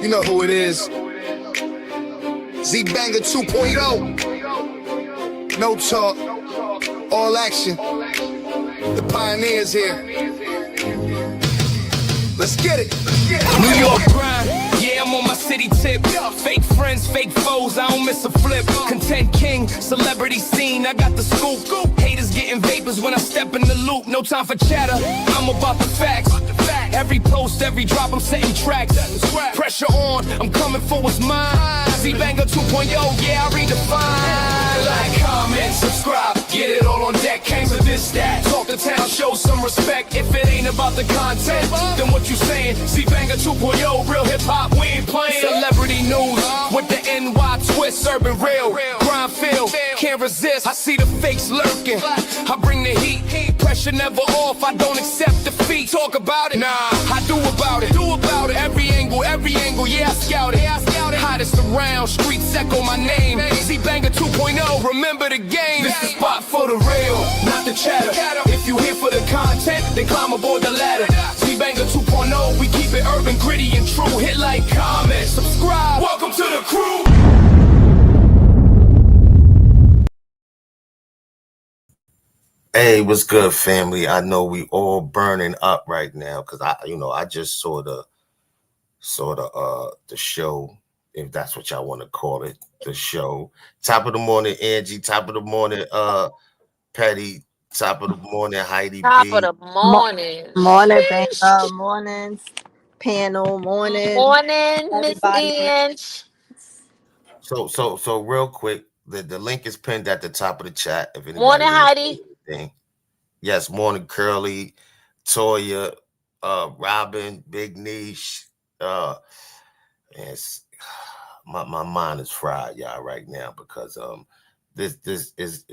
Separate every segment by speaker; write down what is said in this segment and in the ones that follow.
Speaker 1: You know who it is. Z-Banger 2.0. No talk, all action. The pioneers here. Let's get it.
Speaker 2: New York grind, yeah, I'm on my city tip. Fake friends, fake foes, I don't miss a flip. Content king, celebrity scene, I got the scoop. Haters getting vapors when I step in the loop. No time for chatter, I'm about the facts. Every post, every drop, I'm setting tracks. Pressure on, I'm coming for what's mine. Z-Banger 2.0, yeah, I redefine. Like, comment, subscribe, get it all on deck. Came to this, that, talk the town, show some respect. If it ain't about the content, then what you saying? Z-Banger 2.0, real hip-hop, we ain't playing. Celebrity news, with the NY twist, urban real. Grind feel, can't resist, I see the fakes lurking. I bring the heat, pressure never off, I don't accept defeat. Talk about it, nah, I do about it. Every angle, yeah, I scout it. Hottest around, streets echo my name. Z-Banger 2.0, remember the game. This the spot for the real, not the chatter. If you here for the content, then climb aboard the ladder. Z-Banger 2.0, we keep it urban, gritty, and true. Hit like, comment, subscribe. Welcome to the crew.
Speaker 3: Hey, what's good, family? I know we all burning up right now because I just saw the show, if that's what y'all want to call it, the show. Top of the morning, Angie. Top of the morning, Patty. Top of the morning, Heidi.
Speaker 4: Top
Speaker 3: B.
Speaker 4: of the morning.
Speaker 5: Morning, Banger. Mornings, panel. Morning,
Speaker 4: Morning, Miss
Speaker 5: everybody.
Speaker 4: Inch.
Speaker 3: So real quick, the link is pinned at the top of the chat. If anybody
Speaker 4: Morning,
Speaker 3: wants to
Speaker 4: Heidi.
Speaker 3: say anything. Yes, morning, Curly, Toya, Robin, Big Niche. It's my mind is fried, y'all, right now because this is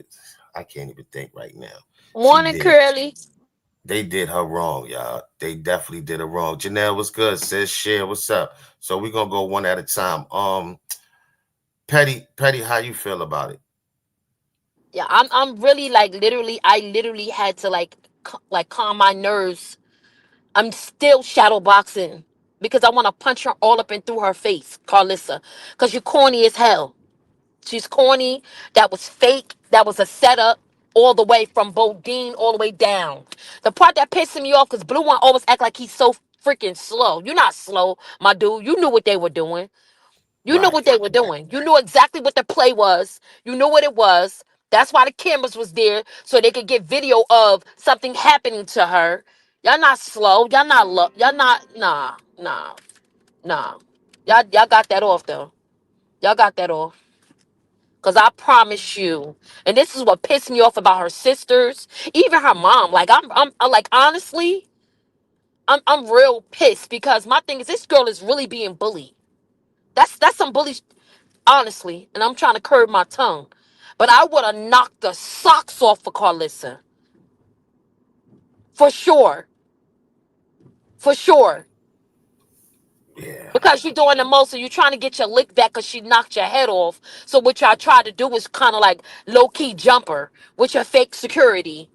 Speaker 3: I can't even think right now.
Speaker 4: Morning, Curly.
Speaker 3: They did her wrong, y'all. They definitely did her wrong. Janelle, what's good? Says share, what's up? So we're gonna go one at a time. Petty, how you feel about it?
Speaker 4: Yeah, I'm really like I literally had to like calm my nerves. I'm still shadow boxing because I want to punch her all up and through her face, Karlissa. Because you're corny as hell. She's corny. That was fake. That was a setup all the way from Bodine all the way down. The part that pissed me off because Blue One always act like he's so freaking slow. You're not slow, my dude. You knew what they were doing. You knew what they were doing. You knew exactly what the play was. You knew what it was. That's why the cameras was there so they could get video of something happening to her. Y'all not slow. Y'all not y'all not nah. Y'all got that off though. Y'all got that off. Cause I promise you, and this is what pissed me off about her sisters, even her mom. Like I'm like honestly, I'm real pissed because my thing is this girl is really being bullied. That's some bully, honestly. And I'm trying to curb my tongue, but I would have knocked the socks off for Karlissa, for sure, for sure.
Speaker 3: Yeah.
Speaker 4: Because you're doing the most, and you're trying to get your lick back because she knocked your head off. So what y'all tried to do was kind of like low key jumper with your fake security.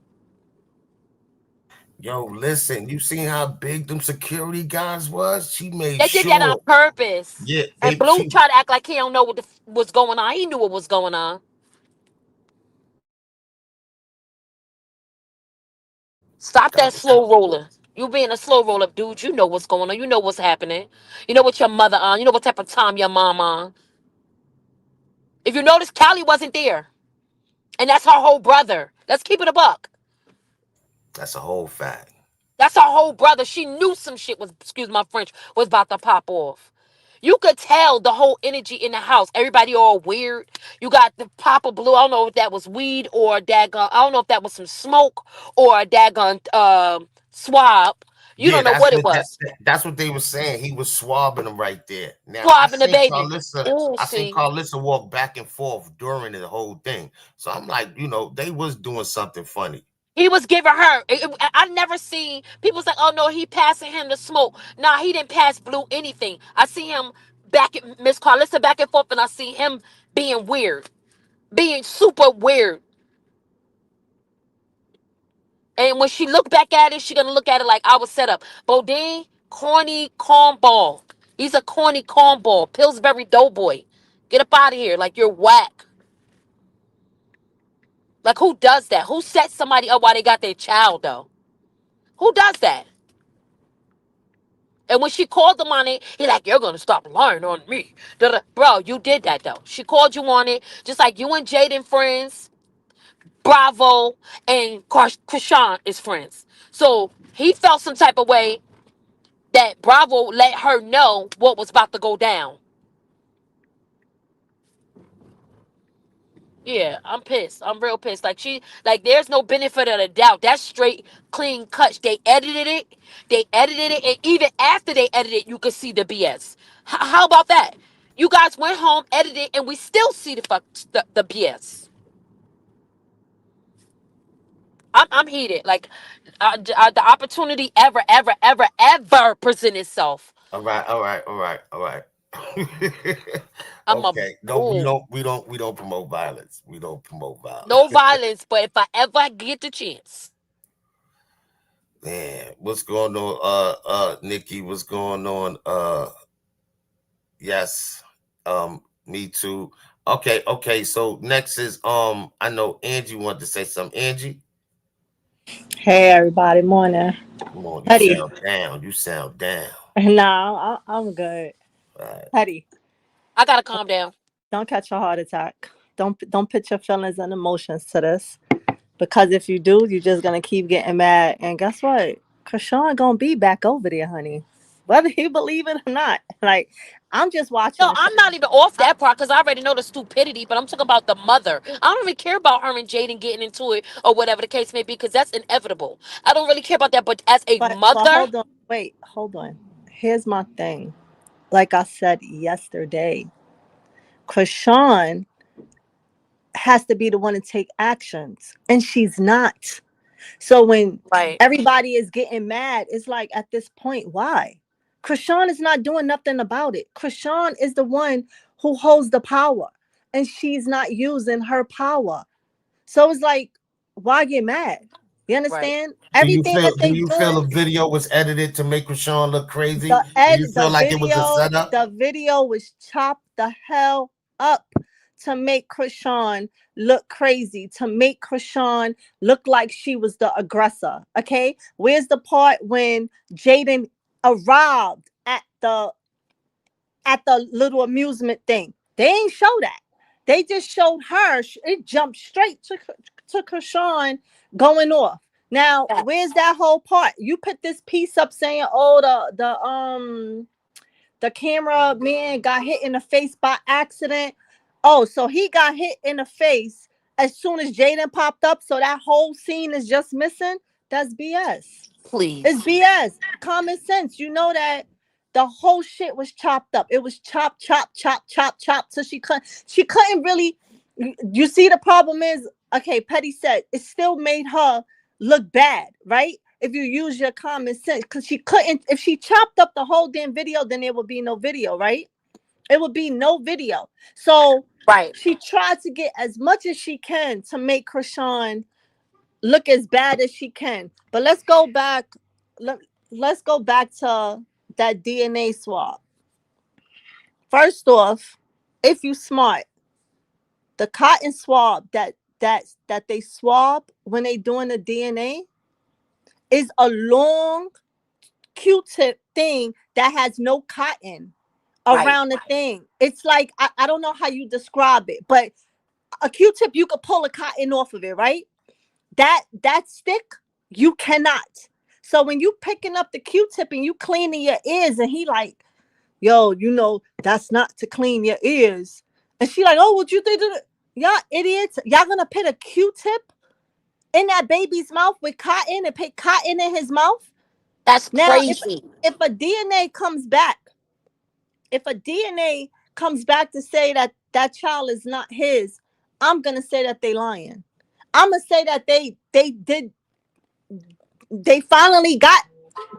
Speaker 3: Yo, listen, you seen how big them security guys was? She made
Speaker 4: They did that on
Speaker 3: sure.
Speaker 4: purpose.
Speaker 3: Yeah,
Speaker 4: And Blue tried to act like he don't know what's going on. He knew what was going on. Stop that slow roller. You being a slow roller, dude. You know what's going on. You know what's happening. You know what your mother on. You know what type of time your mom on. If you notice, Callie wasn't there. And that's her whole brother. Let's keep it a buck.
Speaker 3: That's a whole fact.
Speaker 4: That's her whole brother. She knew some shit was, excuse my French, was about to pop off. You could tell the whole energy in the house. Everybody all weird. You got the Papa Blue. I don't know if that was weed or a daggone. I don't know if that was some smoke or a daggone swab. You
Speaker 3: Yeah,
Speaker 4: don't know what it was.
Speaker 3: that's what they were saying. He was swabbing them right there. Now
Speaker 4: Swabbing the baby. Ooh,
Speaker 3: I seen
Speaker 4: see.
Speaker 3: Karlissa walk back and forth during the whole thing. So I'm like, they was doing something funny.
Speaker 4: He was giving her. I never seen people say, "Oh no, he passing him the smoke." Nah, he didn't pass Blue anything. I see him back at Miss Karlissa back and forth, and I see him being weird, being super weird. And when she look back at it, she gonna look at it like I was set up. Bodine, corny, cornball. He's a corny cornball, Pillsbury Doughboy. Get up out of here. Like, you're whack. Like, who does that? Who sets somebody up while they got their child, though? Who does that? And when she called him on it, he like, you're going to stop lying on me. Da-da. Bro, you did that, though. She called you on it, just like you and Jaiden friends, Bravo, and Chrisean is friends. So he felt some type of way that Bravo let her know what was about to go down. Yeah, I'm pissed. I'm real pissed. Like, there's no benefit of the doubt. That's straight, clean cut. They edited it. And even after they edited it, you could see the BS. How about that? You guys went home, edited, and we still see the BS. I'm heated. Like, the opportunity ever present itself.
Speaker 3: All right, all right, all right, all right.
Speaker 4: I'm a
Speaker 3: Okay. No,
Speaker 4: boom.
Speaker 3: we don't promote violence. We don't promote violence.
Speaker 4: No violence, but if I ever get the chance.
Speaker 3: Man, what's going on? Nikki, what's going on? Yes. Me too. Okay. So next is I know Angie wanted to say something. Angie.
Speaker 5: Hey, everybody. Morning.
Speaker 3: Come on, you
Speaker 5: Petty.
Speaker 3: sound down. You sound down.
Speaker 5: No, I'm good.
Speaker 3: Right.
Speaker 5: Petty.
Speaker 4: I gotta calm down.
Speaker 5: Don't catch a heart attack. Don't put your feelings and emotions to this. Because if you do, you're just gonna keep getting mad. And guess what? Chrisean gonna be back over there, honey. Whether you believe it or not. Like, I'm just watching.
Speaker 4: No, I'm not even off that part because I already know the stupidity, but I'm talking about the mother. I don't even care about her and Jaiden getting into it or whatever the case may be because that's inevitable. I don't really care about that, but as a
Speaker 5: But
Speaker 4: mother...
Speaker 5: hold on. Wait, hold on. Here's my thing. Like I said yesterday, Chrisean has to be the one to take actions, and she's not. So when everybody is getting mad, it's like, at this point, why? Chrisean is not doing nothing about it. Chrisean is the one who holds the power, and she's not using her power. So it's like, why get mad? You understand? Everything that they
Speaker 3: do you feel the video was edited to make Chrisean look crazy? Do you feel like it was a setup?
Speaker 5: The video was chopped the hell up to make Chrisean look crazy, to make Chrisean look like she was the aggressor. Okay, where's the part when Jaiden arrived at the little amusement thing? They ain't show that. They just showed her. It jumped straight to Chrisean going off. Now, where's that whole part? You put this piece up saying, oh, the camera man got hit in the face by accident. Oh, so he got hit in the face as soon as Jaiden popped up. So that whole scene is just missing. That's BS.
Speaker 4: Please.
Speaker 5: It's BS. Common sense. You know that the whole shit was chopped up. It was chop. So she couldn't really. You see, the problem is, okay, Petty said it still made her look bad, right? If you use your common sense, because she couldn't. If she chopped up the whole damn video, then there would be no video, right? It would be no video. So she tried to get as much as she can to make Chrisean look as bad as she can. But let's go back. Let's go back to that DNA swab. First off, if you smart, the cotton swab that they swab when they doing the DNA is a long Q-tip thing that has no cotton around the thing. It's like, I don't know how you describe it, but a Q-tip, you could pull a cotton off of it, right? That stick, you cannot. So when you picking up the Q-tip and you cleaning your ears, and he like, yo, you know, that's not to clean your ears. And she like, oh, what you think? Y'all idiots. Y'all gonna put a Q-tip in that baby's mouth with cotton and put cotton in his mouth?
Speaker 4: That's crazy.
Speaker 5: If a DNA comes back, to say that that child is not his, I'm gonna say that they lying. I'm gonna say that they finally got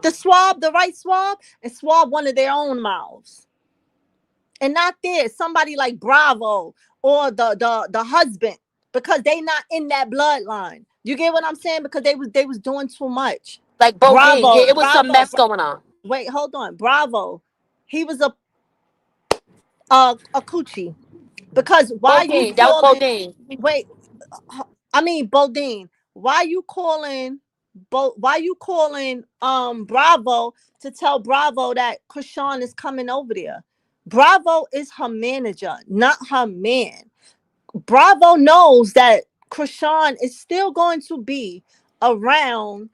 Speaker 5: the right swab, and swab one of their own mouths, and not theirs. Somebody like Bravo or the husband, because they not in that bloodline. You get what I'm saying? Because they was doing too much.
Speaker 4: Like Bravo, it was some mess going on.
Speaker 5: Wait, hold on. Bravo, He was a coochie. Because why you
Speaker 4: Bodine. That was
Speaker 5: calling?
Speaker 4: Bodine.
Speaker 5: Wait, I mean Bodine. Why you calling? Why you calling Bravo to tell Bravo that Chrisean is coming over there? Bravo is her manager, not her man. Bravo knows that Chrisean is still going to be around.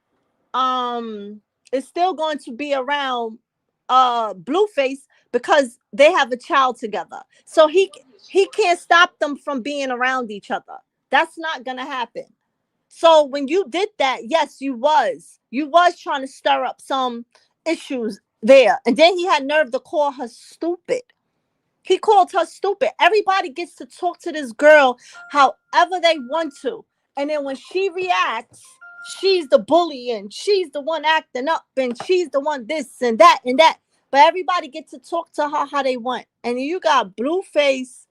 Speaker 5: Is still going to be around Blueface because they have a child together. So he can't stop them from being around each other. That's not gonna happen. So when you did that, yes, you was trying to stir up some issues there. And then he had nerve to call her stupid. He called her stupid. Everybody gets to talk to this girl however they want to. And then when she reacts, she's the bully and she's the one acting up and she's the one this and that and that. But everybody gets to talk to her how they want. And you got Blueface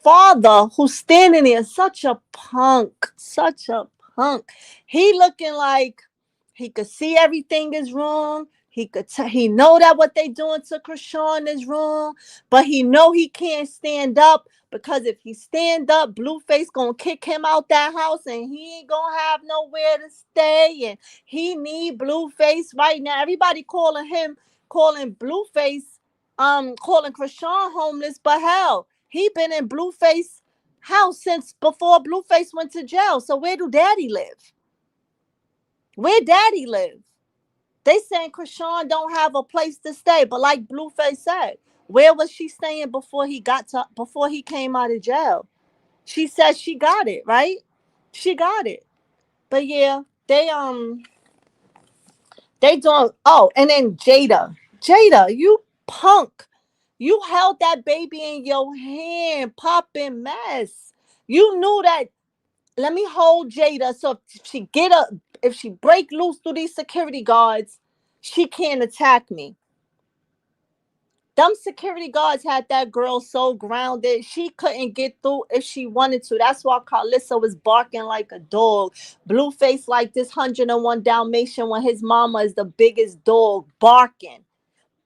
Speaker 5: father who's standing there, such a punk, such a punk. He looking like he could see everything is wrong. He know that what they doing to Chrisean is wrong, but he know he can't stand up because if he stand up, Blueface gonna kick him out that house and he ain't gonna have nowhere to stay. And he need Blueface right now. Everybody calling Blueface, calling Chrisean homeless, but hell, he been in Blueface house since before Blueface went to jail. So where do Daddy live? Where Daddy live? They saying Chrisean don't have a place to stay, but like Blueface said, where was she staying before he came out of jail? She said she got it, right? She got it. But yeah, they doing. Oh, and then Jada, you punk. You held that baby in your hand, popping mess. You knew that. Let me hold Jada. So if she break loose through these security guards, she can't attack me. Them security guards had that girl so grounded she couldn't get through if she wanted to. That's why Karlissa was barking like a dog. Blueface like this 101 Dalmatian when his mama is the biggest dog, barking,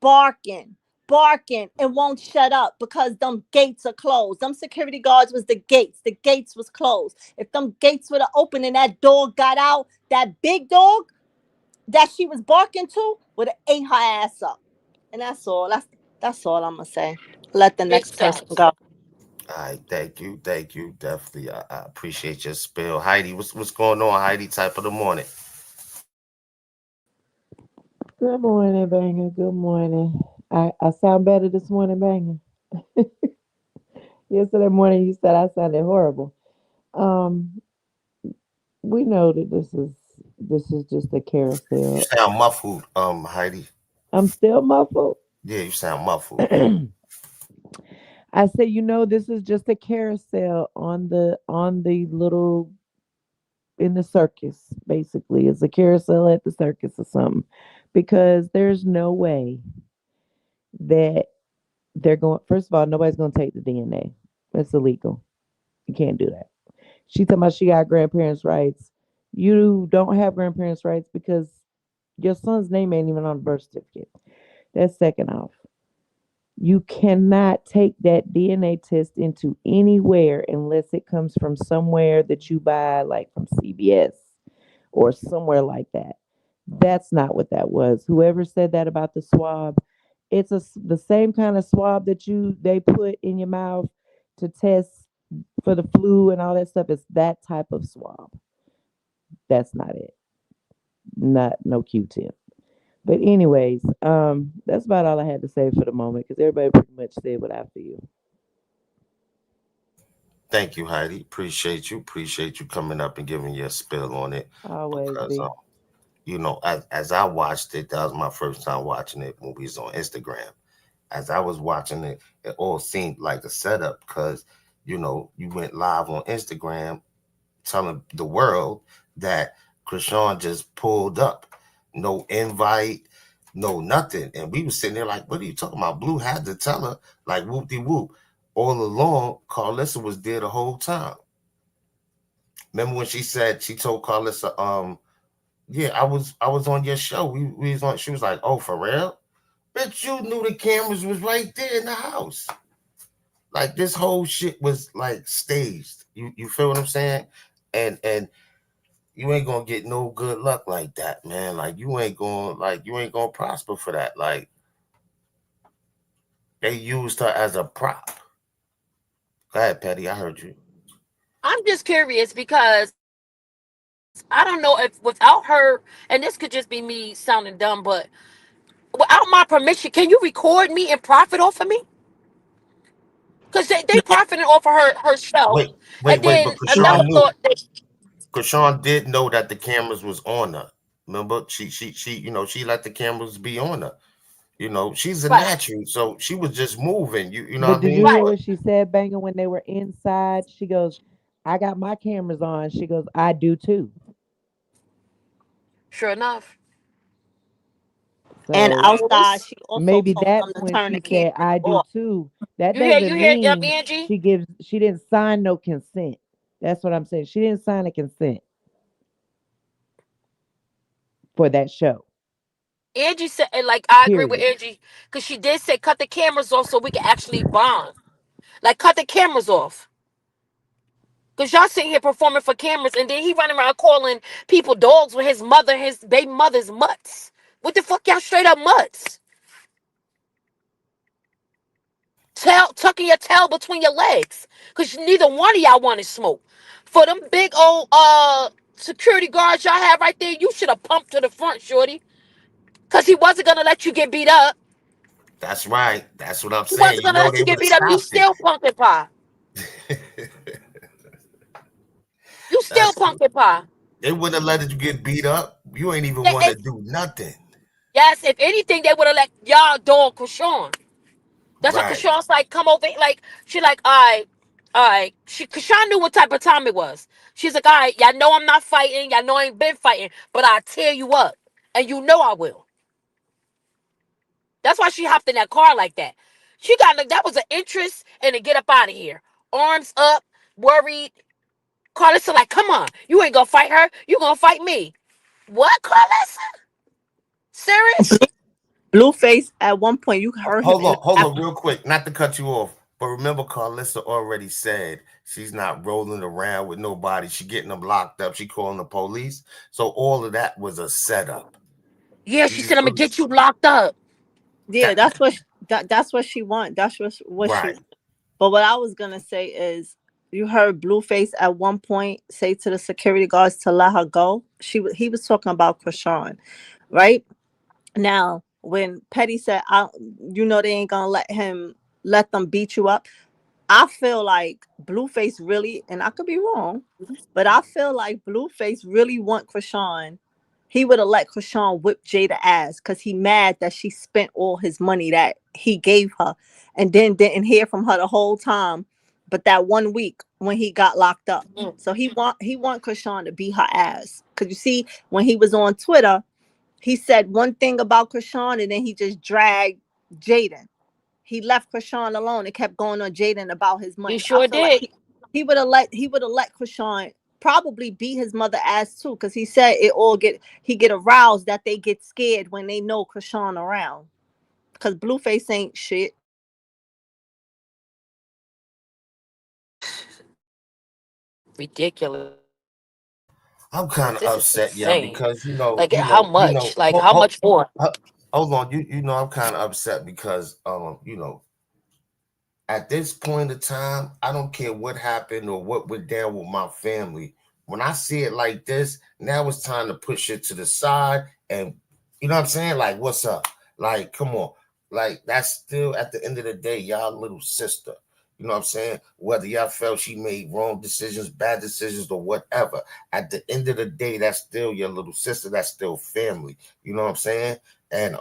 Speaker 5: barking, barking, and won't shut up because them gates are closed. Them security guards was the gates. The gates was closed. If them gates were open and that dog got out, that big dog that she was barking to would have ate her ass up. And that's all. That's all I'm gonna say. Let the
Speaker 4: Big
Speaker 5: next person
Speaker 4: facts.
Speaker 5: go.
Speaker 3: All right, thank you. Definitely, I appreciate your spill, Heidi. What's going on, Heidi? Type of the morning.
Speaker 6: Good morning, Banger. Good morning. I sound better this morning, Banger. Yesterday morning you said I sounded horrible. Um, we know that this is just a
Speaker 3: You
Speaker 6: carousel.
Speaker 3: sound muffled, Heidi.
Speaker 6: I'm still muffled.
Speaker 3: Yeah, you sound muffled.
Speaker 6: I say, this is just a carousel on the little in the circus, basically. It's a carousel at the circus or something. Because there's no way that they're going first of all, nobody's gonna take the DNA. It's illegal. You can't do that. She talking about she got grandparents' rights. You don't have grandparents' rights because your son's name ain't even on the birth certificate. That's second off. You cannot take that DNA test into anywhere unless it comes from somewhere that you buy, like from CVS or somewhere like that. That's not what that was. Whoever said that about the swab, it's the same kind of swab that they put in your mouth to test for the flu and all that stuff. It's that type of swab. That's not it. Not no Q-tip. But anyways, that's about all I had to say for the moment because everybody pretty much said what I feel.
Speaker 3: Thank you, Heidi. Appreciate you. Appreciate you coming up and giving your spill on it.
Speaker 6: Always
Speaker 3: Because
Speaker 6: be.
Speaker 3: as I watched it, that was my first time watching it when we was on Instagram. As I was watching it, it all seemed like a setup because you went live on Instagram telling the world that Chrisean just pulled up, no invite, no nothing, and we was sitting there like, "What are you talking about?" Blue had to tell her like, "Whoop de whoop." All along, Karlissa was there the whole time. Remember when she told Karlissa, yeah, I was on your show. We was on. She was like, "Oh, for real?" Bitch, you knew the cameras was right there in the house. Like this whole shit was like staged. You feel what I'm saying? And you ain't gonna get no good luck like that, man. Like you ain't gonna prosper for that. Like they used her as a prop. Go ahead, Petty. I heard you.
Speaker 4: I'm just curious because I don't know if without her, and this could just be me sounding dumb, but without my permission, can you record me and profit off of me? Because they profited off of her show,
Speaker 3: Wait,
Speaker 4: and
Speaker 3: wait,
Speaker 4: then
Speaker 3: but
Speaker 4: another
Speaker 3: Krishan knew.
Speaker 4: thought that
Speaker 3: Krishan did know that the cameras was on her. Remember, she, she let the cameras be on her. She's a
Speaker 4: right,
Speaker 3: natural, so she was just moving. You know what
Speaker 6: But
Speaker 3: I
Speaker 6: did you
Speaker 3: mean?
Speaker 6: hear
Speaker 4: right,
Speaker 3: But
Speaker 6: what she said, Banger, when they were inside? She goes, I got my cameras on. She goes, I do too.
Speaker 4: sure enough,
Speaker 5: And
Speaker 6: So
Speaker 5: outside,
Speaker 4: police.
Speaker 5: she also
Speaker 6: maybe
Speaker 5: told them
Speaker 6: that's
Speaker 5: to
Speaker 6: when
Speaker 5: turn
Speaker 6: she
Speaker 5: the
Speaker 6: said,
Speaker 5: cameras
Speaker 6: I do
Speaker 5: off.
Speaker 6: too. That
Speaker 4: You
Speaker 6: doesn't
Speaker 4: hear,
Speaker 6: mean
Speaker 4: Angie?
Speaker 6: she didn't sign no consent. That's what I'm saying. She didn't sign a consent for that show.
Speaker 4: Angie said, and like I agree with
Speaker 6: Period.
Speaker 4: Angie because she did say cut the cameras off so we can actually bond. Like cut the cameras off. Cause y'all sitting here performing for cameras, and then he running around calling people dogs with his baby mother's mutts. What the fuck, y'all straight up mutts? Tucking your tail between your legs, cause neither one of y'all wanted smoke. For them big old security guards y'all have right there, you should have pumped to the front, shorty. Cause he wasn't gonna let you get beat up.
Speaker 3: that's right. That's what I'm
Speaker 4: He
Speaker 3: saying.
Speaker 4: wasn't gonna let
Speaker 3: They
Speaker 4: you
Speaker 3: would
Speaker 4: get
Speaker 3: have
Speaker 4: beat up. You
Speaker 3: stopped it.
Speaker 4: still pumping pie. You still
Speaker 3: That's
Speaker 4: pumping pie.
Speaker 3: they wouldn't have let you get beat up. You ain't even want to
Speaker 4: If,
Speaker 3: do nothing.
Speaker 4: yes, if anything, they would have let y'all dog Krishan. That's what
Speaker 3: Right.
Speaker 4: Krishan's like. Come over. Like she like, all right. Krishan knew what type of time it was. She's like, all right, y'all know I'm not fighting. Y'all know I ain't been fighting, but I tear you up, and you know I will. That's why she hopped in that car like that. She got that was an interest and to get up out of here. Arms up, worried. Karlissa like, come on, you ain't gonna fight her. You gonna fight me? What, Karlissa? Serious?
Speaker 5: Blueface, at one point, you heard him in the
Speaker 3: Hold
Speaker 5: back.
Speaker 3: on, real quick. Not to cut you off, but remember, Karlissa already said she's not rolling around with nobody. She getting them locked up. She calling the police. So all of that was a setup.
Speaker 4: Yeah, she
Speaker 3: You
Speaker 4: said I'm gonna
Speaker 3: feel me?
Speaker 4: get you locked up.
Speaker 5: Yeah,
Speaker 3: That
Speaker 5: that's what she want. That's what she
Speaker 3: right.
Speaker 5: want. But what I was gonna say is, you heard Blueface at one point say to the security guards to let her go. He was talking about Krishan, right? Now, when Petty said, they ain't gonna let them beat you up. I feel like Blueface really, and I could be wrong, but I feel like Blueface really want Krishan. He would have let Krishan whip Jada ass because he mad that she spent all his money that he gave her and then didn't hear from her the whole time. But that 1 week when he got locked up.
Speaker 4: Mm.
Speaker 5: So he want Krishan to beat her ass. Cause you see, when he was on Twitter, he said one thing about Krishan and then he just dragged Jaden. He left Krishan alone and kept going on Jaden about his
Speaker 4: He
Speaker 5: money. I
Speaker 4: sure
Speaker 5: feel like
Speaker 4: did.
Speaker 5: he would have let Krishan probably beat his mother ass too, because he said he get aroused that they get scared when they know Krishan around. Because Blueface ain't shit.
Speaker 4: Ridiculous. This is insane.
Speaker 3: I'm kind of
Speaker 4: Like
Speaker 3: upset,
Speaker 4: how
Speaker 3: yeah,
Speaker 4: much?
Speaker 3: because
Speaker 4: Like how much more?
Speaker 3: hold on, I'm kind of upset because at this point in time, I don't care what happened or what went down with my family. When I see it like this, now it's time to push it to the side and you know what I'm saying? Like, what's up? Like, come on. Like, that's still at the end of the day, y'all little sister. You know what I'm saying? Whether y'all felt she made wrong decisions, bad decisions, or whatever. At the end of the day, that's still your little sister. That's still family. You know what I'm saying? And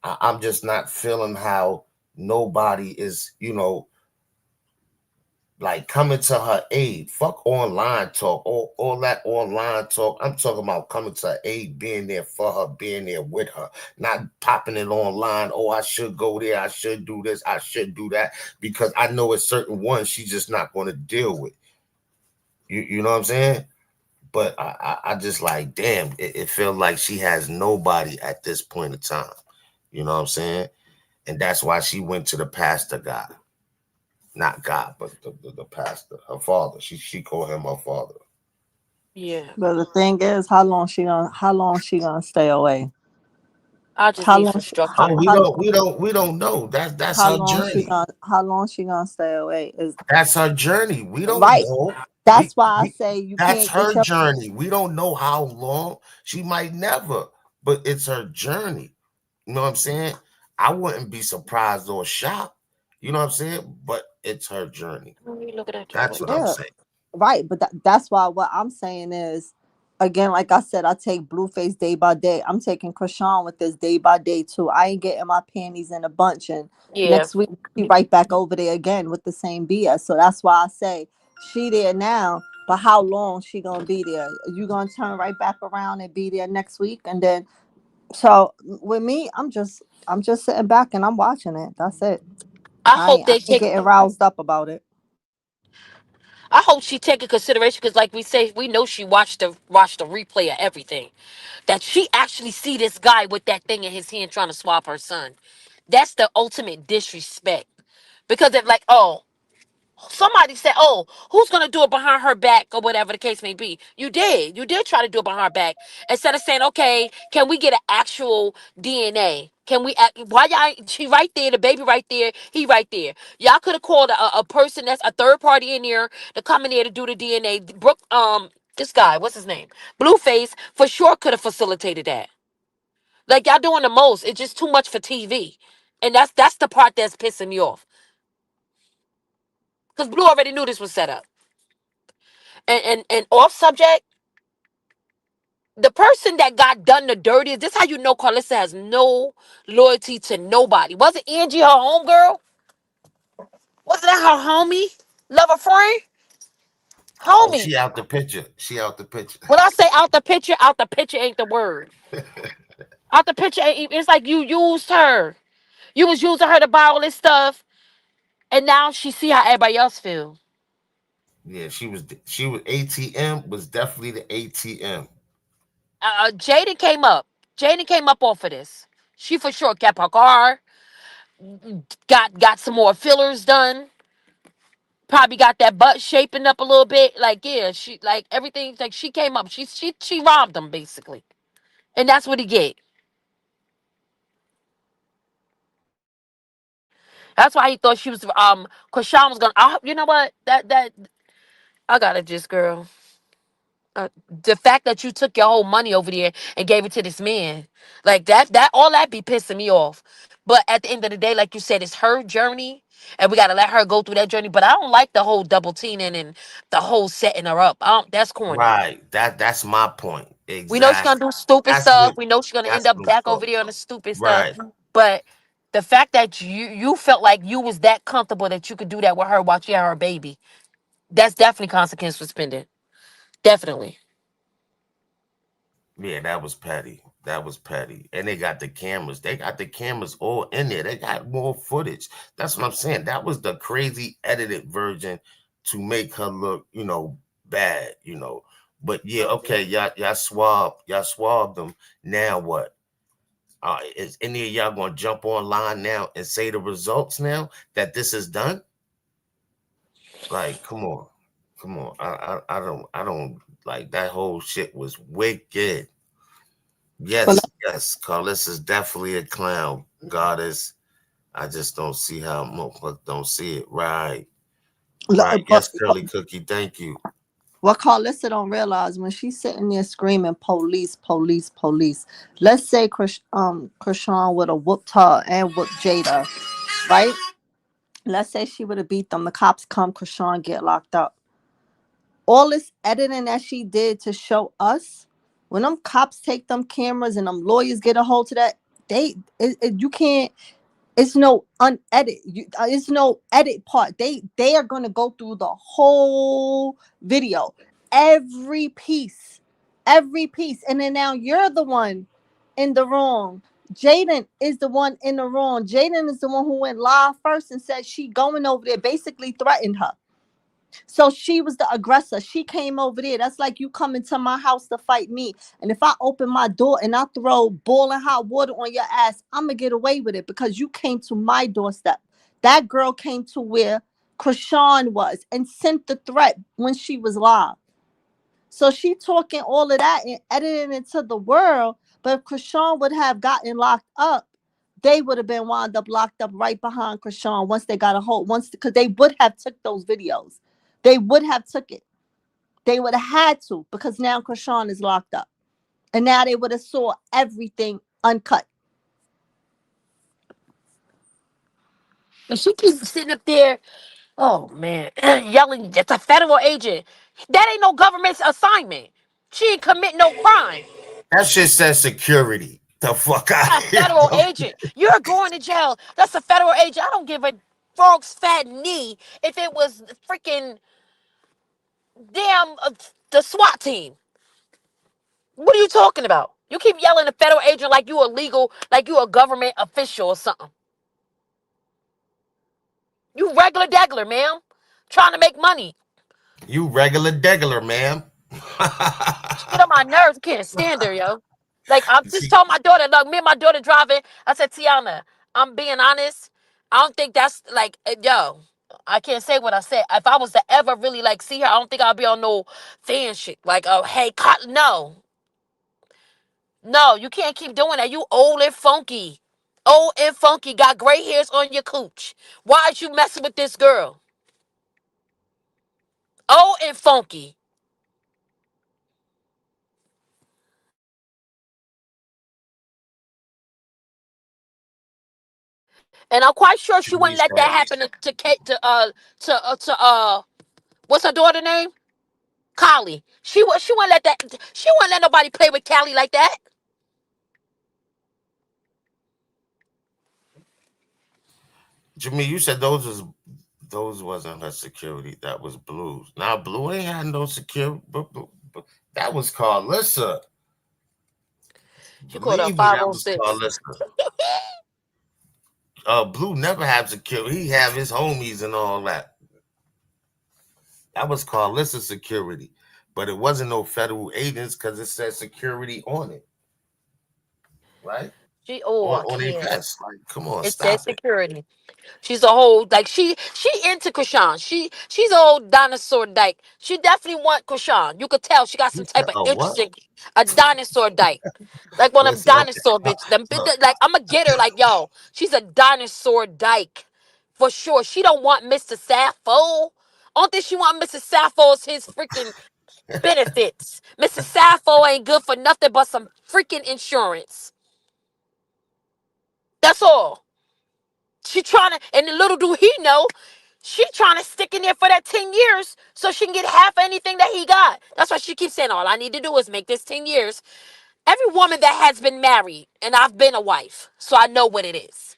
Speaker 3: I'm just not feeling how nobody is, like coming to her aid. Fuck online talk, all that online talk. I'm talking about coming to her aid, being there for her, being there with her, not popping it online. Oh, I should go there. I should do this. I should do that because I know it's certain ones she's just not going to deal with. You know what I'm saying? But I just like, damn, it feels like she has nobody at this point in time. You know what I'm saying? And that's why she went to the pastor guy. Not God, but the pastor, her father. She called him her father.
Speaker 4: Yeah.
Speaker 5: But the thing is, how long she gonna stay away?
Speaker 4: I just
Speaker 5: How
Speaker 4: need
Speaker 5: long
Speaker 4: some
Speaker 5: she,
Speaker 4: structure.
Speaker 3: Oh, we don't know. That's her journey.
Speaker 5: how long she gonna stay away is
Speaker 3: That's her journey. We don't
Speaker 5: right.
Speaker 3: know.
Speaker 5: That's
Speaker 3: We,
Speaker 5: why I
Speaker 3: we
Speaker 5: say you
Speaker 3: that's
Speaker 5: can't get
Speaker 3: her
Speaker 5: your
Speaker 3: journey. We don't know how long. She might never, but it's her journey. You know what I'm saying? I wouldn't be surprised or shocked. You know what I'm saying? But it's her journey.
Speaker 4: Let me look at that.
Speaker 3: That's
Speaker 4: Wait.
Speaker 3: what I'm
Speaker 5: yeah.
Speaker 3: saying.
Speaker 5: Right, but that's why what I'm saying is, again, like I said, I take Blueface day by day. I'm taking Chrisean with this day by day too. I ain't getting my panties in a bunch, and
Speaker 4: Yeah.
Speaker 5: next week she right back over there again with the same BS. So that's why I say she there now, but how long she gonna be there? You gonna turn right back around and be there next week, and then so with me, I'm just sitting back and I'm watching it. That's it.
Speaker 4: I
Speaker 5: I
Speaker 4: hope
Speaker 5: ain't, I
Speaker 4: they
Speaker 5: ain't
Speaker 4: take.
Speaker 5: getting roused up about it.
Speaker 4: I hope she take in consideration because, like we say, we know she watched the replay of everything. That she actually see this guy with that thing in his hand trying to swap her son. That's the ultimate disrespect. Because if like, oh, somebody said, "Oh, who's gonna do it behind her back or whatever the case may be?" You did. You did try to do it behind her back instead of saying, "Okay, can we get an actual DNA? Can we? Why y'all? She right there, the baby right there, he right there. Y'all could have called a person that's a third party in here to come in here to do the DNA. Brooke, this guy, what's his name? Blueface for sure could have facilitated that. Like y'all doing the most. It's just too much for TV, and that's the part that's pissing me off. Because Blue already knew this was set up. And off subject, the person that got done the dirtiest, this how you know Karlissa has no loyalty to nobody. Wasn't Angie her homegirl? Wasn't that her homie? Lover friend?
Speaker 3: Oh,
Speaker 4: Homie.
Speaker 3: she out the picture. She out the picture.
Speaker 4: When I say out the picture ain't the word. Out the picture ain't, it's like you used her. You was using her to buy all this stuff, and now she see how everybody else feel.
Speaker 3: Yeah, she was ATM was definitely the ATM.
Speaker 4: Jaden came up. Jaden came up off of this. She for sure kept her car. Got some more fillers done. Probably got that butt shaping up a little bit. Like yeah, she like everything. Like she came up. She robbed him basically, and that's what he get. That's why he thought she was cause Sean was gonna. You know what? That I gotta just girl. The fact that you took your whole money over there and gave it to this man, like that all that be pissing me off. But at the end of the day, like you said, it's her journey, and we gotta let her go through that journey. But I don't like the whole double teaming and the whole setting her up. I don't. That's corny.
Speaker 3: Right. That's my point.
Speaker 4: We know she's gonna
Speaker 3: Exactly.
Speaker 4: do stupid
Speaker 3: That's
Speaker 4: stuff.
Speaker 3: what
Speaker 4: We know she's gonna end
Speaker 3: that's
Speaker 4: up
Speaker 3: what I'm
Speaker 4: back over
Speaker 3: talking
Speaker 4: there on the
Speaker 3: about.
Speaker 4: stupid stuff.
Speaker 3: Right.
Speaker 4: But the fact that you felt like you was that comfortable that you could do that with her while she had her baby, that's definitely consequence for spending. Definitely.
Speaker 3: Yeah, that was petty. That was petty. And they got the cameras. They got the cameras all in there. They got more footage. That's what I'm saying. That was the crazy edited version to make her look, bad, But yeah, okay, y'all swabbed them. Now what? Is any of y'all gonna jump online now and say the results now that this is done? Like, come on. Come on. I don't like that whole shit was wicked.
Speaker 5: But
Speaker 3: Yes, Carlos is definitely a clown, goddess. I just don't see how motherfuckers don't see it. Right, right.
Speaker 5: but
Speaker 3: Yes, Curly Cookie, thank you.
Speaker 5: what Carlissa don't realize when she's sitting there screaming police, police, police. Let's say Krishan would have whooped her and whooped Jada, right? Let's say she would have beat them. The cops come, Krishan get locked up. All this editing that she did to show us, when them cops take them cameras and them lawyers get a hold of that, you can't. It's no unedit. It's no edit part. They are gonna go through the whole video, every piece, and then now you're the one in the wrong. Jaiden is the one in the wrong. Jaiden is the one who went live first and said she going over there, basically threatened her. So she was the aggressor. She came over there. That's like you coming to my house to fight me. And if I open my door and I throw boiling hot water on your ass, I'm going to get away with it because you came to my doorstep. That girl came to where Chrisean was and sent the threat when she was live. So she talking all of that and editing it to the world. But if Chrisean would have gotten locked up, they would have been wound up locked up right behind Chrisean once they got a hold. Once because they would have took those videos. They would have took it. They would have had to because now Chrisean is locked up. And now they would have saw everything uncut.
Speaker 4: And she keeps sitting up there, oh man, yelling, it's a federal agent. That ain't no government's assignment. She ain't commit no crime.
Speaker 3: That shit says security. The fuck out
Speaker 4: A
Speaker 3: of here.
Speaker 4: federal agent. You're going to jail. That's a federal agent. I don't give a frog's fat knee if it was freaking damn the SWAT team. What are you talking about? You keep yelling a federal agent like you illegal, like you a government official or something. You regular degler, ma'am. Trying to make money.
Speaker 3: You regular degular, ma'am.
Speaker 4: She get on my nerves. I can't stand her, yo. Like, I'm just
Speaker 3: See,
Speaker 4: told my daughter, look, me and my daughter driving. I said, Tiana, I'm being honest. I don't think that's like, yo, I can't say what I said. If I was to ever really like see her, I don't think I'll be on no fan shit. Like, oh, hey, no. No, you can't keep doing that. You old and funky. Old and funky. Got gray hairs on your cooch. Why is you messing with this girl? Old and funky. And I'm quite sure she wouldn't
Speaker 3: Jimmy
Speaker 4: let that
Speaker 3: said,
Speaker 4: happen to Kate what's her daughter name? Callie. She wouldn't let that she wouldn't let nobody play with Callie like that.
Speaker 3: Jimmy, you said those wasn't her security. That was Blue's. Now Blue ain't had no security, but that was Karlissa.
Speaker 4: She called her
Speaker 3: Believe me, that was
Speaker 4: 506.
Speaker 3: Karlissa. Blue never had security. He have his homies and all that. That was Karlissa security, but it wasn't no federal agents because it said security on it, right?
Speaker 4: I
Speaker 3: On a
Speaker 4: can't.
Speaker 3: vest. Like, come on,
Speaker 4: It says
Speaker 3: stop it.
Speaker 4: security. She's a whole like she into Krishan. She's a old dinosaur dyke. She definitely want Krishan. You could tell she got
Speaker 3: You
Speaker 4: some type
Speaker 3: said
Speaker 4: of
Speaker 3: a what?
Speaker 4: interesting a dinosaur dyke. Like one of them
Speaker 3: Listen, okay.
Speaker 4: dinosaur bitches.
Speaker 3: Look,
Speaker 4: Like I'm gonna get her like yo. She's a dinosaur dyke. For sure. She don't want Mr. Sappho. Only thing she want Mr. Sappho is his freaking benefits. Mr. Sappho ain't good for nothing but some freaking insurance. That's all. She trying to, and little do he know, she trying to stick in there for that 10 years so she can get half of anything that he got. That's why she keeps saying, all I need to do is make this 10 years. Every woman that has been married, and I've been a wife, so I know what it is,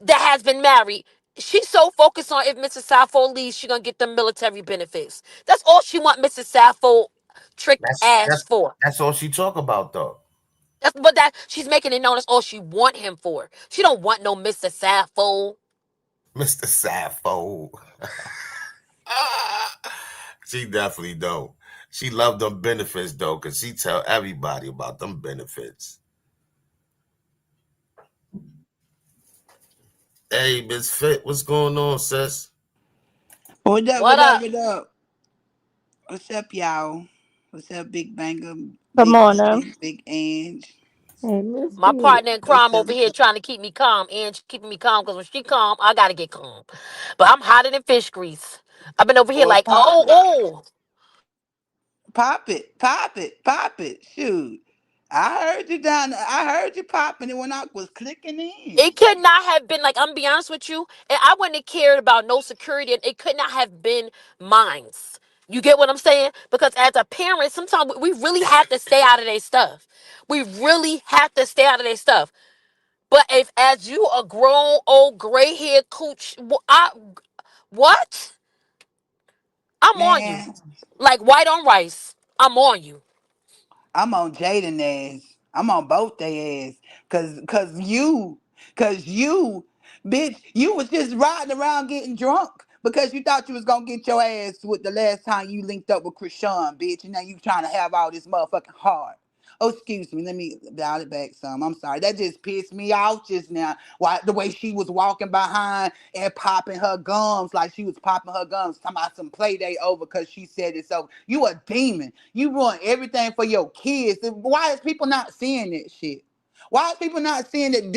Speaker 4: that has been married, she's so focused on if Mrs. Sappho leaves, she going to get the military benefits. That's all she want Mrs. Sappho trick
Speaker 3: that's
Speaker 4: ass
Speaker 3: that's
Speaker 4: for.
Speaker 3: that's all she talk about though.
Speaker 4: That's, but that she's making it known as all she want him for. She don't want no Mr. Sappho.
Speaker 3: Mr. Sappho. She definitely don't. She love them benefits though, cause she tell everybody about them benefits. Hey, Miss Fit, what's going on, sis?
Speaker 7: What up,
Speaker 4: What
Speaker 7: what up,
Speaker 4: up?
Speaker 7: what up? What's up, y'all? What's up, Big Banger,
Speaker 6: Come
Speaker 7: Big
Speaker 6: on now.
Speaker 7: E, Big Ange?
Speaker 6: Hey, Miss
Speaker 4: My
Speaker 6: Fit.
Speaker 4: partner in
Speaker 7: What's
Speaker 4: crime
Speaker 7: up,
Speaker 4: over
Speaker 7: what's
Speaker 4: here
Speaker 7: up?
Speaker 4: trying to keep me calm and she keeping me calm because when she calm, I gotta get calm. But I'm hotter than fish grease. I've been over here
Speaker 7: Well,
Speaker 4: like,
Speaker 7: pop, pop it, pop it, pop it. Shoot. I heard you down there. I heard you popping it when I was clicking
Speaker 4: it
Speaker 7: in.
Speaker 4: could not have been like I'm gonna be honest with you, and I wouldn't have cared about no security, and it could not have been mines. You get what I'm saying? Because as a parent, sometimes we really have to stay out of their stuff. We really have to stay out of their stuff. But if as you a grown old gray haired cooch, what? I'm on you.
Speaker 7: Man,
Speaker 4: Like white on rice. I'm on you.
Speaker 7: I'm on Jaden ass. I'm on both their ass. Cause you, bitch, you was just riding around getting drunk Because you thought you was gonna get your ass with the last time you linked up with Chrisean, bitch, and now you trying to have all this motherfucking heart. Oh, excuse me. Let me dial it back some. I'm sorry. That just pissed me off just now. Why the way she was walking behind and popping her gums like she was popping her gums, talking about some play day over because she said it. So you a demon. You ruin everything for your kids. Why is people not seeing that shit? Why is people not seeing that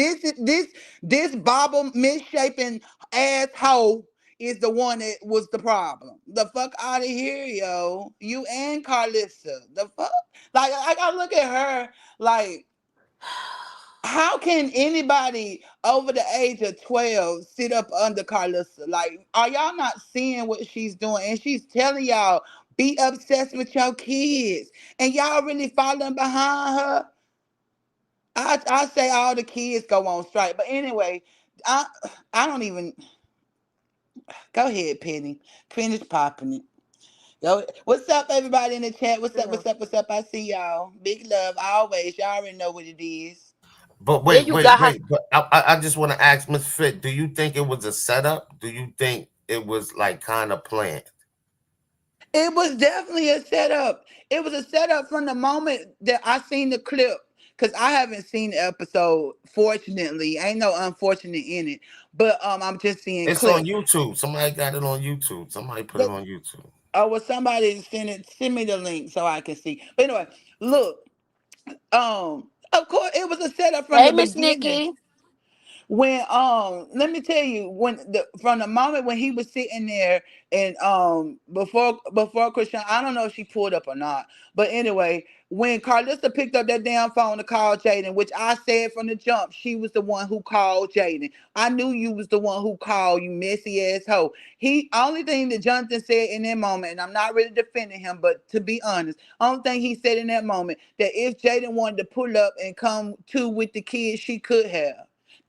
Speaker 7: this bobble misshapen asshole is the one that was the problem? The fuck out of here, yo. You and Karlissa. The fuck? Like I gotta look at her like, how can anybody over the age of 12 sit up under Karlissa? Like, are y'all not seeing what she's doing? And she's telling y'all, be obsessed with your kids. And y'all really following behind her? I say all the kids go on strike. But anyway, I I don't even go ahead, Penny. Finish popping it. Yo, what's up, everybody in the chat? What's up? What's up? What's up? I see y'all. Big love always. Y'all already know what it is.
Speaker 3: But
Speaker 4: Then
Speaker 3: wait,
Speaker 4: you
Speaker 3: wait,
Speaker 4: got her.
Speaker 3: wait. But I just want to ask Miss Fit, do you think it was a setup? Do you think it was like kind of planned?
Speaker 7: It was definitely a setup. It was a setup from the moment that I seen the clip. Cause I haven't seen the episode. Fortunately, ain't no unfortunate in it. But I'm just seeing
Speaker 3: It's on
Speaker 7: clips.
Speaker 3: YouTube. Somebody got it on YouTube. Somebody put it
Speaker 7: But
Speaker 3: on YouTube.
Speaker 7: oh, well, somebody send me the link so I can see. But anyway, look. Of course, it was a setup from
Speaker 4: Hey,
Speaker 7: the
Speaker 4: Miss
Speaker 7: beginning.
Speaker 4: Nikki.
Speaker 7: When let me tell you, when from the moment when he was sitting there and before Chrisean, I don't know if she pulled up or not, but anyway, when Karlissa picked up that damn phone to call Jaiden, which I said from the jump, she was the one who called Jaiden. I knew you was the one who called, you messy asshole. He only thing that Jonathan said in that moment, and I'm not really defending him, but to be honest, only thing he said in that moment, that if Jaiden wanted to pull up and come to with the kids, she could have.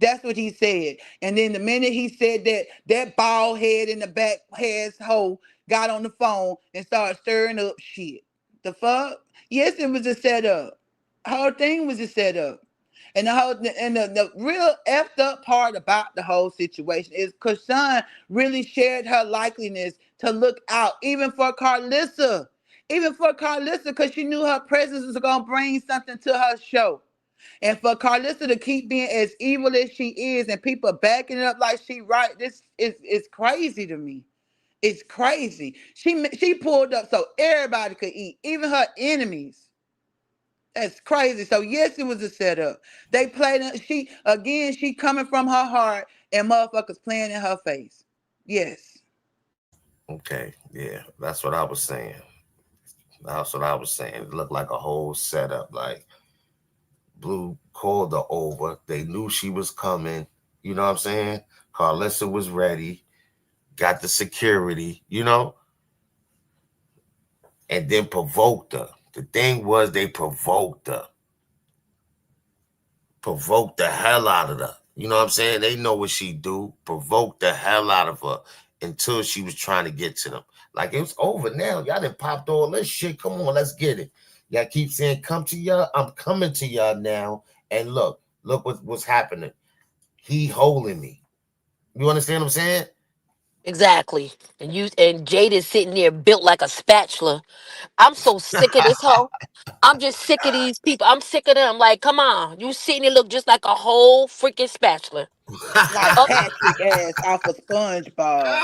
Speaker 7: That's what he said. And then the minute he said that, that bald head in the back ass hoe got on the phone and started stirring up shit. The fuck? Yes, it was a setup. Whole thing was a setup. And the real effed up part about the whole situation is Chrisean really shared her likeliness to look out, even for Karlissa. Even for Karlissa, because she knew her presence was gonna bring something to her show. And for Karlissa to keep being as evil as she is and people backing it up like she right, this is crazy to me. It's crazy. She pulled up so everybody could eat, even her enemies. That's crazy. So yes, it was a setup. They played it. She coming from her heart and motherfuckers playing in her face. Yes.
Speaker 3: Okay, yeah, that's what I was saying. That's what I was saying. It looked like a whole setup. Like Blue called her over. They knew she was coming. You know what I'm saying? Karlissa was ready, got the security, and then provoked her. The thing was they provoked her. Provoked the hell out of her. You know what I'm saying? They know what she do. Provoked the hell out of her until she was trying to get to them. Like, it's over now. Y'all done popped all this shit. Come on, let's get it. Y'all keep saying, come to y'all. I'm coming to y'all now. And look what's happening. He holding me. You understand what I'm saying?
Speaker 4: Exactly. And Jade is sitting there built like a spatula. I'm so sick of this hoe. I'm just sick of these people. I'm sick of them. Like, come on. You sitting there look just like a whole freaking spatula.
Speaker 7: Like
Speaker 4: Oh,
Speaker 7: Patrick ass off of SpongeBob.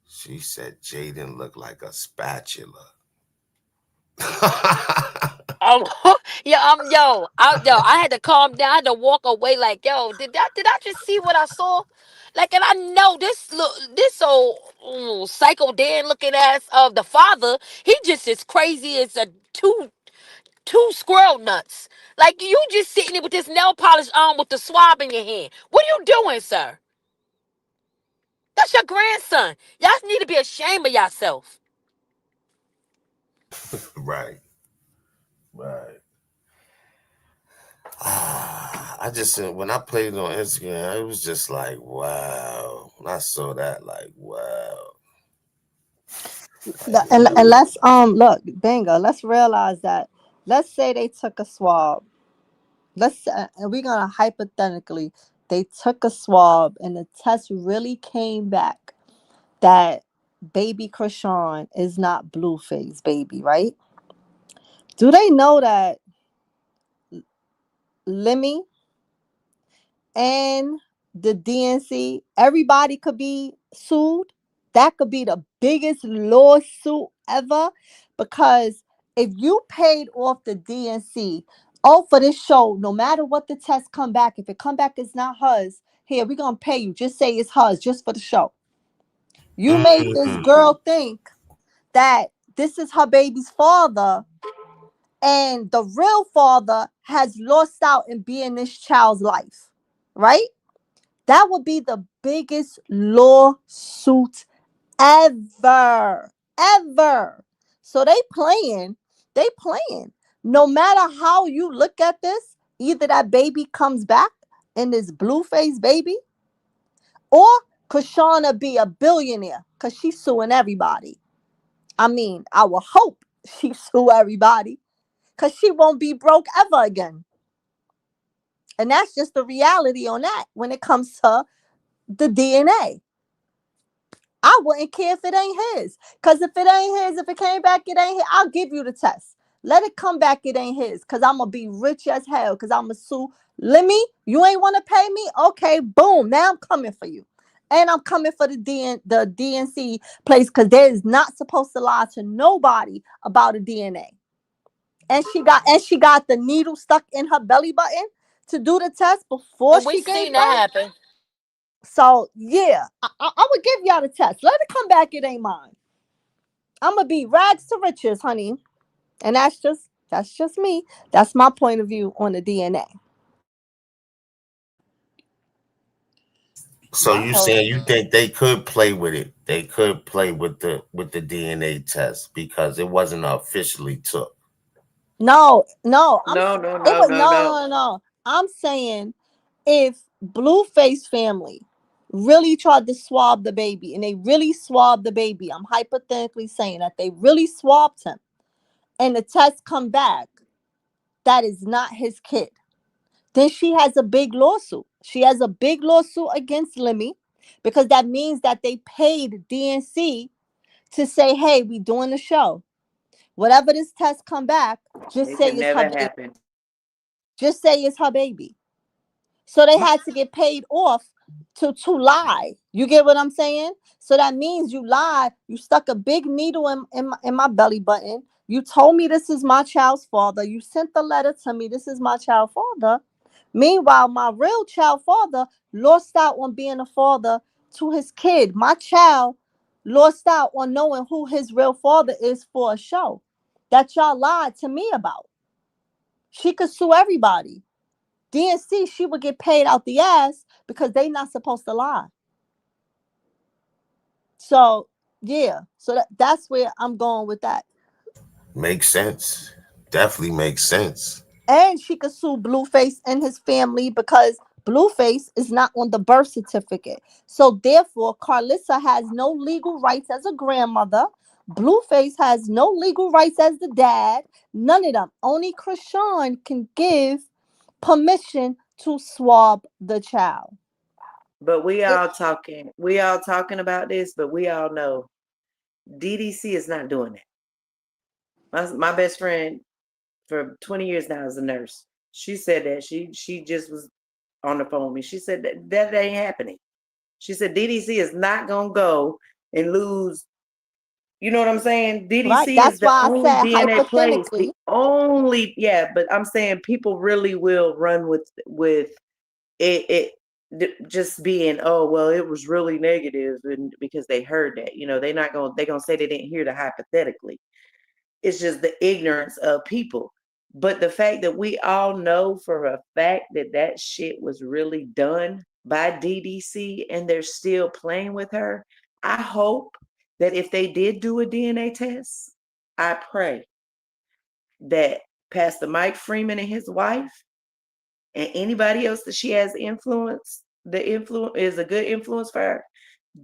Speaker 3: She said Jaiden looked like a spatula.
Speaker 4: um, yeah, I had to calm down. I had to walk away. Like, yo, did I just see what I saw? Like, and I know this old psycho Dan looking ass of the father. He just as crazy as a two squirrel nuts. Like, you just sitting there with this nail polish on with the swab in your hand. What are you doing, sir? That's your grandson. Y'all need to be ashamed of yourself.
Speaker 3: Right. Right. I just said when I played it on Instagram, it was just like, wow. When I saw that, like, wow. Like,
Speaker 5: And let's look, bingo. Let's realize that. Let's say they took a swab. And we're gonna hypothetically they took a swab and the test really came back that baby Chrisean is not Blueface baby, right? Do they know that Lemmy and the DNC, everybody could be sued? That could be the biggest lawsuit ever, because if you paid off the DNC, oh, for this show, no matter what the test come back, if it come back it's not hers, here, we're gonna pay you. Just say it's hers just for the show. You made this
Speaker 3: Mhm.
Speaker 5: girl think that this is her baby's father, and the real father has lost out in being this child's life, right? That would be the biggest lawsuit ever, ever. So they playing. No matter how you look at this, either that baby comes back in this Blueface baby, or Krishana be a billionaire because she's suing everybody. I mean, I will hope she sue everybody because she won't be broke ever again. And that's just the reality on that when it comes to the DNA. I wouldn't care if it ain't his. Because if it ain't his, if it came back, it ain't his, I'll give you the test. Let it come back, it ain't his. Because I'm going to be rich as hell. Because I'm going to sue. Lemmy, you ain't want to pay me? Okay, boom. Now I'm coming for you. And I'm coming for the DNC place, because there is not supposed to lie to nobody about a DNA. And she got the needle stuck in her belly button to do the test before
Speaker 4: And we
Speaker 5: she gave
Speaker 4: seen that
Speaker 5: birth.
Speaker 4: happen.
Speaker 5: So yeah, I would give y'all the test. Let it come back. It ain't mine. I'm gonna be rags to riches, honey. And that's just me. That's my point of view on the DNA.
Speaker 3: So
Speaker 7: I
Speaker 3: you
Speaker 7: hope.
Speaker 3: saying you think they could play with it? They could play with the DNA test because it wasn't officially took.
Speaker 5: No, no,
Speaker 7: No, no,
Speaker 5: it
Speaker 7: no,
Speaker 5: was
Speaker 7: no, no.
Speaker 5: no. I'm saying if Blueface family really tried to swab the baby and they really swabbed the baby, I'm hypothetically saying that they really swabbed him and the test come back that is not his kid, then she has a big lawsuit. She has a big lawsuit against Lemmy, because that means that they paid DNC to say, hey, we doing the show. Whatever this test come back, just
Speaker 7: It
Speaker 5: say
Speaker 7: could
Speaker 5: it's her
Speaker 7: never
Speaker 5: baby.
Speaker 7: happen.
Speaker 5: Just say it's her baby. So they
Speaker 7: My,
Speaker 5: had to get paid off to lie. You get what I'm saying? So that means you lied. You stuck a big needle in my belly button. You told me this is my child's father. You sent the letter to me. This is my child father. Meanwhile, my real child father lost out on being a father to his kid. My child lost out on knowing who his real father is for a show that y'all lied to me about. She could sue everybody. DNC, she would get paid out the ass because they not supposed to lie. So yeah, so that's where I'm going with that.
Speaker 3: Makes sense. Definitely makes sense.
Speaker 5: And she could sue Blueface and his family because Blueface is not on the birth certificate. So therefore, Karlissa has no legal rights as a grandmother. Blueface has no legal rights as the dad. None of them. Only Krishan can give permission to swab the child.
Speaker 8: But we all talking about this, but we all know DDC is not doing that. My best friend for 20 years now is a nurse. She said that she just was on the phone with me. She said that ain't happening. She said DDC is not gonna go and lose. You know what I'm saying?
Speaker 5: Right.
Speaker 8: DDC is
Speaker 5: That's
Speaker 8: the
Speaker 5: why I
Speaker 8: only
Speaker 5: said
Speaker 8: DNA place. The
Speaker 5: hypothetically.
Speaker 8: only, yeah, but I'm saying people really will run with it just being, oh well, it was really negative, and because they heard that, they're gonna say they didn't hear the hypothetically. It's just the ignorance of people. But the fact that we all know for a fact that that shit was really done by DDC and they're still playing with her, I hope that if they did do a DNA test, I pray that Pastor Mike Freeman and his wife and anybody else that she has influence, the influence is a good influence for her,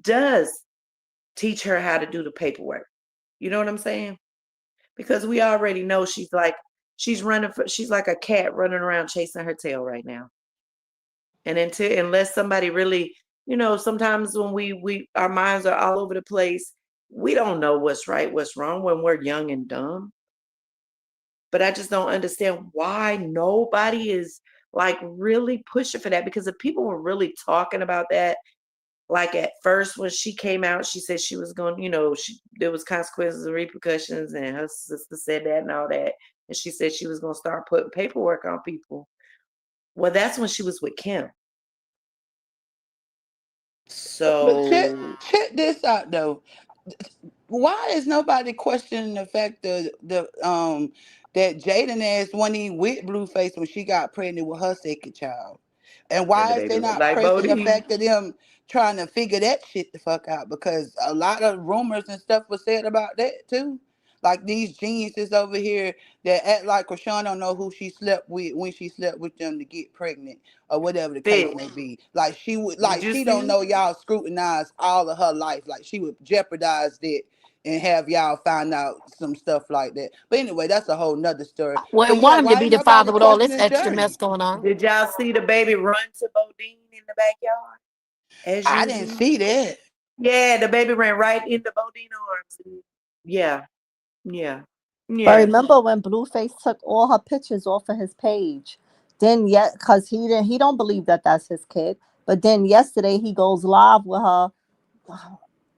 Speaker 8: does teach her how to do the paperwork. You know what I'm saying? Because we already know she's like a cat running around chasing her tail right now. And unless somebody really, sometimes when we our minds are all over the place, we don't know what's right, what's wrong when we're young and dumb. But I just don't understand why nobody is like really pushing for that, because if people were really talking about that, like at first when she came out, she said she was going, there was consequences and repercussions, and her sister said that and all that. And she said she was going to start putting paperwork on people. Well, that's when she was with Kim.
Speaker 7: But
Speaker 8: So
Speaker 7: check this out though. Why is nobody questioning the fact that Jaiden asked when he with Blueface when she got pregnant with her second child? And
Speaker 8: and the
Speaker 7: why is they
Speaker 8: baby looked
Speaker 7: not
Speaker 8: like
Speaker 7: pressing the
Speaker 8: Bodine.
Speaker 7: fact of them trying to figure that shit the fuck out? Because a lot of rumors and stuff was said about that too. Like these geniuses over here that act like Chrisean don't know who she slept with when she slept with them to get pregnant or whatever the case
Speaker 8: Fitch,
Speaker 7: may be. Like she would,
Speaker 8: did
Speaker 7: like
Speaker 8: you
Speaker 7: she don't
Speaker 8: see?
Speaker 7: know y'all scrutinize all of her life. Like she would jeopardize that and have y'all find out some stuff like that. But anyway, that's a whole nother story.
Speaker 4: Well,
Speaker 7: But
Speaker 4: and
Speaker 7: yeah,
Speaker 4: want him to
Speaker 7: why
Speaker 4: be
Speaker 7: ain't
Speaker 4: the
Speaker 7: nobody
Speaker 4: father with all this
Speaker 7: questioning
Speaker 4: extra mess
Speaker 7: Journey?
Speaker 4: going on.
Speaker 8: Did y'all see the baby run to Bodine in the backyard as
Speaker 7: I didn't
Speaker 8: usual?
Speaker 7: see that.
Speaker 8: Yeah, the baby ran right into Bodine arms. Yeah, yeah,
Speaker 5: But
Speaker 8: yeah.
Speaker 5: remember when Blueface took all her pictures off of his page? Then yet, cause he don't believe that that's his kid. But then yesterday he goes live with her.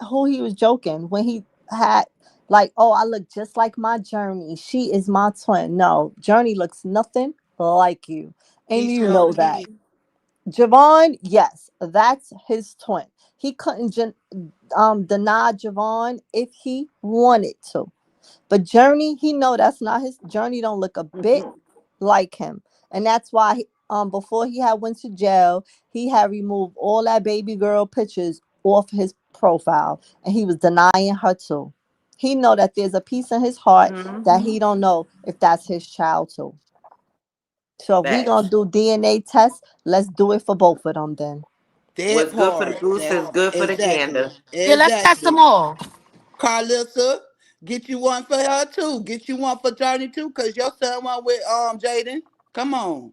Speaker 5: Who he was joking when he had like, oh, I look just like my Journey. She is my twin. No, Journey looks nothing like you,
Speaker 7: He
Speaker 5: and you
Speaker 7: sure
Speaker 5: know that.
Speaker 7: did.
Speaker 5: Javon, yes, that's his twin. He couldn't deny Javon if he wanted to. But Journey, he know that's not his. Journey don't look a bit like him, and that's why before he had went to jail, he had removed all that baby girl pictures off his profile, and he was denying her too. He know that there's a piece in his heart that
Speaker 8: Mm-hmm.
Speaker 5: he don't know if that's his child too. So if we gonna
Speaker 8: Facts.
Speaker 5: do DNA tests, let's do it for both of them then.
Speaker 7: That
Speaker 8: What's good for the
Speaker 7: part.
Speaker 8: goose
Speaker 7: That
Speaker 8: is good for the
Speaker 7: exactly.
Speaker 8: gander.
Speaker 4: Yeah, let's test them
Speaker 7: Exactly.
Speaker 4: all.
Speaker 7: Karlissa, get you one for her too. Get you one for Journey too, cause your son went with Jaiden. Come on.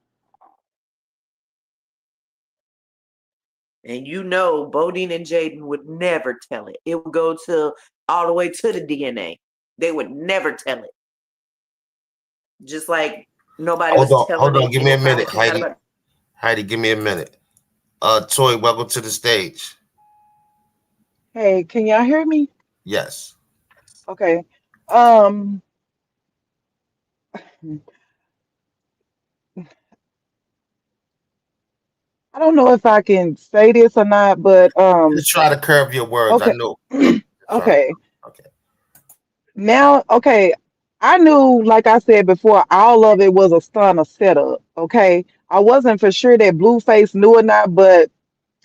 Speaker 8: And Bodine and Jaden would never tell it. It would go to all the way to the DNA. They would never tell it. Just like nobody was telling
Speaker 3: Hold on,
Speaker 8: it
Speaker 3: give
Speaker 8: when
Speaker 3: me a
Speaker 8: they finally
Speaker 3: minute,
Speaker 8: came out
Speaker 3: Heidi.
Speaker 8: about.
Speaker 3: Heidi, give me a minute. Toy, welcome to the stage.
Speaker 6: Hey, can y'all hear me?
Speaker 3: Yes.
Speaker 6: Okay. Um, I don't know if I can say this or not, but
Speaker 3: Just try to curve your words. I
Speaker 6: okay.
Speaker 3: know. Just try to.
Speaker 6: Okay.
Speaker 3: Okay.
Speaker 6: Now, okay. I knew, like I said before, all of it was a stunner setup. Okay. I wasn't for sure that Blueface knew or not, but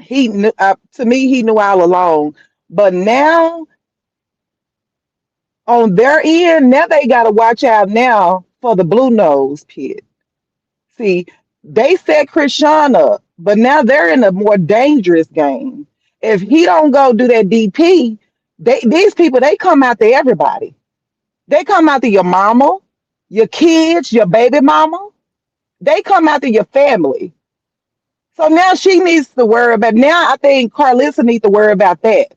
Speaker 6: he knew. To me, he knew all along. But now, on their end, now they got to watch out now for the blue nose pit. See, they set Chrisean up, but now they're in a more dangerous game. If he don't go do that DP, these people they come after everybody. They come after your mama, your kids, your baby mama. They come after your family. So now she needs to worry about. Now I think Karlissa needs to worry about that.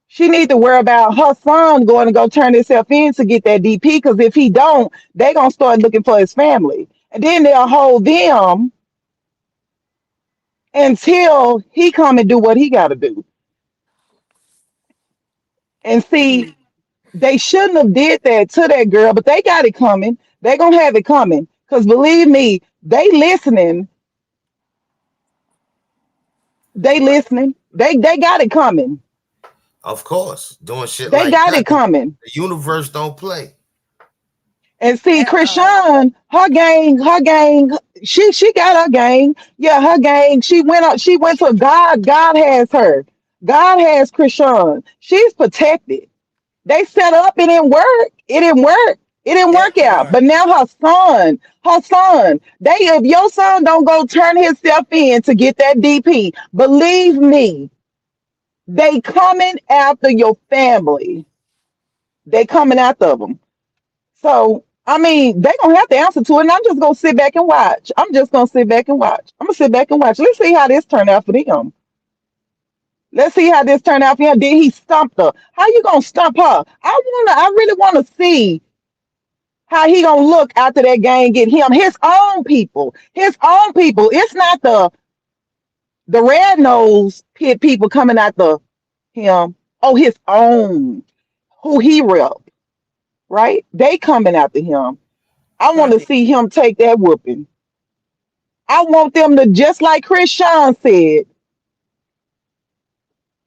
Speaker 6: She needs to worry about her son going to go turn himself in to get that DP. Because if he don't, they gonna start looking for his family, and then they'll hold them until he come and do what he got to do. And see,
Speaker 7: Mm.
Speaker 6: they shouldn't have did that to that girl, but they got it coming. They gonna have it coming. Cause believe me, they listening. They
Speaker 3: Right.
Speaker 6: listening. They got it coming.
Speaker 3: Of course, doing shit
Speaker 6: They
Speaker 3: like
Speaker 6: got
Speaker 3: that.
Speaker 6: it coming.
Speaker 3: The universe don't play.
Speaker 6: And see,
Speaker 7: And
Speaker 6: Chrisean, her gang, she got her gang. Yeah, her gang. She went to God. God has her. God has Chrisean. She's protected. They set up, it didn't work. It didn't work. It didn't
Speaker 7: that
Speaker 6: work out.
Speaker 7: part.
Speaker 6: But now her son, if your son don't go turn himself in to get that DP, believe me, they coming after your family. They coming after them. So I mean, they gonna have to answer to it, and I'm just gonna sit back and watch. I'm just gonna sit back and watch. I'm gonna sit back and watch. Let's see how this turned out for them. Let's see how this turned out for him. Did he stump her? How you gonna stump her? I really wanna see how he gonna look after that game get him his own people. His own people. It's not the red nose pit people coming after him. Oh, his own. Who he rep, right? They coming after him. I want to
Speaker 7: Right.
Speaker 6: see him take that whooping. I want them to, just like Chrisean said,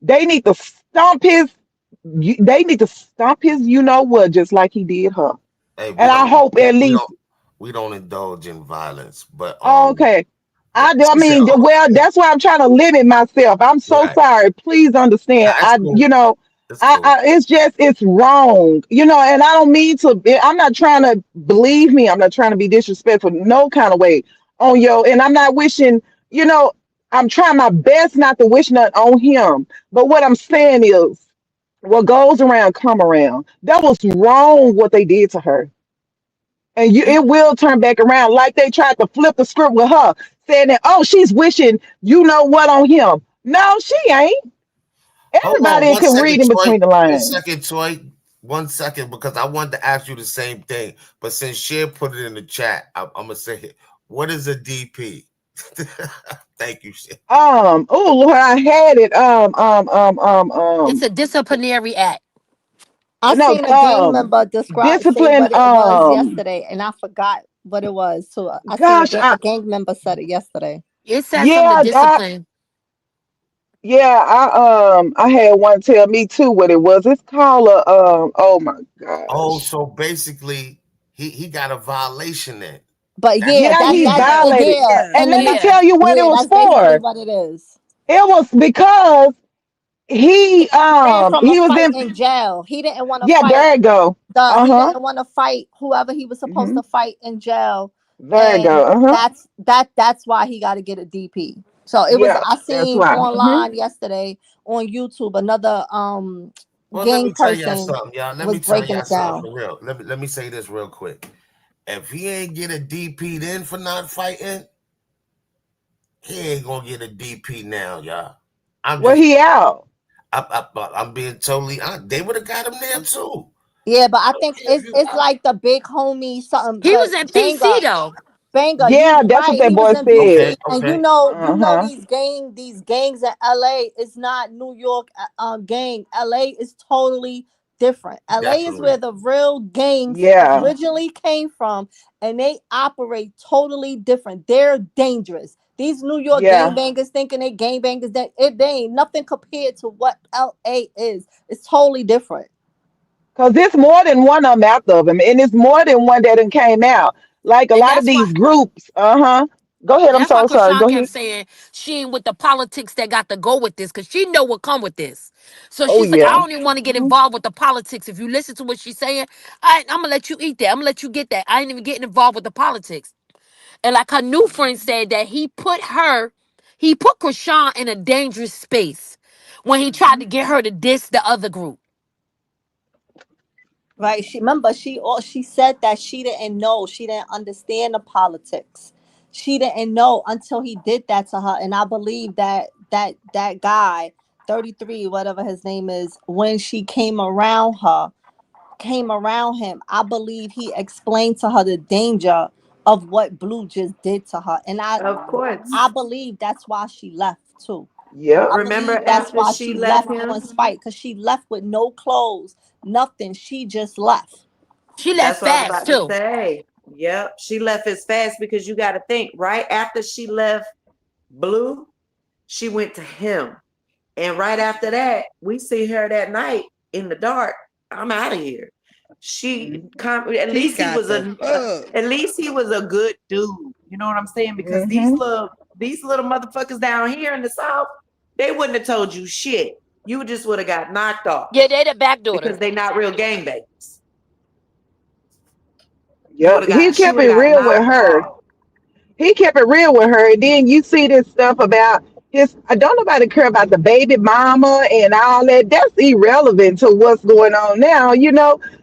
Speaker 6: they need to stomp his. They need to stomp his. You know what? Just like he did her.
Speaker 3: Hey,
Speaker 6: And I hope at
Speaker 3: we
Speaker 6: least.
Speaker 3: don't we don't indulge in violence, but
Speaker 6: Oh, okay. I
Speaker 3: she said,
Speaker 6: mean,
Speaker 3: oh,
Speaker 6: well, that's why I'm trying to limit myself. I'm so
Speaker 3: right.
Speaker 6: sorry. Please
Speaker 3: Nah,
Speaker 6: understand.
Speaker 3: it's cool. It's cool.
Speaker 6: It's just, it's wrong, and I don't mean to. I'm not trying to, believe me. I'm not trying to be disrespectful, no kind of way on and I'm not wishing. You know, I'm trying my best not to wish nothing on him. But what I'm saying is, what goes around come around. That was wrong what they did to her. And it will turn back around, like they tried to flip the script with her, saying that, oh, she's wishing you know what on him. No, she ain't.
Speaker 3: Hold on
Speaker 6: Everybody
Speaker 3: one
Speaker 6: can read
Speaker 3: second,
Speaker 6: in
Speaker 3: Toy.
Speaker 6: between the
Speaker 3: One
Speaker 6: lines.
Speaker 3: second, Toy. 1 second, because I wanted to ask you the same thing. But since Cher put it in the chat, I'm gonna say it. What is a DP? Thank you, Cher.
Speaker 6: Oh Lord, I had it.
Speaker 4: It's a disciplinary act.
Speaker 5: I
Speaker 6: No,
Speaker 5: seen a gang member describe say
Speaker 6: discipline.
Speaker 5: what it was yesterday, and I forgot what it was. So I seen
Speaker 6: Gosh,
Speaker 5: a gang member said it yesterday.
Speaker 4: It says something to
Speaker 6: yeah,
Speaker 4: discipline.
Speaker 6: I had one tell me too what it was. It's called a Oh my
Speaker 3: Oh,
Speaker 6: gosh.
Speaker 3: so basically, he got a violation then.
Speaker 5: But
Speaker 3: That's
Speaker 5: yeah,
Speaker 6: Yeah, he
Speaker 7: Yeah.
Speaker 6: violated.
Speaker 5: yeah,
Speaker 7: Yeah.
Speaker 6: And
Speaker 5: and
Speaker 6: let me
Speaker 4: Yeah.
Speaker 6: tell you what it
Speaker 5: yeah,
Speaker 6: was
Speaker 5: that's basically
Speaker 6: for.
Speaker 5: what it is.
Speaker 6: It was because
Speaker 5: Ran from a
Speaker 6: he was
Speaker 5: fight
Speaker 6: in.
Speaker 5: in jail. He didn't want to
Speaker 6: Yeah,
Speaker 5: fight
Speaker 6: there you go.
Speaker 5: he
Speaker 6: Uh-huh.
Speaker 5: didn't want to fight whoever he was supposed
Speaker 6: Hmm.
Speaker 5: to fight in jail,
Speaker 6: There you
Speaker 5: and
Speaker 6: go. Uh-huh.
Speaker 5: that's why he got to get a DP. So it was
Speaker 6: Yeah,
Speaker 5: I
Speaker 6: that's
Speaker 5: seen
Speaker 6: why. Hmm.
Speaker 5: online yesterday on YouTube another
Speaker 3: Well, let
Speaker 5: gang
Speaker 3: me tell y'all
Speaker 5: person
Speaker 3: something, y'all. Let
Speaker 5: was
Speaker 3: me tell
Speaker 5: breaking
Speaker 3: y'all
Speaker 5: it
Speaker 3: something
Speaker 5: down.
Speaker 3: for real. Let me say this real quick. If he ain't get a DP then for not fighting, he ain't gonna get a DP now, y'all. I'm
Speaker 6: Well,
Speaker 3: just
Speaker 6: he out.
Speaker 3: I'm being totally honest. They would have got him there too.
Speaker 5: Yeah, but I
Speaker 3: I don't
Speaker 5: think
Speaker 3: care if
Speaker 5: it's
Speaker 3: you
Speaker 5: it's like the big homie something.
Speaker 4: He was
Speaker 5: But
Speaker 4: at PC though.
Speaker 5: Banger,
Speaker 6: Yeah,
Speaker 5: you
Speaker 6: that's what
Speaker 5: right.
Speaker 6: that
Speaker 5: He was
Speaker 6: boy
Speaker 5: in
Speaker 6: said.
Speaker 3: okay,
Speaker 5: PC, and
Speaker 3: okay.
Speaker 5: you know
Speaker 6: Uh-huh.
Speaker 5: these gangs in LA. It's not New York gang. LA is totally different. LA is where
Speaker 3: Definitely.
Speaker 5: the real gangs
Speaker 6: Yeah.
Speaker 5: originally came from, and they operate totally different. They're dangerous. These New York
Speaker 6: Yeah.
Speaker 5: gangbangers thinking they gangbangers, they ain't nothing compared to what LA is. It's totally different.
Speaker 6: Because there's more than one of them out of him, and it's more than one that done came out. Like a
Speaker 4: And
Speaker 6: lot of
Speaker 4: that's why
Speaker 6: these groups. Uh-huh. Go ahead. I'm
Speaker 4: that's why
Speaker 6: so sorry.
Speaker 4: Krishan
Speaker 6: Go
Speaker 4: kept
Speaker 6: ahead.
Speaker 4: saying she ain't with the politics that got to go with this because she know what come with this. So
Speaker 6: Oh
Speaker 4: she's like, I
Speaker 6: yeah.
Speaker 4: don't even want to get
Speaker 6: Mhm.
Speaker 4: involved with the politics. If you listen to what she's saying, I'm gonna let you eat that. I'm gonna let you get that. I ain't even getting involved with the politics. And like her new friend said that he put Krishan in a dangerous space when he tried to get her to diss the other group.
Speaker 5: Right. She remember she said that she didn't know. She didn't understand the politics. She didn't know until he did that to her. And I believe that guy, 33, whatever his name is, when she came around him, I believe he explained to her the danger of what Blue just did to her. And
Speaker 8: Of
Speaker 5: I
Speaker 8: course.
Speaker 5: believe that's why she left too.
Speaker 6: Yep.
Speaker 5: I
Speaker 8: Remember
Speaker 5: believe that's
Speaker 8: after
Speaker 5: why
Speaker 8: she
Speaker 5: she
Speaker 8: left
Speaker 5: left
Speaker 8: him?
Speaker 5: on spite, because she left with no clothes, nothing. She just left.
Speaker 4: She left
Speaker 8: That's what I was
Speaker 4: fast
Speaker 8: about to
Speaker 4: too.
Speaker 8: say. Yep. She left as fast because you got to think right after she left Blue, she went to him. And right after that, we see her that night in the dark. I'm out of here. At
Speaker 7: She
Speaker 8: least he
Speaker 7: got
Speaker 8: was
Speaker 7: the fuck.
Speaker 8: at least he was a good dude. You know what I'm saying? Because
Speaker 6: Mm-hmm.
Speaker 8: these little motherfuckers down here in the South, they wouldn't have told you shit. You just would have got knocked off
Speaker 4: Yeah, they the back
Speaker 8: because
Speaker 4: daughter.
Speaker 8: they not real gangbangers.
Speaker 6: Yep. He
Speaker 8: She
Speaker 6: kept
Speaker 8: would
Speaker 6: it
Speaker 8: have got
Speaker 6: real with
Speaker 8: knocked
Speaker 6: her.
Speaker 8: off.
Speaker 6: He kept it real with her. And then you see this stuff about don't nobody care about the baby mama and all that. That's irrelevant to what's going on now.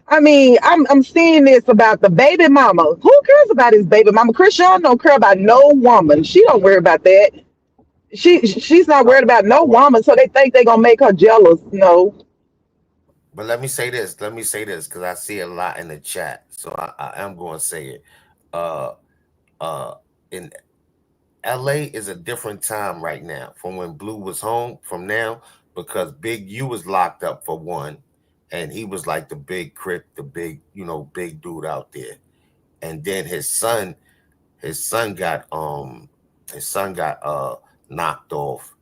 Speaker 6: I mean, I'm seeing this about the baby mama. Who cares about his baby mama? Chrisean don't care about no woman. She don't worry about that. She's not worried about no woman, so they think they're gonna make her jealous. No.
Speaker 3: But let me say this. Let me say this because I see a lot in the chat, so I am going to say it. Uh, in LA is a different time right now from when Blue was home from now because Big U was locked up for one, and he was like the big crip, the big big dude out there. And then his son got knocked off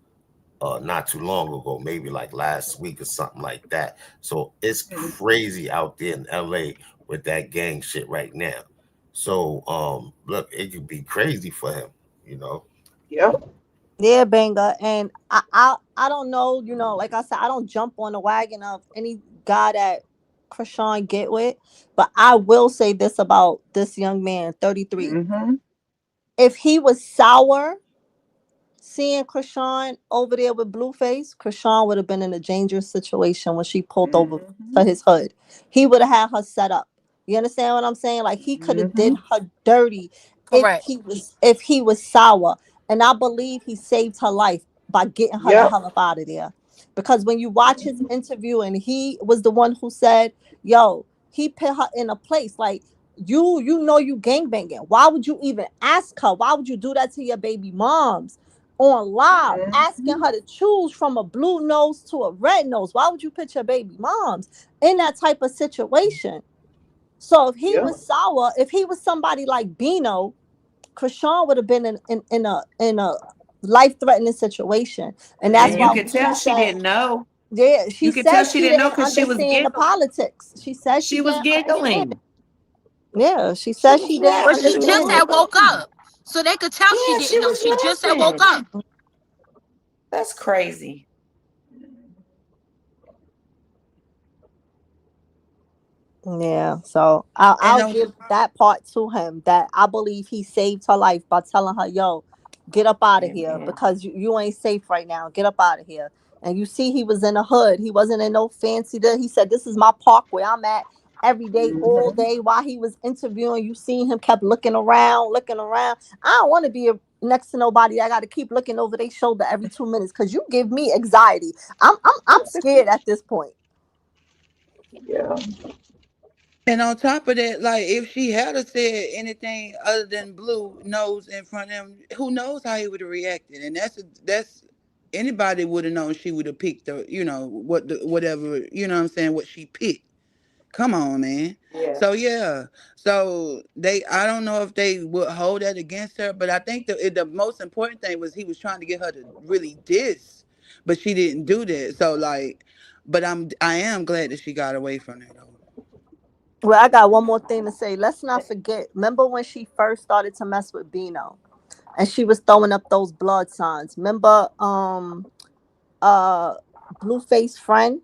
Speaker 3: not too long ago, maybe like last week or something like that. So it's crazy out there in LA with that gang shit right now. So look, it could be crazy for him, you know.
Speaker 6: Yeah.
Speaker 5: Yeah, banger. And I don't know, like I said, I don't jump on the wagon of any guy that Krishan get with, but I will say this about this young man, 33.
Speaker 6: Mm-hmm.
Speaker 5: If he was sour, seeing Krishan over there with Blueface, Krishan would have been in a dangerous situation when she pulled over
Speaker 6: Mm-hmm.
Speaker 5: to his hood. He would have had her set up. You understand what I'm saying? Like he could have did
Speaker 6: Mm-hmm.
Speaker 5: her dirty
Speaker 4: Correct.
Speaker 5: if he was sour. And I believe he saved her life by getting her the
Speaker 6: Yep.
Speaker 5: hell up out of there. Because when you watch his interview and he was the one who said, yo, he put her in a place like you gangbanging. Why would you even ask her? Why would you do that to your baby moms? On live asking
Speaker 6: Mm-hmm.
Speaker 5: her to choose from a blue nose to a red nose. Why would you put your baby moms in that type of situation? So if he
Speaker 6: Yep.
Speaker 5: was sour, if he was somebody like Bino, Krishan would have been in a life threatening situation. And that's
Speaker 8: And you
Speaker 5: why
Speaker 8: could
Speaker 5: when she
Speaker 8: tell she
Speaker 5: said,
Speaker 8: didn't know.
Speaker 5: yeah,
Speaker 8: You
Speaker 5: she
Speaker 8: could tell
Speaker 5: said
Speaker 8: she
Speaker 5: she
Speaker 8: didn't know
Speaker 5: didn't
Speaker 8: because she was
Speaker 5: understand the
Speaker 8: giggling.
Speaker 5: politics. She said she
Speaker 8: She was
Speaker 5: didn't understand
Speaker 8: giggling.
Speaker 5: it. Yeah, she
Speaker 8: She
Speaker 5: said
Speaker 8: was
Speaker 5: she didn't
Speaker 4: But she
Speaker 8: laughing.
Speaker 4: just
Speaker 5: understand
Speaker 4: had
Speaker 5: it.
Speaker 4: woke up. So they could tell she
Speaker 8: Yeah, she
Speaker 4: didn't know.
Speaker 8: was
Speaker 4: She just had woke
Speaker 8: laughing.
Speaker 4: up.
Speaker 8: That's crazy.
Speaker 5: Yeah, so I'll
Speaker 7: And
Speaker 5: give that part to him that I believe he saved her life by telling her, "Yo, get up out of here
Speaker 8: Amen.
Speaker 5: because you ain't safe right now. Get up out of here." And you see, he was in the hood. He wasn't in no fancy. He said, "This is my park where I'm at every day, all
Speaker 6: Mm-hmm.
Speaker 5: day." While he was interviewing, you seen him kept looking around, looking around. I don't want to be next to nobody. I got to keep looking over their shoulder every 2 minutes because you give me anxiety. I'm scared at this point.
Speaker 6: Yeah.
Speaker 7: on top of that, like if she had have said anything other than blue nose in front of him, who knows how he would have reacted? And that's anybody would have known she would have picked the, whatever, what I'm saying, what she picked. Come on, man.
Speaker 8: Yeah.
Speaker 7: So yeah, so I don't know if they would hold that against her, but I think the most important thing was he was trying to get her to really diss, but she didn't do that. So like, but I am glad that she got away from it though.
Speaker 5: Well, I got one more thing to say. Let's not forget. Remember when she first started to mess with Bino, and she was throwing up those blood signs. Remember, uh, Blueface friend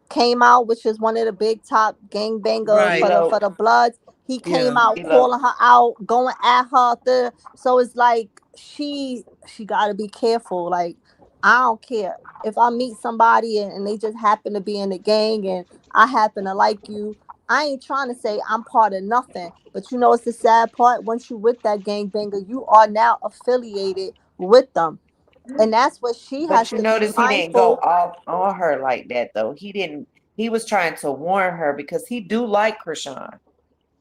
Speaker 5: came out, which is one of the big top gangbangers for
Speaker 7: Right.
Speaker 8: D-Lo.
Speaker 5: the Bloods. He came
Speaker 7: Yeah.
Speaker 5: out
Speaker 8: D-Lo.
Speaker 5: calling her out, going at her. So it's like she got to be careful. Like I don't care if I meet somebody and they just happen to be in the gang and I happen to like you. I ain't trying to say I'm part of nothing, but it's the sad part. Once you with that gangbanger, you are now affiliated with them, and that's what she
Speaker 8: But
Speaker 5: has
Speaker 8: you
Speaker 5: to be
Speaker 8: notice he didn't go
Speaker 5: mindful.
Speaker 8: off on her like that though. He didn't. He was trying to warn her because he do like Krishan.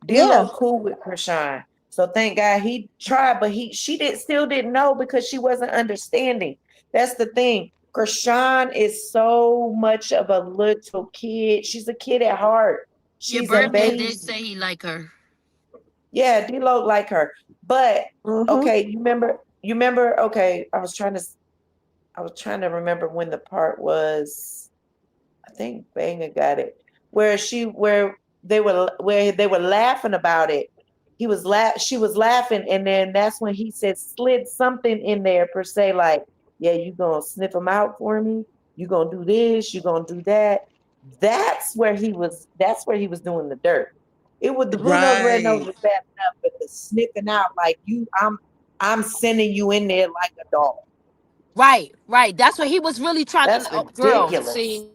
Speaker 5: Yeah.
Speaker 8: D-Lo cool with Krishan. So thank God he tried, but she still didn't know because she wasn't understanding. That's the thing. Krishan is so much of a little kid. She's a kid at heart.
Speaker 4: Yeah,
Speaker 8: She's a
Speaker 4: Birdman did
Speaker 8: baby.
Speaker 4: say he like her.
Speaker 8: Yeah, D-Lo like her. But
Speaker 5: Mm-hmm.
Speaker 8: okay, you remember, okay, I was trying to remember when the part was. I think Banga got it. Where they were laughing about it. She was laughing, and then that's when he said slid something in there per se, like, yeah, you gonna sniff them out for me, you gonna do this, you gonna do that. That's where he was doing the dirt. It was the blue nose, red nose
Speaker 7: Right.
Speaker 8: was bad enough, but the sniffing out, like, I'm sending you in there like a dog.
Speaker 4: Right, right. That's what he was really trying
Speaker 8: That's
Speaker 4: to. Oh, girl,
Speaker 8: ridiculous.
Speaker 4: see,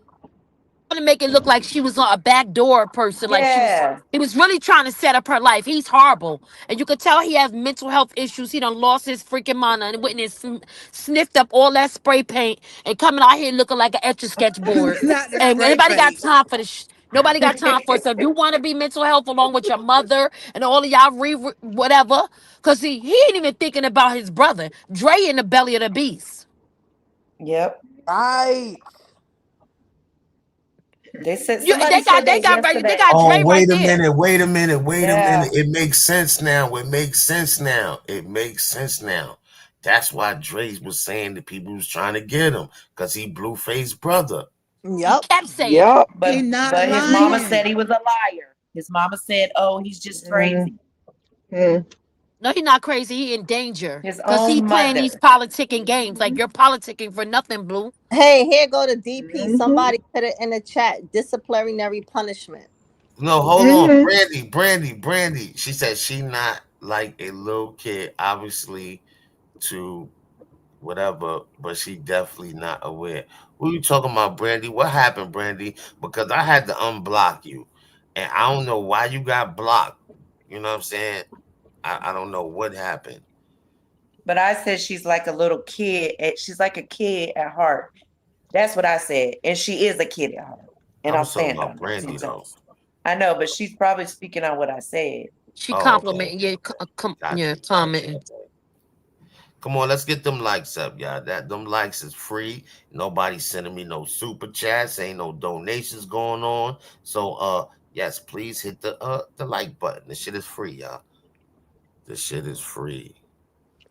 Speaker 4: to make it look like she was on a backdoor person, like she was.
Speaker 8: Yeah.
Speaker 4: He was really trying to set up her life. He's horrible, and you could tell he has mental health issues. He done lost his freaking mind and went and sniffed up all that spray paint and coming out here looking like an etch a sketch board.
Speaker 7: Not the
Speaker 4: And
Speaker 7: spray
Speaker 4: anybody got
Speaker 7: paint.
Speaker 4: time for this? Nobody got time for it. So if you want to be mental health along with your mother and all of y'all whatever, because he ain't even thinking about his brother Dre in the belly of the beast.
Speaker 8: Yep.
Speaker 7: Right.
Speaker 8: They said
Speaker 4: You,
Speaker 8: somebody said
Speaker 4: they
Speaker 8: that
Speaker 4: got right, they
Speaker 8: yesterday.
Speaker 4: got
Speaker 3: Oh,
Speaker 4: Dre right
Speaker 3: wait a
Speaker 4: there.
Speaker 3: minute, wait a minute, wait a
Speaker 8: Yeah.
Speaker 3: minute. It makes sense now. It makes sense now. It makes sense now. That's why Dre was saying that people was trying to get him because he Blueface brother.
Speaker 4: He
Speaker 5: Yep.
Speaker 4: kept saying it.
Speaker 6: Yep.
Speaker 7: He not
Speaker 8: But his mama
Speaker 7: lying.
Speaker 8: said he was a liar. His mama said, "Oh, he's just crazy."
Speaker 6: Mhm.
Speaker 4: No, he's not crazy. He in danger
Speaker 8: His
Speaker 4: because he
Speaker 8: own
Speaker 4: playing these
Speaker 8: mother.
Speaker 4: politicking games. Like you're politicking for nothing, Blue.
Speaker 5: Hey, here go the DP.
Speaker 6: Mhm.
Speaker 5: Somebody put it in the chat. Disciplinary punishment.
Speaker 3: No, hold on.
Speaker 6: Mhm.
Speaker 3: Brandy. She said she not like a little kid, obviously, to whatever, but she definitely not aware. Who you talking about, Brandy? What happened, Brandy? Because I had to unblock you, and I don't know why you got blocked. You know what I'm saying? I don't know what happened.
Speaker 8: But I said she's like a little kid. She's like a kid at heart. That's what I said. And she is a kid at heart.
Speaker 3: I
Speaker 8: And I'll
Speaker 3: was talking
Speaker 8: stand
Speaker 3: about
Speaker 8: on that.
Speaker 3: Brandy though.
Speaker 8: I know, but she's probably speaking on what I said.
Speaker 4: She
Speaker 3: Oh, okay.
Speaker 4: complimenting, yeah,
Speaker 3: Got
Speaker 4: yeah,
Speaker 3: you.
Speaker 4: commenting.
Speaker 3: Come on, let's get them likes up, y'all. That them likes is free. Nobody sending me no super chats. Ain't no donations going on. So yes, please hit the like button. This shit is free, y'all. This shit is free.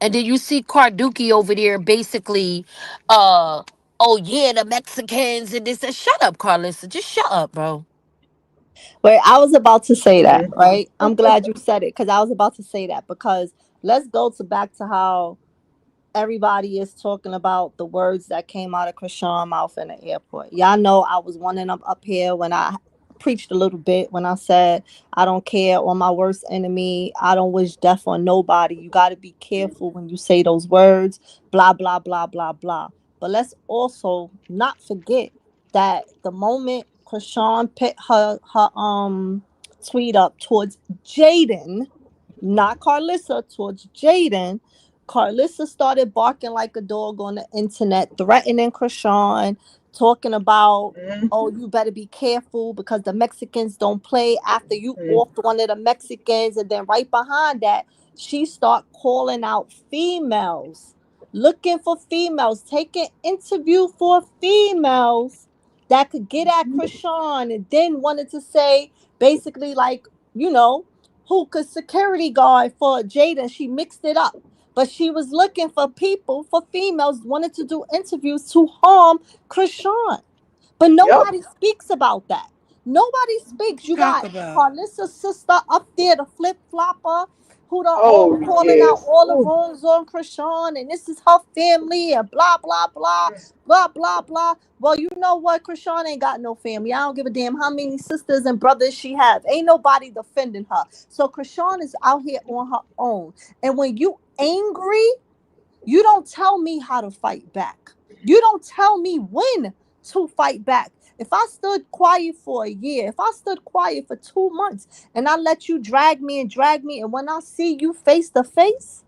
Speaker 4: And then you see Carducci over there basically, uh, oh yeah, the Mexicans and this. Shut up, Karlissa. Just shut up, bro.
Speaker 5: Wait, I was about to say that,
Speaker 6: Mhm.
Speaker 5: right? I'm glad you said it because I was about to say that because let's go to back to how everybody is talking about the words that came out of Chrisean mouth in the airport. Y'all know I was one of them up here when I preached a little bit when I said I don't care on my worst enemy. I don't wish death on nobody. You got to be careful when you say those words. Blah blah blah blah blah. But let's also not forget that the moment Chrisean put her tweet up towards Jaiden, not Karlissa, towards Jaiden, Karlissa started barking like a dog on the internet, threatening Chrisean, talking about, oh, you better be careful because the Mexicans don't play after you
Speaker 6: Mhm.
Speaker 5: offed one of the Mexicans. And then right behind that, she start calling out females, looking for females, taking interview for females that could get at Chrisean, and then wanted to say basically like, you know, who could security guard for Jaden. She mixed it up. But she was looking for people, for females, wanted to do interviews to harm Chrisean. But
Speaker 6: Yep.
Speaker 5: nobody speaks about that. Nobody speaks. You
Speaker 7: Talk
Speaker 5: got
Speaker 7: about.
Speaker 5: Karlissa's sister up there, the flip flopper, who done all
Speaker 6: Oh
Speaker 5: calling out
Speaker 6: yes.
Speaker 5: all the
Speaker 6: Ooh.
Speaker 5: wrongs on Krishan, and this is her family, and blah blah blah blah blah blah. Well, you know what? Krishan ain't got no family. I don't give a damn how many sisters and brothers she have. Ain't nobody defending her. So Krishan is out here on her own. And when you angry, you don't tell me how to fight back. You don't tell me when to fight back. If I stood quiet for a year, if I stood quiet for 2 months and I let you drag me, and when I see you face to face,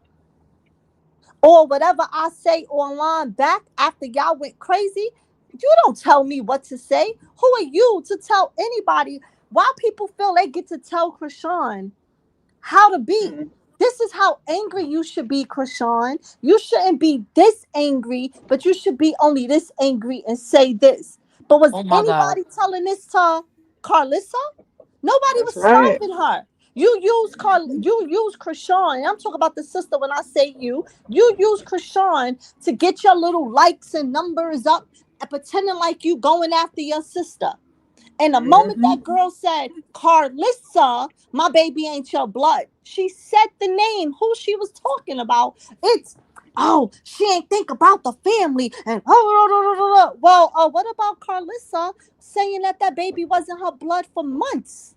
Speaker 5: or whatever I say online back after y'all went crazy, you don't tell me what to say. Who are you to tell anybody why people feel they get to tell Krishan how to be?
Speaker 6: Mhm.
Speaker 5: This is how angry you should be, Krishan. You shouldn't be this angry, but you should be only this angry and say this. But was
Speaker 4: Oh my God.
Speaker 5: anybody telling this to Karlissa? Nobody
Speaker 6: That's
Speaker 5: was
Speaker 6: right.
Speaker 5: stopping her. You use Krishan, and I'm talking about the sister when I say you. You use Krishan to get your little likes and numbers up and pretending like you going after your sister. And the moment
Speaker 6: Mhm.
Speaker 5: that girl said, Karlissa, my baby ain't your blood, she said the name, who she was talking about. It's, oh, she ain't think about the family. And, well, what about Karlissa saying that that baby wasn't her blood for months?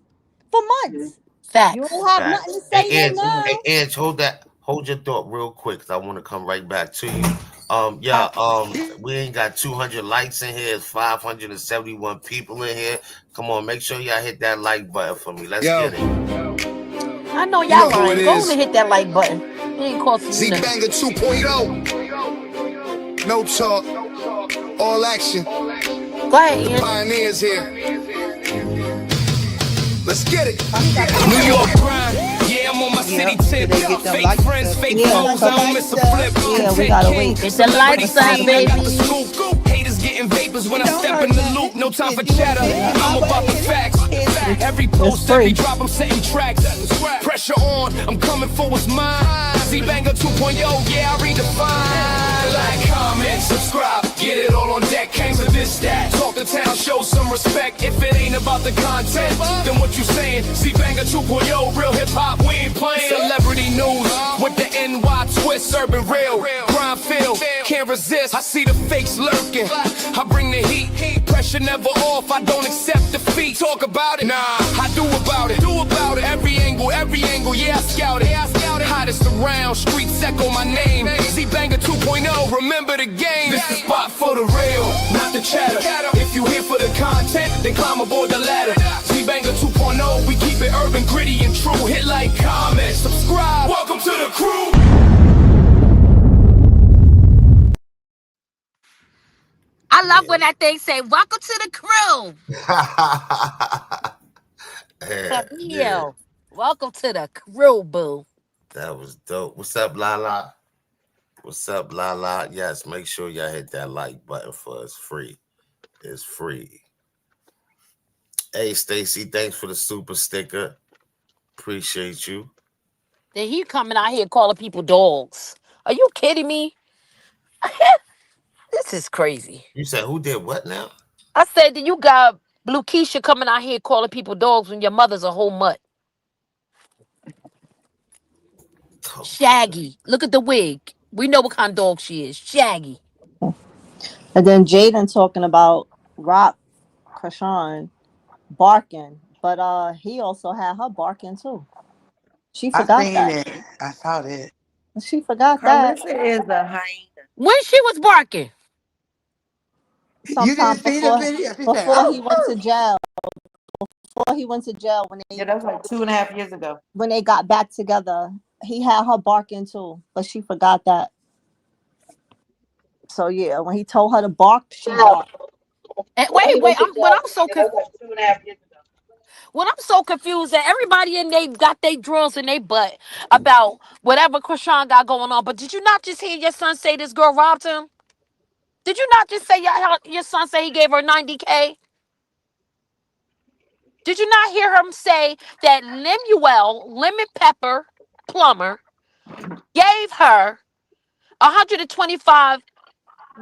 Speaker 5: For
Speaker 6: Mhm.
Speaker 5: months. You
Speaker 4: Facts.
Speaker 5: don't have nothing
Speaker 3: Facts.
Speaker 5: to say there
Speaker 3: Hey,
Speaker 5: now.
Speaker 3: Ange, hold your thought real quick, cause I want to come right back to you. Yeah, we ain't got 200 likes in here. It's 571 people in here. Come on, make sure y'all hit that like button for me. Let's
Speaker 1: Yo,
Speaker 3: get it.
Speaker 4: I know
Speaker 1: you
Speaker 4: y'all
Speaker 1: know who it
Speaker 4: lying. Go on
Speaker 1: is.
Speaker 4: and hit that like button. It ain't costing you
Speaker 1: Z
Speaker 4: nothing.
Speaker 1: Banger 2.0. No talk, all action.
Speaker 4: Go ahead,
Speaker 1: The
Speaker 4: Ian.
Speaker 1: pioneers here. Let's get it.
Speaker 2: New York grind, yeah, I'm on my city tip.
Speaker 7: Till they get them
Speaker 2: Fake
Speaker 7: likes
Speaker 2: friends,
Speaker 7: up.
Speaker 2: fake
Speaker 5: Yeah,
Speaker 2: foes, I don't miss a flip.
Speaker 5: yeah, we
Speaker 2: Content
Speaker 5: gotta
Speaker 2: king,
Speaker 5: wait.
Speaker 4: Get the
Speaker 2: celebrity
Speaker 4: lights up,
Speaker 2: scene, I got the
Speaker 4: baby.
Speaker 2: scoop. Haters getting vapors when I
Speaker 7: Don't
Speaker 2: step
Speaker 7: hurt
Speaker 2: in the
Speaker 7: nothing.
Speaker 2: loop. No time for
Speaker 7: If you
Speaker 2: chatter.
Speaker 7: ain't been
Speaker 2: I'm
Speaker 7: my
Speaker 2: about the
Speaker 7: way,
Speaker 2: facts. Every post,
Speaker 5: free.
Speaker 2: every drop, I'm setting tracks. Pressure on, I'm coming for what's mine. Z Banger 2.0, yeah, I redefine. Like, comment, subscribe, get it all on deck. Came to this, that. Talk the town, show some respect. If it ain't about the content, then what you saying? Z Banger 2.0, real hip hop, we ain't playing. Celebrity news with the NY twist, urban real. Grind feel, can't resist. I see the fakes lurking. I bring the heat, pressure never off. I don't accept defeat. Talk about it, nah, I do about it. Do about it. Every angle, yeah, I scout it. Hottest around, streets echo my name. Z Banger 2.0, remember the game. This is spot for the real, not the chatter. If you here for the content, then climb aboard the ladder. Z Banger 2.0, we keep it urban, gritty, and true. Hit like, comment, subscribe. Welcome to the crew.
Speaker 4: I love when that thing say, "Welcome to the crew."
Speaker 3: Yeah, yeah,
Speaker 4: Camille, welcome to the crew, boo.
Speaker 3: that was dope. What's up, Lala? What's up, Lala? Yes, make sure y'all hit that like button for us. Free. It's free. Hey, Stacy, thanks for the super sticker. Appreciate you.
Speaker 4: Then he coming out here calling people dogs. Are you kidding me? This is crazy.
Speaker 3: You said who did what now?
Speaker 4: I said that you got Blue Keisha coming out here calling people dogs when your mother's a whole mutt.
Speaker 3: Oh,
Speaker 4: Shaggy. Look at the wig. We know what kind of dog she is. Shaggy.
Speaker 5: And then Jaden talking about Rock Chrisean barking, but he also had her barking too. She
Speaker 7: I
Speaker 5: forgot
Speaker 7: seen
Speaker 5: that.
Speaker 7: it. I saw that.
Speaker 5: She forgot that
Speaker 8: Karlissa is a hyena.
Speaker 4: When she was barking.
Speaker 7: You
Speaker 5: sometime
Speaker 7: didn't see the video? She said,
Speaker 5: before he
Speaker 7: "Oh,
Speaker 5: went to jail. Before he went to jail
Speaker 8: Yeah, that was like 2.5 years ago.
Speaker 5: when they got back together, he had her barking too, but she forgot that. So yeah, when he told her to bark, she barked.
Speaker 4: And
Speaker 8: Before he
Speaker 4: wait.
Speaker 8: went to
Speaker 4: But
Speaker 8: jail,
Speaker 4: I'm so
Speaker 8: yeah, that was like 2.5 years ago.
Speaker 4: What I'm so confused that everybody in they got their drills in their butt about whatever Krishan got going on. But did you not just hear your son say this girl robbed him? Did you not just say your son say he gave her 90K? Did you not hear him say that Lemuel, Lemon Pepper Plumber, gave her 125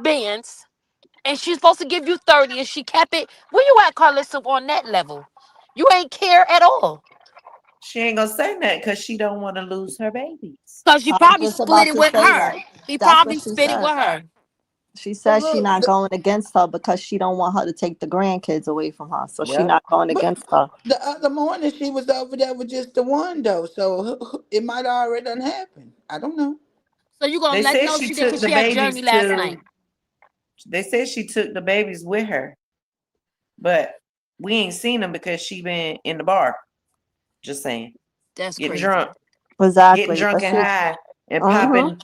Speaker 4: bands and she's supposed to give you 30 and she kept it? Where you at, Karlissa, on that level? You ain't care at all.
Speaker 8: She ain't gonna say that because she don't want to lose her babies.
Speaker 4: Because you
Speaker 5: I was
Speaker 4: probably
Speaker 5: just
Speaker 4: split
Speaker 5: about
Speaker 4: it
Speaker 5: to
Speaker 4: with
Speaker 5: say
Speaker 4: her.
Speaker 5: that.
Speaker 4: He
Speaker 5: That's what
Speaker 4: probably
Speaker 5: she
Speaker 4: split it
Speaker 5: said.
Speaker 4: with her.
Speaker 5: She
Speaker 7: but
Speaker 5: said she
Speaker 7: look,
Speaker 5: not going against her because she don't want her to take the grandkids away from her. So she
Speaker 8: Yep.
Speaker 5: not going
Speaker 7: but
Speaker 5: against her.
Speaker 7: the other morning she was over there with just the one though, so it might already done happen. I don't know.
Speaker 4: So you gonna
Speaker 8: They
Speaker 4: let
Speaker 8: said
Speaker 4: no
Speaker 8: she
Speaker 4: she did
Speaker 8: took
Speaker 4: because
Speaker 8: the
Speaker 4: she had
Speaker 8: babies
Speaker 4: Journey last
Speaker 8: to.
Speaker 4: night.
Speaker 8: They said she took the babies with her, but we ain't seen them because she been in the bar. Just saying,
Speaker 4: That's
Speaker 8: getting
Speaker 4: crazy.
Speaker 8: drunk, getting
Speaker 5: Exactly.
Speaker 8: drunk
Speaker 5: But
Speaker 8: and
Speaker 5: she
Speaker 8: high, and
Speaker 5: mm-hmm.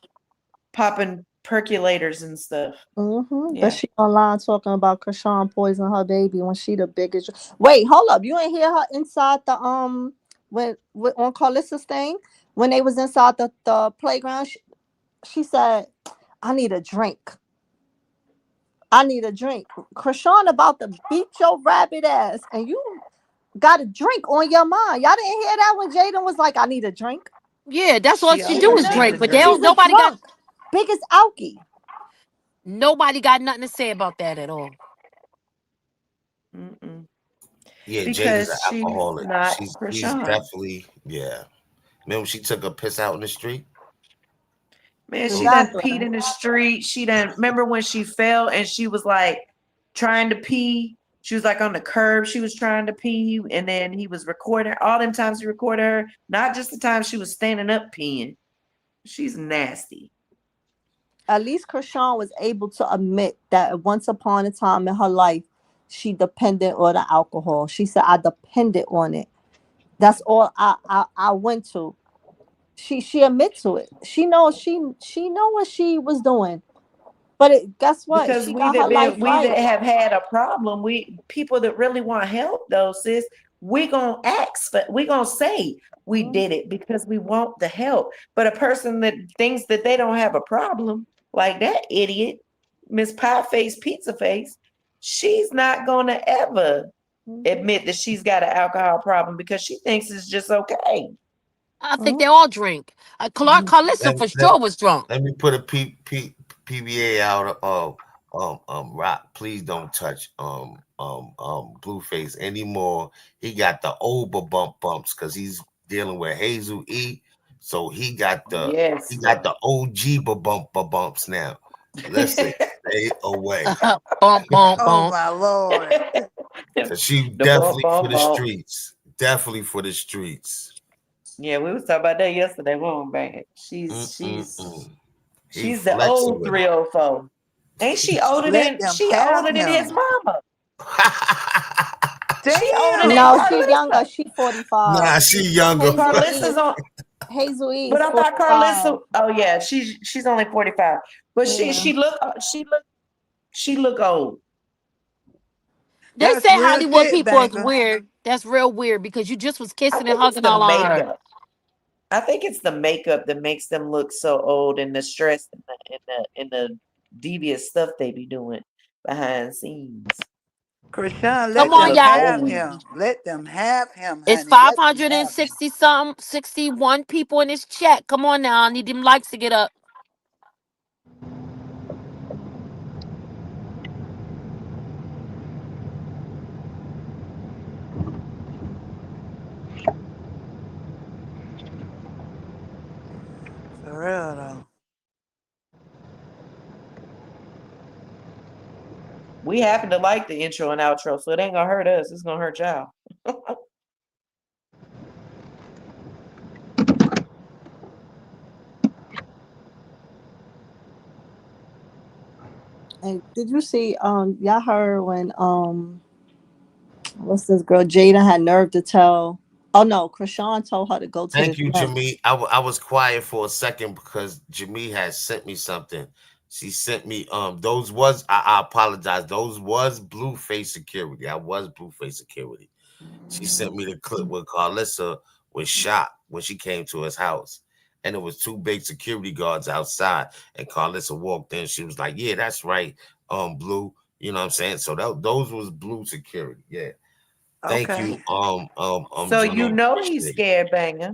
Speaker 8: popping percolators and stuff.
Speaker 5: Mm-hmm. But
Speaker 8: Yeah.
Speaker 5: she online talking about Krishan poisoning her baby when she the biggest. Wait, hold up. You ain't hear her inside the when on Karlissa's thing when they was inside the playground. She said, "I need a drink. I need a drink." Krishan about to beat your rabbit ass, and you got a drink on your mind. Y'all didn't hear that when Jaden was like, "I need a drink."
Speaker 4: Yeah, that's all
Speaker 8: She
Speaker 4: she
Speaker 5: She's
Speaker 4: do
Speaker 5: a
Speaker 8: always
Speaker 4: is
Speaker 8: needs
Speaker 5: drink.
Speaker 8: a
Speaker 4: drink. But they
Speaker 8: drink.
Speaker 4: don't
Speaker 5: She's a
Speaker 4: nobody got
Speaker 5: drunk. Biggest alkie.
Speaker 4: nobody got nothing to say about that at all.
Speaker 8: Mm-mm.
Speaker 3: yeah, Jada's an
Speaker 8: Because she's
Speaker 3: alcoholic.
Speaker 8: not
Speaker 3: She's
Speaker 8: Krishan.
Speaker 3: definitely, yeah. Remember she took a piss out in the street?
Speaker 8: Man, she
Speaker 3: Oh,
Speaker 8: done
Speaker 5: Exactly.
Speaker 8: peed in the street. She done remember when she fell and she was like trying to pee. She was like on the curb. She was trying to pee, and then he was recording all them times he recorded her. Not just the time she was standing up peeing. She's nasty.
Speaker 5: at least Chrisean was able to admit that once upon a time in her life, she depended on the alcohol. She said, I depended on it. That's all I went to. She admit to it. She know what she was doing. But guess what?
Speaker 8: Because
Speaker 5: She got her life
Speaker 8: we that
Speaker 5: right.
Speaker 8: have had a problem, we people that really want help though, sis, we gonna ask, but we gonna say we
Speaker 5: Mhm.
Speaker 8: did it because we want the help. But a person that thinks that they don't have a problem, like that idiot, Miss Pie Face Pizza Face, she's not gonna ever
Speaker 5: Mhm.
Speaker 8: admit that she's got an alcohol problem because she thinks it's just okay.
Speaker 4: I think
Speaker 5: Mhm.
Speaker 4: they all drink.
Speaker 5: Mhm.
Speaker 4: Carlissa
Speaker 3: let,
Speaker 4: for
Speaker 3: let,
Speaker 4: sure was drunk.
Speaker 3: let me put a PBA out of Rock. Please don't touch Blueface anymore. He got the over bumps because he's dealing with Hazel E. So he
Speaker 8: Yes.
Speaker 3: got the OG bumps now. Listen, stay away.
Speaker 4: Bump, bump,
Speaker 7: Oh
Speaker 4: bump.
Speaker 7: my Lord.
Speaker 3: Cause she
Speaker 8: The bump
Speaker 3: definitely for
Speaker 8: bump
Speaker 3: the
Speaker 8: bump.
Speaker 3: streets. Definitely for the streets.
Speaker 8: Yeah, we was talking about that yesterday, won't bang.
Speaker 3: Mm-mm-mm. He
Speaker 8: She's the
Speaker 3: flexing
Speaker 8: old
Speaker 3: with it.
Speaker 8: 304. Ain't she older
Speaker 7: Let
Speaker 8: than
Speaker 7: them
Speaker 8: she
Speaker 7: have
Speaker 8: older than his
Speaker 7: him.
Speaker 8: mama? She older than
Speaker 5: No,
Speaker 7: Damn.
Speaker 5: she younger.
Speaker 8: Carlissa.
Speaker 5: She 45.
Speaker 3: Nah, she younger.
Speaker 5: Hazel
Speaker 8: Carlissa's
Speaker 5: E.
Speaker 8: on,
Speaker 5: Hazel E
Speaker 8: but
Speaker 5: is
Speaker 8: I thought
Speaker 5: 45.
Speaker 8: Carlissa. Oh yeah, she's only 45. But
Speaker 5: Yeah.
Speaker 8: she look old.
Speaker 4: They
Speaker 7: That's
Speaker 4: say
Speaker 7: real
Speaker 4: Hollywood
Speaker 7: shit,
Speaker 4: people is
Speaker 7: banger.
Speaker 4: weird. That's real weird because you just was
Speaker 8: I
Speaker 4: kissing and
Speaker 8: think it's
Speaker 4: hugging
Speaker 8: the
Speaker 4: all on her.
Speaker 8: makeup. I think it's the makeup that makes them look so old and the stress and the devious stuff they be doing behind scenes.
Speaker 7: Krishan,
Speaker 4: Come
Speaker 7: let
Speaker 8: They
Speaker 4: on,
Speaker 7: them
Speaker 8: look
Speaker 4: y'all.
Speaker 7: have
Speaker 8: old.
Speaker 7: him. Let them have him,
Speaker 4: It's
Speaker 7: honey. Let them have him.
Speaker 4: 560 something, 61 people in this chat. Come on now. I need them likes to get up.
Speaker 7: For real though.
Speaker 8: We happen to like the intro and outro, so it ain't gonna hurt us. It's gonna hurt y'all.
Speaker 5: And did you see y'all heard when what's this girl Jaiden had nerve to tell, oh no, Krishan told her to go to
Speaker 3: Thank
Speaker 5: this
Speaker 3: you,
Speaker 5: event.
Speaker 3: Jamie. I was quiet for a second because Jamie had sent me something. She sent me those was I apologize. Those was Blueface security. I was Blueface security. She sent me the clip where Karlissa was shot when she came to his house. And it was two big security guards outside. And Karlissa walked in. She was like, yeah, that's right. Blue. You know what I'm saying? So those was Blue security. Yeah. Thank
Speaker 7: Okay.
Speaker 3: you.
Speaker 8: So you
Speaker 3: Juno.
Speaker 8: know he's
Speaker 3: Appreciate it.
Speaker 8: scared, banger.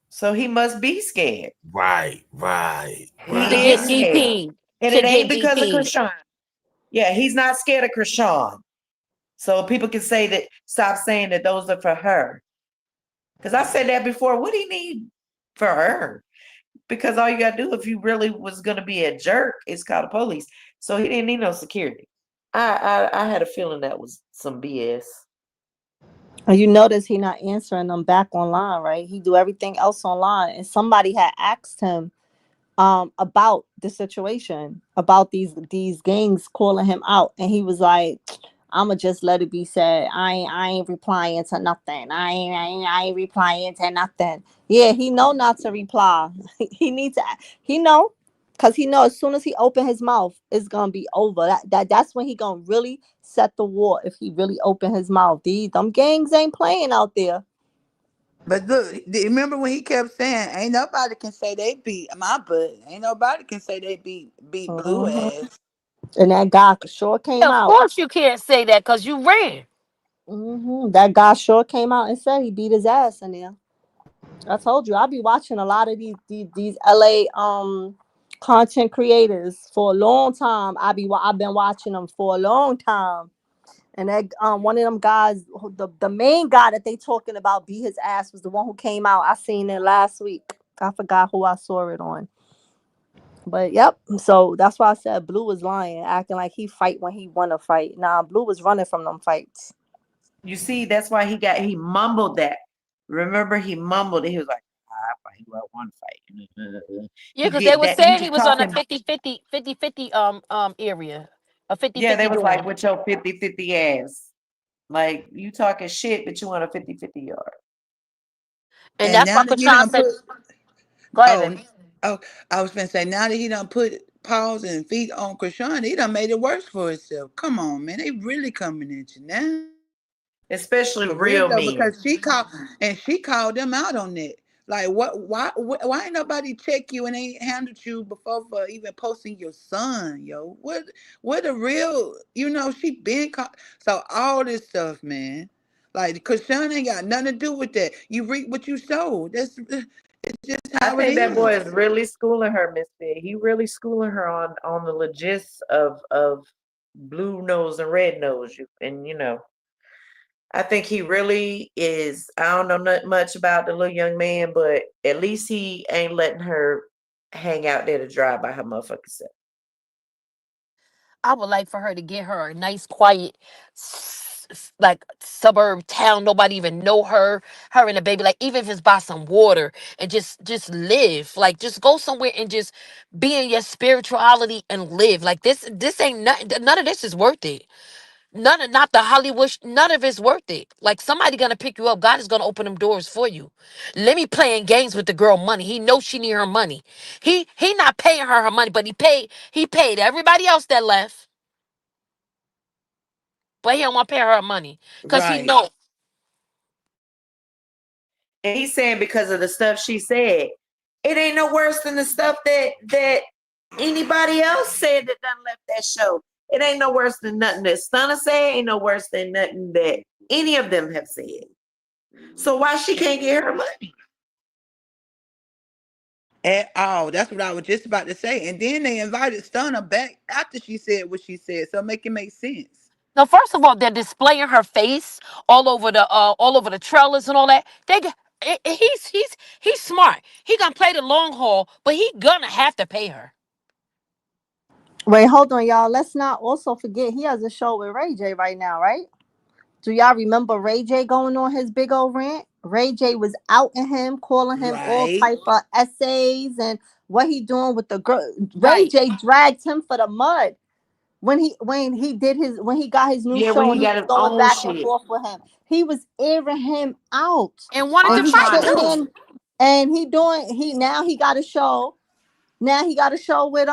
Speaker 8: So he must be scared.
Speaker 3: Right.
Speaker 4: To
Speaker 8: He
Speaker 7: Right.
Speaker 4: get
Speaker 8: is scared.
Speaker 4: DP.
Speaker 8: And
Speaker 4: To
Speaker 8: it
Speaker 4: get
Speaker 8: ain't because of
Speaker 4: DP.
Speaker 8: Krishan. Yeah, he's not scared of Krishan. So people can say that, stop saying that those are for her. Because I said that before. What do you need for her? Because all you gotta do if you really was gonna be a jerk is call the police. So he didn't need no security. I had a feeling that was some BS.
Speaker 5: And you notice he not answering them back online, right? He do everything else online. And somebody had asked him about the situation, about these gangs calling him out, and he was like, I'ma just let it be said. I ain't replying to nothing. I ain't replying to nothing. Yeah, he know not to reply. he need to he know, because he know as soon as he open his mouth, it's gonna be over. That's when he gonna really set the war, if he really open his mouth. These them gangs ain't playing out there.
Speaker 7: But look, do you remember when he kept saying, "Ain't nobody can say they beat my butt. Ain't nobody can say they beat blue
Speaker 5: Mhm.
Speaker 7: ass."
Speaker 5: And that guy sure came
Speaker 4: Of
Speaker 5: out.
Speaker 4: course you can't say that because you ran.
Speaker 5: That guy sure came out and said he beat his ass in there. I told you I be watching a lot of these LA content creators for a long time. I've been watching them for a long time. And that one of them guys, the main guy that they talking about beat his ass was the one who came out. I seen it last week. I forgot who I saw it on. But yep, so that's why I said Blue was lying, acting like he fight when he wanna fight. Nah, Blue was running from them fights.
Speaker 8: You see, that's why he mumbled that. Remember, he mumbled it. He was like, I fight I want to fight.
Speaker 4: Yeah, because they
Speaker 8: Get
Speaker 4: were
Speaker 8: that. He
Speaker 4: saying
Speaker 8: was
Speaker 4: he was on a
Speaker 8: talking.
Speaker 4: 50-50 area. A
Speaker 8: Yeah, they
Speaker 4: 50-50
Speaker 8: was like
Speaker 4: doing.
Speaker 8: with your 50-50 ass. Like you talking shit, but you want a 50-50 yard.
Speaker 4: And
Speaker 7: And
Speaker 4: that's
Speaker 7: now
Speaker 4: why
Speaker 7: that he
Speaker 4: Krishan
Speaker 7: done
Speaker 4: said,
Speaker 7: put,
Speaker 4: go ahead,
Speaker 7: oh,
Speaker 4: baby.
Speaker 7: oh, I was gonna say now that he done put paws and feet on Krishan, he done made it worse for himself. Come on, man, they really coming at you now.
Speaker 8: Especially
Speaker 7: For real
Speaker 8: real
Speaker 7: though,
Speaker 8: men.
Speaker 7: because she called them out on that. Like what? Why ain't nobody check you and ain't handled you before for even posting your son, yo? What the real? You know she been caught. So all this stuff, man. Like, cause Sean ain't got nothing to do with that. You reap what you sow. It's just
Speaker 8: I
Speaker 7: how it
Speaker 8: think that boy
Speaker 7: is.
Speaker 8: is really schooling her, Miss Fit. He really schooling her on the logistics of blue nose and red nose. And I think he really is. I don't know not much about the little young man, but at least he ain't letting her hang out there to dry by her motherfucking self.
Speaker 4: I would like for her to get her a nice, quiet, like suburb town. Nobody even know her. Her and the baby. Like even if it's by some water and just live. Like just go somewhere and just be in your spirituality and live. Like this ain't nothing. None of this is worth it. Not the Hollywood. None of it's worth it. Like somebody gonna pick you up. God is gonna open them doors for you. Let me playing games with the girl money. He knows she need her money. He not paying her money, but he paid everybody else that left, but he don't want to pay her money because he
Speaker 7: Right.
Speaker 4: know.
Speaker 8: And he's saying because of the stuff she said, it ain't no worse than the stuff that anybody else said that done left that show. It ain't no worse than nothing that Stunner said. Ain't no worse than nothing that any of them have said. So why she can't get her money?
Speaker 7: At all. That's what I was just about to say. And then they invited Stunner back after she said what she said. So make it make sense.
Speaker 4: Now, first of all, they're displaying her face all over the trailers and all that. He's smart. He gonna play the long haul, but he gonna have to pay her.
Speaker 5: Wait, hold on, y'all. Let's not also forget he has a show with Ray J right now, right? Do y'all remember Ray J going on his big old rant? Ray J was outing him, calling him all
Speaker 7: Right.
Speaker 5: type of essays and what he doing with the girl. Ray
Speaker 4: Right.
Speaker 5: J dragged him for the mud when he got his new
Speaker 8: Yeah, when
Speaker 5: show
Speaker 8: he
Speaker 5: and he
Speaker 8: got
Speaker 5: was
Speaker 8: his
Speaker 5: going
Speaker 8: own
Speaker 5: back and
Speaker 8: shit
Speaker 5: forth with him. He was airing him out,
Speaker 4: And wanted
Speaker 5: and
Speaker 4: to
Speaker 8: on
Speaker 5: he's
Speaker 4: fight
Speaker 8: Trying
Speaker 5: sitting
Speaker 4: too.
Speaker 8: to.
Speaker 5: there, and he got a show. Now he got a show with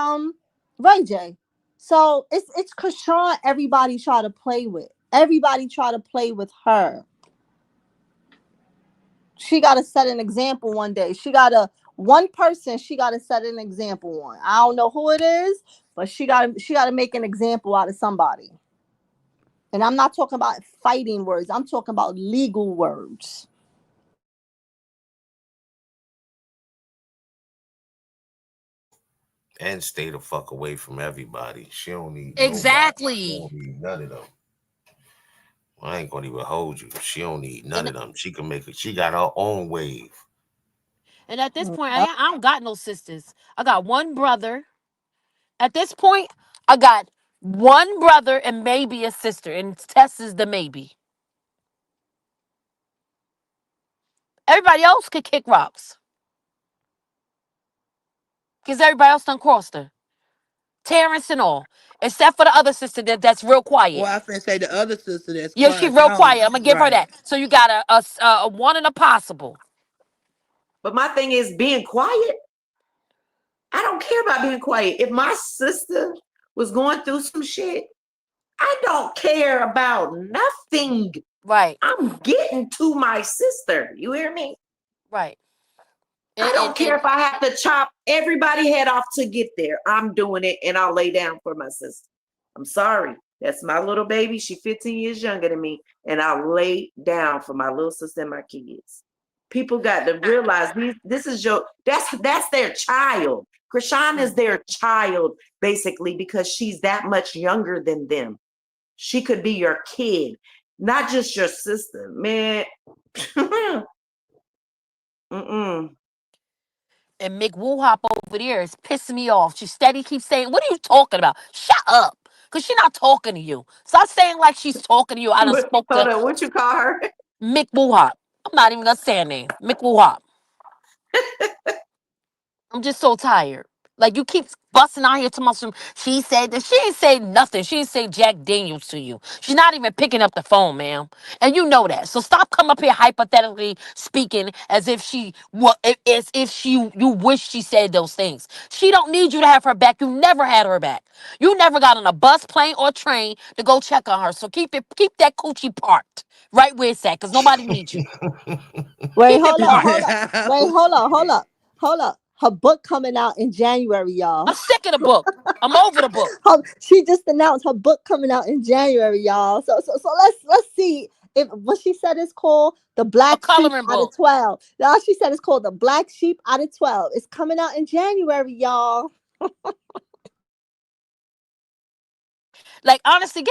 Speaker 5: Ray J. So it's Krishan everybody try to play with. Everybody try to play with her. She got to set an example one day. One person she got to set an example on. I don't know who it is, but she got to make an example out of somebody. And I'm not talking about fighting words. I'm talking about legal words.
Speaker 3: And stay the fuck away from everybody. She don't need nobody. She
Speaker 4: Exactly.
Speaker 3: don't need none of them. I ain't gonna even hold you. She don't need none
Speaker 4: And
Speaker 3: of them. She can make it. She got her own wave.
Speaker 4: and at this point,
Speaker 5: Yep.
Speaker 4: I don't got no sisters. I got one brother. At this point, I got one brother and maybe a sister, and Tess is the maybe. Everybody else could kick rocks because everybody else done crossed her. Terrence and all, except for the other sister that's real quiet.
Speaker 7: Well, I finna say the other sister that's
Speaker 4: Yeah, she
Speaker 7: quiet. So
Speaker 4: real quiet. I'm gonna give her
Speaker 7: right.
Speaker 4: that. So you got a one and a possible.
Speaker 8: But my thing is being quiet. I don't care about being quiet. If my sister was going through some shit, I don't care about nothing.
Speaker 4: Right,
Speaker 8: I'm getting to my sister. You hear me?
Speaker 4: right.
Speaker 8: I
Speaker 4: And
Speaker 8: don't
Speaker 4: and,
Speaker 8: care
Speaker 4: and
Speaker 8: if I have to chop everybody head off to get there. I'm doing it and I'll lay down for my sister. I'm sorry. That's my little baby. She's 15 years younger than me. And I'll lay down for my little sister and my kids. People got to realize this is that's their child. Krishan is their child, basically, because she's that much younger than them. She could be your kid, not just your sister, man. Mm-mm.
Speaker 4: and Mick Woo Hop over there is pissing me off. She steady keeps saying, "What are you talking about? Shut up." Cause she not talking to you. Stop saying like she's talking to you. I done spoke
Speaker 8: Hold
Speaker 4: to
Speaker 8: on, what you call her?
Speaker 4: Mick Woo Hop. I'm not even gonna say her name. Mick Woo Hop. I'm just so tired. Like you keep busting out here to my some. She said that she ain't say nothing. She ain't say Jack Daniels to you. She's not even picking up the phone, ma'am. And you know that. So stop coming up here hypothetically speaking as if she as if she you wish she said those things. She don't need you to have her back. You never had her back. You never got on a bus, plane, or train to go check on her. So keep that coochie parked right where it's at, because nobody needs you.
Speaker 5: Wait,
Speaker 4: Keep it
Speaker 5: hold up,
Speaker 4: parked.
Speaker 5: hold up. Wait, hold up. Her book coming out in January, y'all.
Speaker 4: I'm sick of the book. I'm over the book.
Speaker 5: She just announced her book coming out in January, y'all. So let's see if what she said is called the
Speaker 4: A
Speaker 5: Black Sheep
Speaker 4: coloring
Speaker 5: out of
Speaker 4: book.
Speaker 5: 12. Now she said it's called the Black Sheep out of 12. It's coming out in January, y'all.
Speaker 4: Like honestly,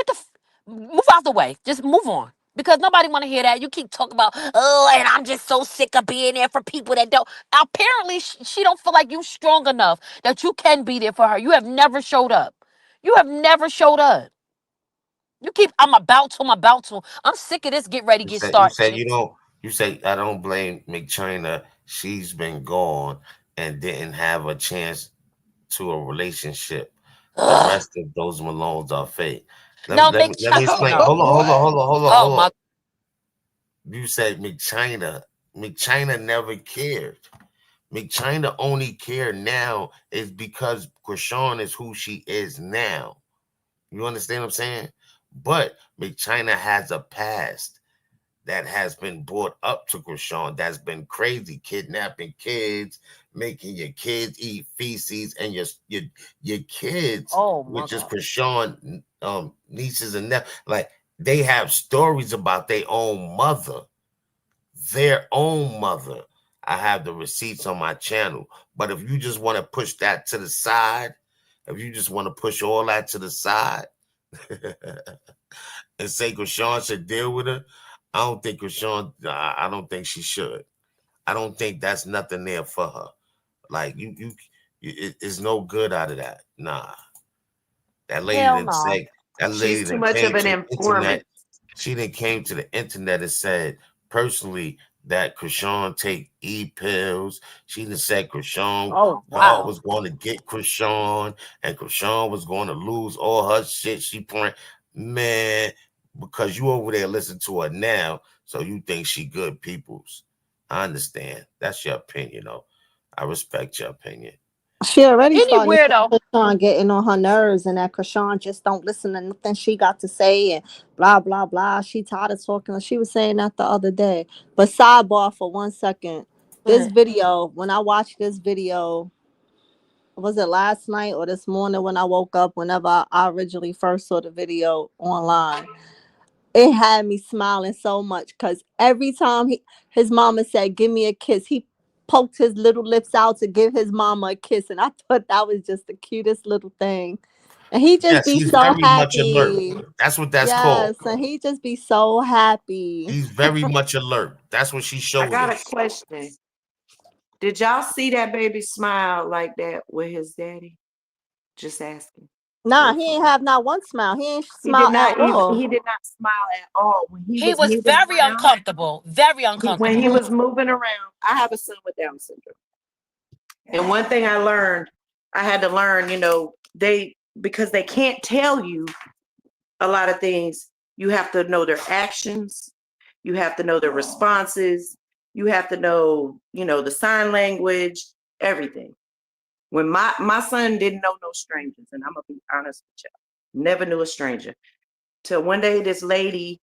Speaker 4: move out the way. Just move on. Because nobody want to hear that. You keep talking about, oh, and I'm just so sick of being there for people that don't. Apparently, she don't feel like you strong enough that you can be there for her. You have never showed up. You have never showed up. You keep, I'm about to, I'm about to. I'm sick of this. Get ready, get
Speaker 3: You
Speaker 4: started
Speaker 3: said
Speaker 4: shit.
Speaker 3: you don't. You say I don't blame McChina. She's been gone and didn't have a chance to a relationship. The
Speaker 4: Ugh.
Speaker 3: rest of those Malones are fake.
Speaker 4: No,
Speaker 3: Let me explain.
Speaker 4: no. Oh
Speaker 3: Hold on.
Speaker 4: my.
Speaker 3: You said McChina. McChina never cared. McChina only care now is because Chrisean is who she is now. You understand what I'm saying? But McChina has a past that has been brought up to Chrisean that's been crazy, kidnapping kids, making your kids eat feces, and your kids,
Speaker 4: Oh my
Speaker 3: which is
Speaker 4: God.
Speaker 3: Chrisean, nieces and nephews, like they have stories about their own mother, their own mother. I have the receipts on my channel. But if you just want to push that to the side, if you just want to push all that to the side and say Chrisean should deal with her, I don't think Chrisean, I don't think she should. I don't think that's nothing there for her. Like it's no good out of that. Nah, that lady
Speaker 4: Hell
Speaker 3: didn't
Speaker 4: no.
Speaker 3: say. That
Speaker 8: She's
Speaker 3: lady
Speaker 8: too
Speaker 3: that
Speaker 8: much
Speaker 3: came
Speaker 8: of an
Speaker 3: to the
Speaker 8: informant.
Speaker 3: internet. She didn't came to the internet and said personally that Chrisean take pills. She done said Chrisean,
Speaker 4: Oh
Speaker 3: God
Speaker 4: wow.
Speaker 3: was going to get Chrisean, and Chrisean was going to lose all her shit. She praying, man, because you over there listen to her now, so you think she good peoples. I understand. That's your opinion, though. I respect your opinion.
Speaker 5: She already
Speaker 4: Any
Speaker 5: starting to say
Speaker 4: weirdo.
Speaker 5: Krishan getting on her nerves and that Krishan just don't listen to nothing she got to say and blah blah blah. She tired of talking. She was saying that the other day. But sidebar for 1 second. This video, when I watched this video, was it last night or this morning when I woke up, whenever I originally first saw the video online, it had me smiling so much because every time his mama said, "Give me a kiss," he poked his little lips out to give his mama a kiss, and I thought that was just the cutest little thing. And he just
Speaker 3: Yes,
Speaker 5: be
Speaker 3: he's
Speaker 5: so
Speaker 3: very much alert.
Speaker 5: happy.
Speaker 3: That's what that's called.
Speaker 5: Yes, and he just be so happy.
Speaker 3: He's very much alert. That's what she
Speaker 8: I
Speaker 3: showed
Speaker 8: got a
Speaker 3: us.
Speaker 8: question. Did y'all see that baby smile like that with his daddy? Just asking
Speaker 5: Nah,
Speaker 8: for
Speaker 5: he ain't
Speaker 8: fun.
Speaker 5: have not one smile. He ain't
Speaker 8: He did
Speaker 5: smile at
Speaker 8: not even.
Speaker 5: all.
Speaker 8: He did not smile at all when he
Speaker 4: He
Speaker 8: was
Speaker 4: was
Speaker 8: moving
Speaker 4: very
Speaker 8: around.
Speaker 4: uncomfortable. Very
Speaker 8: When he
Speaker 4: uncomfortable.
Speaker 8: was moving around, I have a son with Down syndrome, and one thing I learned, I had to learn. Because they can't tell you a lot of things. You have to know their actions. You have to know their responses. You have to know, the sign language, everything. When my son didn't know no strangers, and I'm gonna be honest with you, never knew a stranger. Till one day this lady,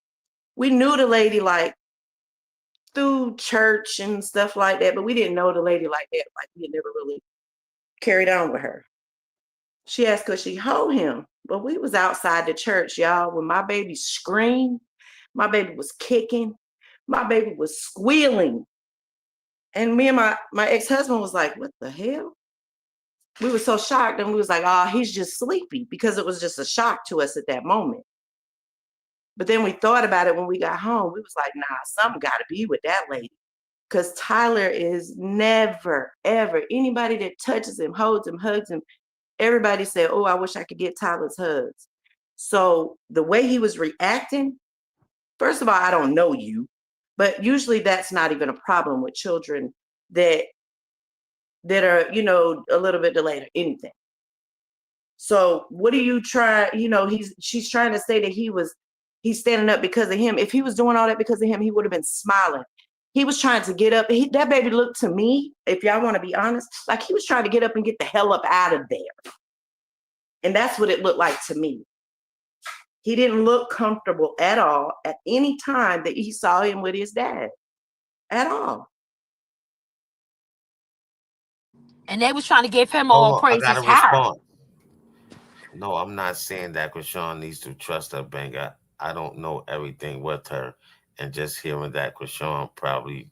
Speaker 8: we knew the lady like through church and stuff like that, but we didn't know the lady like that. Like we had never really carried on with her. She asked could she hold him, but we was outside the church, y'all. When my baby screamed, my baby was kicking, my baby was squealing, and me and my ex-husband was like, "What the hell?" We were so shocked, and we was like, "Oh, he's just sleepy," because it was just a shock to us at that moment. But then we thought about it when we got home. We was like, "Nah, something got to be with that lady." Because Tyler is never, ever, anybody that touches him, holds him, hugs him, everybody said, "Oh, I wish I could get Tyler's hugs." So the way he was reacting, first of all, I don't know you, but usually that's not even a problem with children that that are, you know, a little bit delayed or anything. So what are you trying? You know, she's trying to say that he's standing up because of him. If he was doing all that because of him, he would have been smiling. He was trying to get up. That baby looked to me, if y'all want to be honest, like he was trying to get up and get the hell up out of there. And that's what it looked like to me. He didn't look comfortable at all at any time that he saw him with his dad. At all.
Speaker 4: And they was trying to give him
Speaker 3: Hold
Speaker 4: all
Speaker 3: on, I
Speaker 4: praises.
Speaker 3: gotta
Speaker 4: How?
Speaker 3: respond. No, I'm not saying that Chrisean needs to trust her banger. I don't know everything with her, and just hearing that Chrisean probably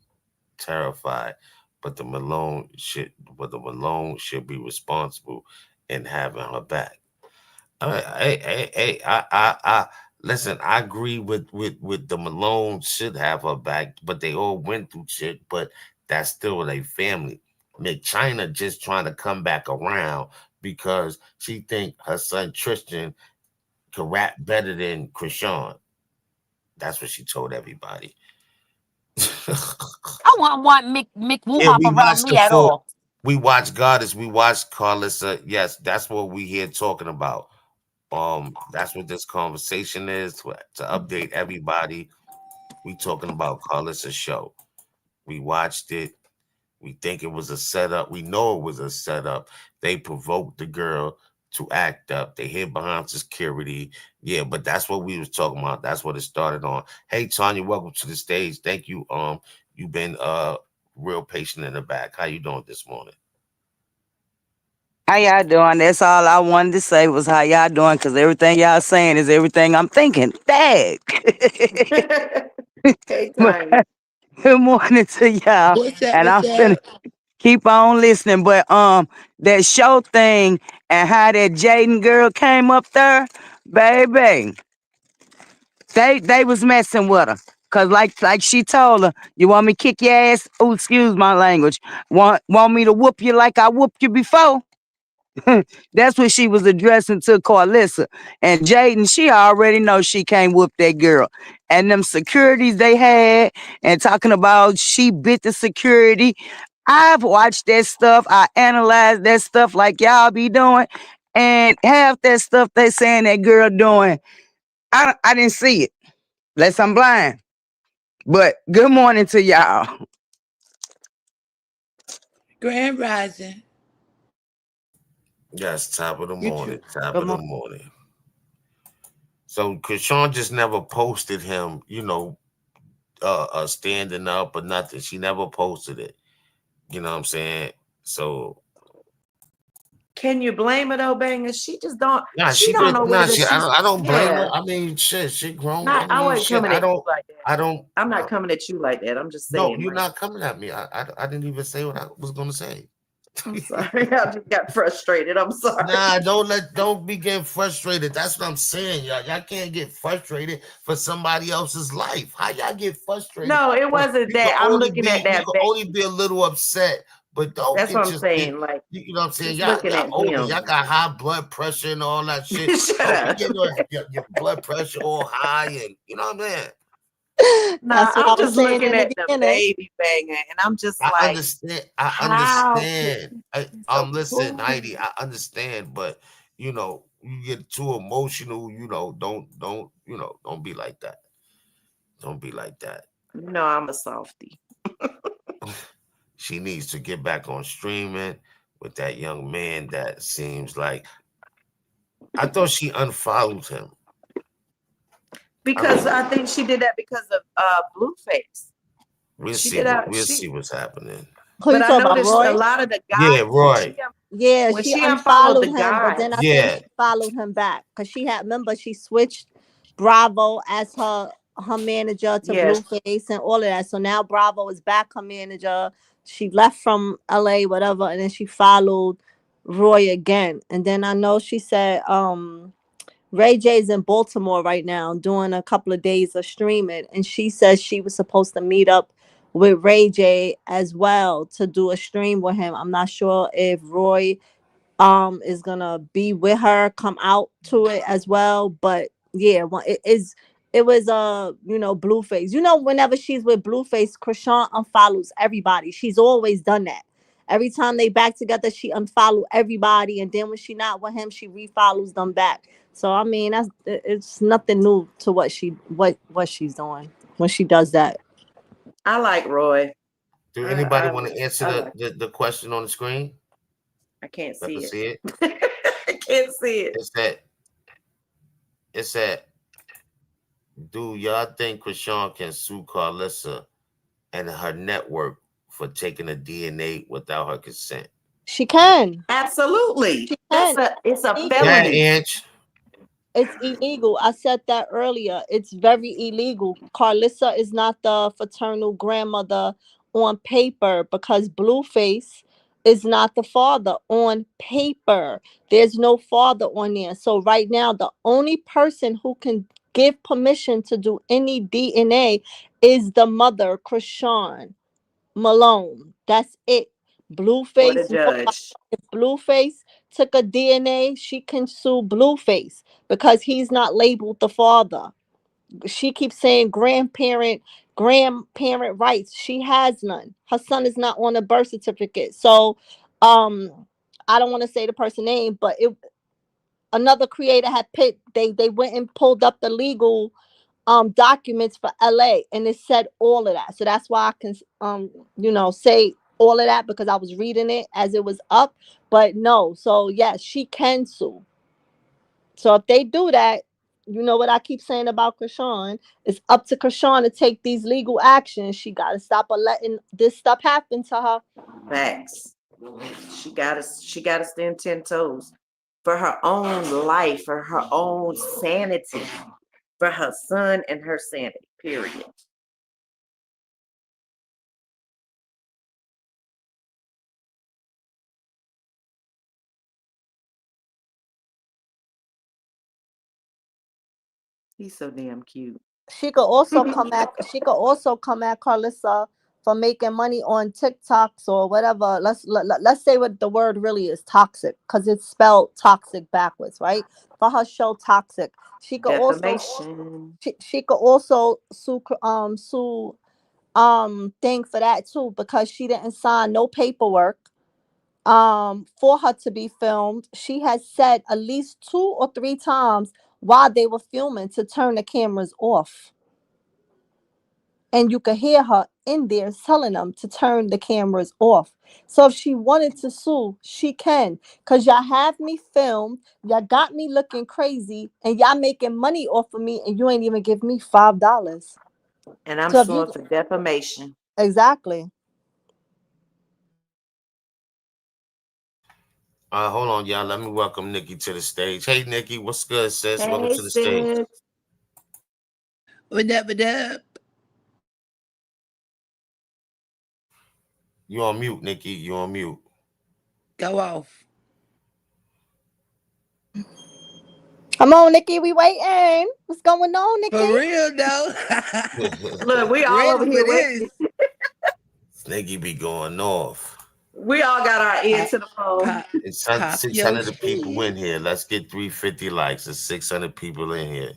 Speaker 3: terrified, but the Malone should be responsible in having her back. Hey, listen. I agree with the Malone should have her back, but they all went through shit. But that's still a family. Nick China just trying to come back around because she think her son Tristan can rap better than Chrisean. That's what she told everybody.
Speaker 4: I want Mick
Speaker 3: Yeah,
Speaker 4: Woohop
Speaker 3: we
Speaker 4: around
Speaker 3: watched
Speaker 4: me
Speaker 3: the
Speaker 4: at
Speaker 3: full.
Speaker 4: all.
Speaker 3: We watched Goddess. We watched Karlissa. Yes, that's what we here talking about. That's what this conversation is to update everybody. We talking about Karlissa's show. We watched it. We think it was a setup. We know it was a setup. They provoked the girl to act up. They hid behind security. Yeah, but that's what we was talking about. That's what it started on. Hey Tanya, welcome to the stage. Thank you. You've been real patient in the back. How you doing this morning?
Speaker 9: How y'all doing? That's all I wanted to say was how y'all doing, because everything y'all saying is everything I'm thinking. Dag.
Speaker 8: Hey,
Speaker 9: But
Speaker 8: Tiny.
Speaker 9: good morning to y'all.
Speaker 7: What's up?
Speaker 9: And I'm
Speaker 7: What's
Speaker 9: finna
Speaker 7: up?
Speaker 9: keep on listening. But that show thing and how that Jaiden girl came up there, baby, they was messing with her. Cause like she told her, you want me to kick your ass? Oh, excuse my language. Want me to whoop you like I whooped you before? That's what she was addressing to Karlissa. And Jaiden, she already knows she can't whoop that girl. And them securities they had, and talking about she bit the security. I've watched that stuff. I analyzed that stuff like y'all be doing. And half that stuff they saying that girl doing, I didn't see it. Unless I'm blind. But good morning to y'all.
Speaker 7: Grand Rising.
Speaker 3: Yes, top of the
Speaker 7: You
Speaker 3: morning.
Speaker 7: too.
Speaker 3: Top
Speaker 9: Good
Speaker 3: of the
Speaker 9: morning.
Speaker 3: morning. So Krishan just never posted him, standing up or nothing. She never posted it. You know what I'm saying? So
Speaker 8: Can you blame her though, Banger? She just don't.
Speaker 3: nah,
Speaker 8: She
Speaker 3: she
Speaker 8: don't
Speaker 3: did
Speaker 8: know
Speaker 3: nah,
Speaker 8: whether
Speaker 3: she
Speaker 8: she's.
Speaker 3: I don't blame her.
Speaker 8: Yeah.
Speaker 3: I mean, shit, she grown. I
Speaker 8: Not. I
Speaker 3: mean,
Speaker 8: wasn't
Speaker 3: shit.
Speaker 8: coming at you like that.
Speaker 3: I don't
Speaker 8: I'm not coming at you like that. I'm just
Speaker 3: no,
Speaker 8: saying,
Speaker 3: you're
Speaker 8: like.
Speaker 3: not coming at me. I didn't even say what I was gonna say.
Speaker 8: I'm sorry. I just got frustrated. I'm sorry.
Speaker 3: Nah, don't be getting frustrated. That's what I'm saying, y'all. Y'all can't get frustrated for somebody else's life. How y'all get frustrated?
Speaker 8: No, it wasn't that. I'm looking at
Speaker 3: You
Speaker 8: that
Speaker 3: can only
Speaker 8: baby.
Speaker 3: be a little upset, but don't
Speaker 8: That's what
Speaker 3: get
Speaker 8: I'm saying. Like,
Speaker 3: you know what I'm saying?
Speaker 8: just looking
Speaker 3: Y'all
Speaker 8: at
Speaker 3: older,
Speaker 8: him.
Speaker 3: y'all got high blood pressure and all that shit.
Speaker 8: Shut
Speaker 3: Don't be
Speaker 8: up.
Speaker 3: getting your blood pressure all high and you know what I'm saying?
Speaker 8: Nah,
Speaker 5: That's what I
Speaker 8: I'm
Speaker 5: was
Speaker 8: just
Speaker 5: saying
Speaker 8: looking
Speaker 5: in the
Speaker 8: at the
Speaker 5: beginning.
Speaker 8: baby Banger, and I'm just
Speaker 3: I
Speaker 8: like,
Speaker 3: understand. I
Speaker 8: how can
Speaker 3: understand.
Speaker 8: he be so
Speaker 3: Listen,
Speaker 8: cool?
Speaker 3: Heidi, I understand, but you get too emotional. Don't be like that. Don't be like that.
Speaker 8: You know, I'm a softie.
Speaker 3: She needs to get back on streaming with that young man. That seems like I thought she unfollowed him. I
Speaker 8: Because
Speaker 3: mean,
Speaker 8: I think she did that because of Blueface. She did that.
Speaker 3: we'll see what's happening.
Speaker 5: Who you
Speaker 8: But I
Speaker 5: talking about,
Speaker 8: noticed a
Speaker 5: Roy?
Speaker 8: lot of the
Speaker 3: Yeah,
Speaker 8: guys
Speaker 3: Roy.
Speaker 5: Yeah,
Speaker 8: when
Speaker 5: she
Speaker 8: she unfollowed the
Speaker 5: unfollowed him, but then I
Speaker 8: guys.
Speaker 5: think
Speaker 3: Yeah,
Speaker 5: she followed him back because she had, remember, she switched Bravo as her manager to
Speaker 8: Yes,
Speaker 5: Blueface and all of that. So now Bravo is back her manager. She left from LA, whatever, and then she followed Roy again. And then I know she said Ray J's in Baltimore right now doing a couple of days of streaming, and she says she was supposed to meet up with Ray J as well to do a stream with him. I'm not sure if Roy is gonna be with her, come out to it as well. But yeah, it was Blueface. Whenever she's with Blueface, Krishan unfollows everybody. She's always done that. Every time they back together, she unfollow everybody, and then when she not with him, she refollows them back. So I mean, it's nothing new to what she's doing when she does that.
Speaker 8: I like Roy.
Speaker 3: Do
Speaker 8: I
Speaker 3: anybody
Speaker 8: I,
Speaker 3: want to answer
Speaker 8: I like.
Speaker 3: the question on the screen?
Speaker 8: I can't
Speaker 3: Let
Speaker 8: see
Speaker 3: me
Speaker 8: it.
Speaker 3: see it.
Speaker 8: I can't see it.
Speaker 3: It said, do y'all think Chrisean can sue Karlissa and her network for taking a DNA without her consent?
Speaker 5: She can.
Speaker 8: Absolutely.
Speaker 5: She can.
Speaker 8: It's a
Speaker 5: Illegal.
Speaker 3: Yeah,
Speaker 8: felony.
Speaker 3: Ange.
Speaker 5: It's illegal. I said that earlier. It's very illegal. Karlissa is not the fraternal grandmother on paper because Blueface is not the father on paper. There's no father on there. So right now, the only person who can give permission to do any DNA is the mother, Chrisean Malone. That's it.
Speaker 8: Or the
Speaker 5: Blueface, nobody.
Speaker 8: judge.
Speaker 5: If Blueface took a DNA, she can sue Blueface because he's not labeled the father. She keeps saying grandparent rights. She has none. Her son is not on a birth certificate. So I don't want to say the person name, but it another creator had picked they went and pulled up the legal documents for LA and it said all of that. So that's why I can say all of that because I was reading it as it was up. But no, so yes, she can sue. So if they do that, you know what I keep saying about Chrisean, it's up to Chrisean to take these legal actions. She gotta stop letting this stuff happen to her.
Speaker 8: Facts. She gotta stand 10 toes for her own life, for her own sanity, for her son and her sanity. Period. He's so damn cute.
Speaker 5: She could also come at Karlissa for making money on TikToks or whatever. Let's say what the word really is, toxic, because it's spelled toxic backwards, right? For her show Toxic. She could also
Speaker 8: Defamation.
Speaker 5: she could also sue thing for that too because she didn't sign no paperwork for her to be filmed. She has said at least 2 or 3 times while they were filming to turn the cameras off, and you could hear her in there telling them to turn the cameras off. So if she wanted to sue, she can. Cause y'all have me filmed, y'all got me looking crazy, and y'all making money off of me, and you ain't even give me $5.
Speaker 8: And I'm
Speaker 5: So if you
Speaker 8: suing for defamation.
Speaker 5: exactly.
Speaker 3: Hold on, y'all. Let me welcome Nikki to the stage. Hey, Nikki, what's good, sis? Welcome
Speaker 8: Hey
Speaker 3: to the stage.
Speaker 8: sis.
Speaker 7: What up, what up?
Speaker 3: You on mute, Nikki. You on mute.
Speaker 7: Go off.
Speaker 5: Come on, Nikki, we waiting. What's going on,
Speaker 7: For
Speaker 5: Nikki?
Speaker 7: real though.
Speaker 8: Look, we all
Speaker 7: Ready
Speaker 8: over
Speaker 7: for
Speaker 8: here
Speaker 7: this.
Speaker 8: waiting.
Speaker 3: Nikki be going off.
Speaker 8: We all got our ear
Speaker 7: Pop,
Speaker 8: to the phone.
Speaker 7: pop,
Speaker 3: It's
Speaker 7: pop your
Speaker 3: 600 people in
Speaker 7: shit.
Speaker 3: here. Let's get 350 likes. There's 600 people in here.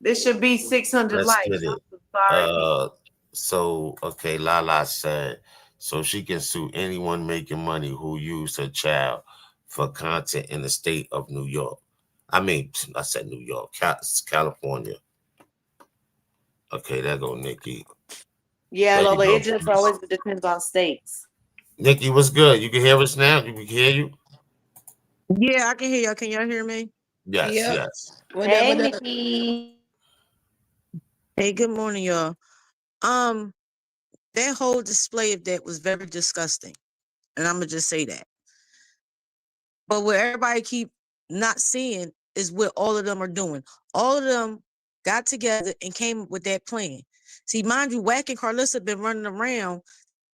Speaker 8: This should be 600
Speaker 3: Let's
Speaker 8: likes.
Speaker 3: get
Speaker 8: I'm
Speaker 3: it.
Speaker 8: so sorry.
Speaker 3: So okay, Lala said, so she can sue anyone making money who used her child for content in the state of New York. I mean, I said New York, California. Okay, there go Nikki.
Speaker 8: Yeah,
Speaker 3: There you
Speaker 8: Lola,
Speaker 3: go.
Speaker 8: it just always depends on states.
Speaker 3: Nikki, what's good? You can hear us now? You can hear you?
Speaker 10: Yeah, I can hear y'all. Can y'all hear me?
Speaker 3: Yes,
Speaker 7: Yep.
Speaker 3: yes.
Speaker 7: What up,
Speaker 8: Hey,
Speaker 7: what up?
Speaker 8: Nikki.
Speaker 10: Hey, good morning, y'all. Um, that whole display of that was very disgusting, and I'm gonna just say that. But what everybody keep not seeing is what all of them are doing. All of them got together and came up with that plan. See, mind you, Wack and Karlissa been running around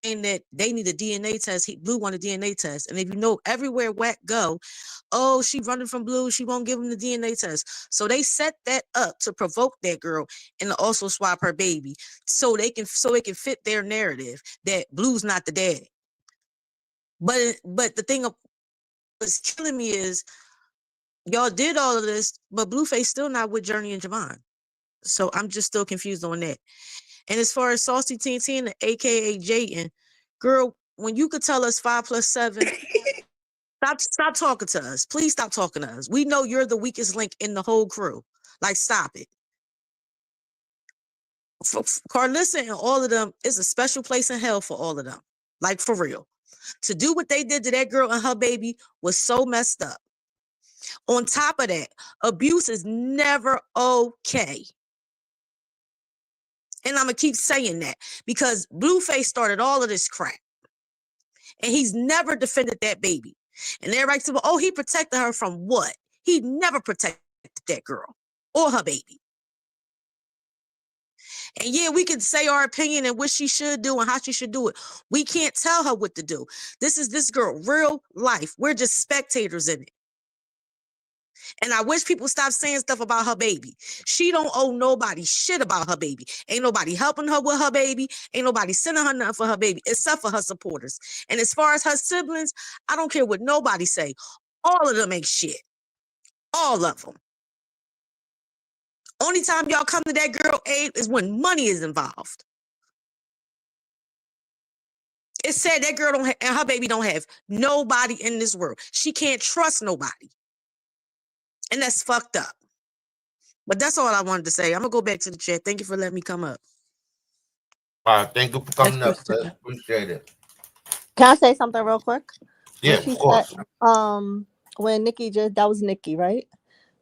Speaker 10: saying that they need a DNA test. Blue want a DNA test, and if you know, everywhere Wack go, oh, she running from Blue, she won't give him the DNA test. So they set that up to provoke that girl and to also swap her baby, so it can fit their narrative that Blue's not the dad. But the thing what's killing me is y'all did all of this, but Blueface still not with Journey and Javon. So I'm just still confused on that. And as far as Saucy Teen, aka Jaiden, girl, when you could tell us 5 plus 7, stop talking to us. Please stop talking to us. We know you're the weakest link in the whole crew. Like, stop it. Karlissa and all of them is a special place in hell for all of them. Like, for real. To do what they did to that girl and her baby was so messed up. On top of that, abuse is never okay. And I'm going to keep saying that because Blueface started all of this crap. And he's never defended that baby. And everybody said, well, oh, he protected her from what? He never protected that girl or her baby. And yeah, we can say our opinion and what she should do and how she should do it. We can't tell her what to do. This is this girl, real life. We're just spectators in it. And I wish people stop saying stuff about her baby. She don't owe nobody shit about her baby. Ain't nobody helping her with her baby. Ain't nobody sending her nothing for her baby, except for her supporters. And as far as her siblings, I don't care what nobody say. All of them ain't shit. All of them. Only time y'all come to that girl aid is when money is involved. It said that girl don't and her baby don't have nobody in this world. She can't trust nobody. And that's fucked up. But that's all I wanted to say. I'm going to go back to the chat. Thank you for letting me come up.
Speaker 3: All right, thank you for coming up, sis. Appreciate it.
Speaker 5: Can I say something real quick?
Speaker 3: Yeah, of course.
Speaker 5: When Nikki that was Nikki, right?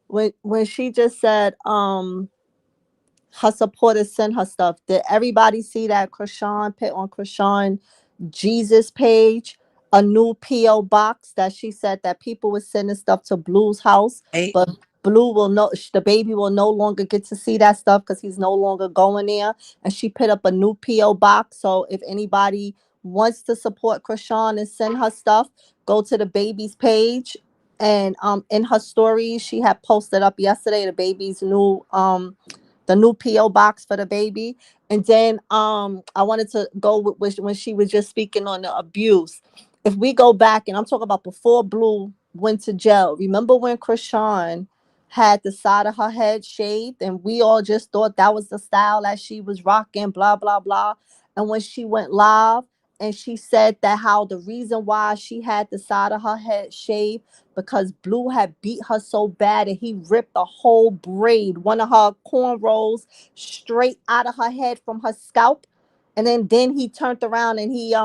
Speaker 5: When she just said her supporters send her stuff, did everybody see that Chrisean put on Chrisean Jesus page a new PO box that she said that people were sending stuff to Blue's house, but Blue will know, the baby will no longer get to see that stuff because he's no longer going there. And she put up a new PO box, so if anybody wants to support Chrisean and send her stuff, go to the baby's page. And in her stories, she had posted up yesterday the baby's new the new PO box for the baby. And then I wanted to go with when she was just speaking on the abuse. If we go back, and I'm talking about before Blue went to jail, remember when Chrisean had the side of her head shaved, and we all just thought that was the style that she was rocking, blah blah blah. And when she went live and she said that how the reason why she had the side of her head shaved because Blue had beat her so bad and he ripped a whole braid, one of her cornrows, straight out of her head from her scalp. And then he turned around and he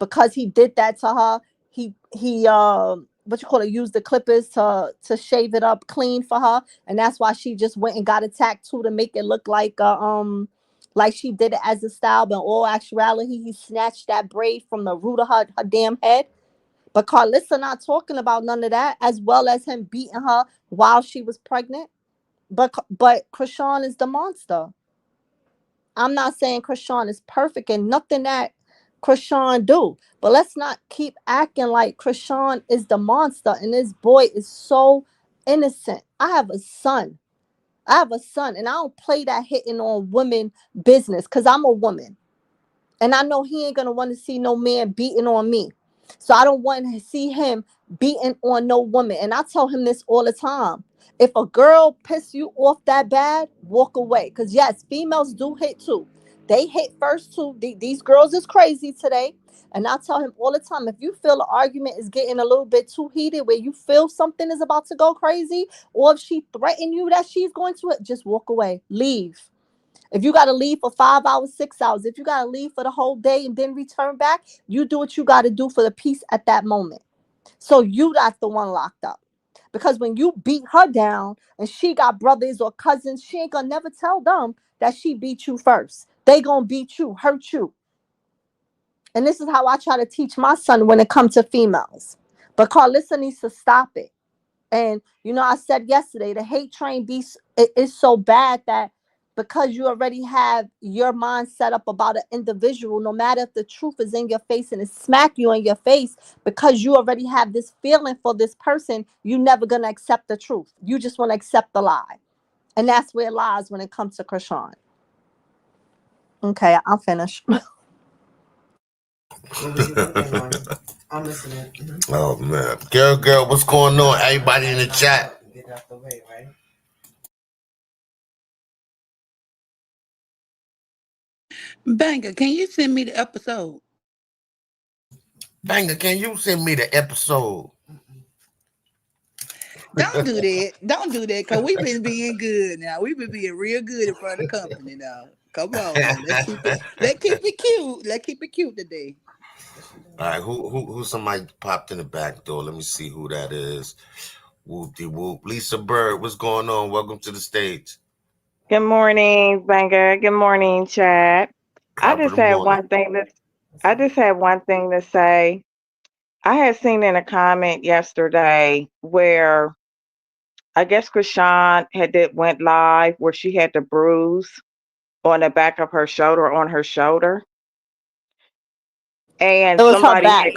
Speaker 5: because he did that to her, he what you call it, used the clippers to shave it up clean for her. And that's why she just went and got a tattoo to make it look like she did it as a style, but in all actuality, he snatched that braid from the root of her damn head. But Karlissa not talking about none of that, as well as him beating her while she was pregnant. But Chrisean is the monster. I'm not saying Chrisean is perfect and nothing that Chrisean do, but let's not keep acting like Chrisean is the monster and this boy is so innocent. I have a son, and I don't play that hitting on women business because I'm a woman. And I know he ain't gonna want to see no man beating on me. So I don't want to see him beating on no woman. And I tell him this all the time. If a girl piss you off that bad, walk away. Because yes, females do hit too. They hit first too. These girls is crazy today. And I tell him all the time, if you feel the argument is getting a little bit too heated, where you feel something is about to go crazy, or if she threatened you that she's going to, just walk away. Leave. If you got to leave for 5 hours, 6 hours, if you got to leave for the whole day and then return back, you do what you got to do for the peace at that moment. So you not the one locked up. Because when you beat her down and she got brothers or cousins, she ain't going to never tell them that she beat you first. They going to beat you, hurt you. And this is how I try to teach my son when it comes to females. But Karlissa needs to stop it. And, I said yesterday, the hate train is so bad that because you already have your mind set up about an individual, no matter if the truth is in your face and it smack you in your face, because you already have this feeling for this person, you're never going to accept the truth. You just want to accept the lie. And that's where it lies when it comes to Chrisean. Okay, I'll finish.
Speaker 3: I'm listening. Oh man, girl, what's going on? Everybody in the chat. Get out the way, right?
Speaker 7: Banger, can you send me the episode?
Speaker 3: Banger, can you send me the episode?
Speaker 7: Don't do that. Don't do that, cause we've been being good now. We've been being real good in front of the company now. Come on now. Let's keep it cute. Let's keep it cute today.
Speaker 3: All right, who somebody popped in the back door? Let me see who that is. Whoop de whoop. Lisa Bird, what's going on? Welcome to the stage.
Speaker 11: Good morning, Banger. Good morning, Chad. I
Speaker 3: Top of
Speaker 11: just
Speaker 3: the
Speaker 11: had
Speaker 3: morning.
Speaker 11: one thing to I just had one thing to say. I had seen in a comment yesterday where I guess Krishan went live where she had the bruise on the back of her shoulder, on her shoulder, and
Speaker 5: It was her
Speaker 11: somebody had
Speaker 5: back.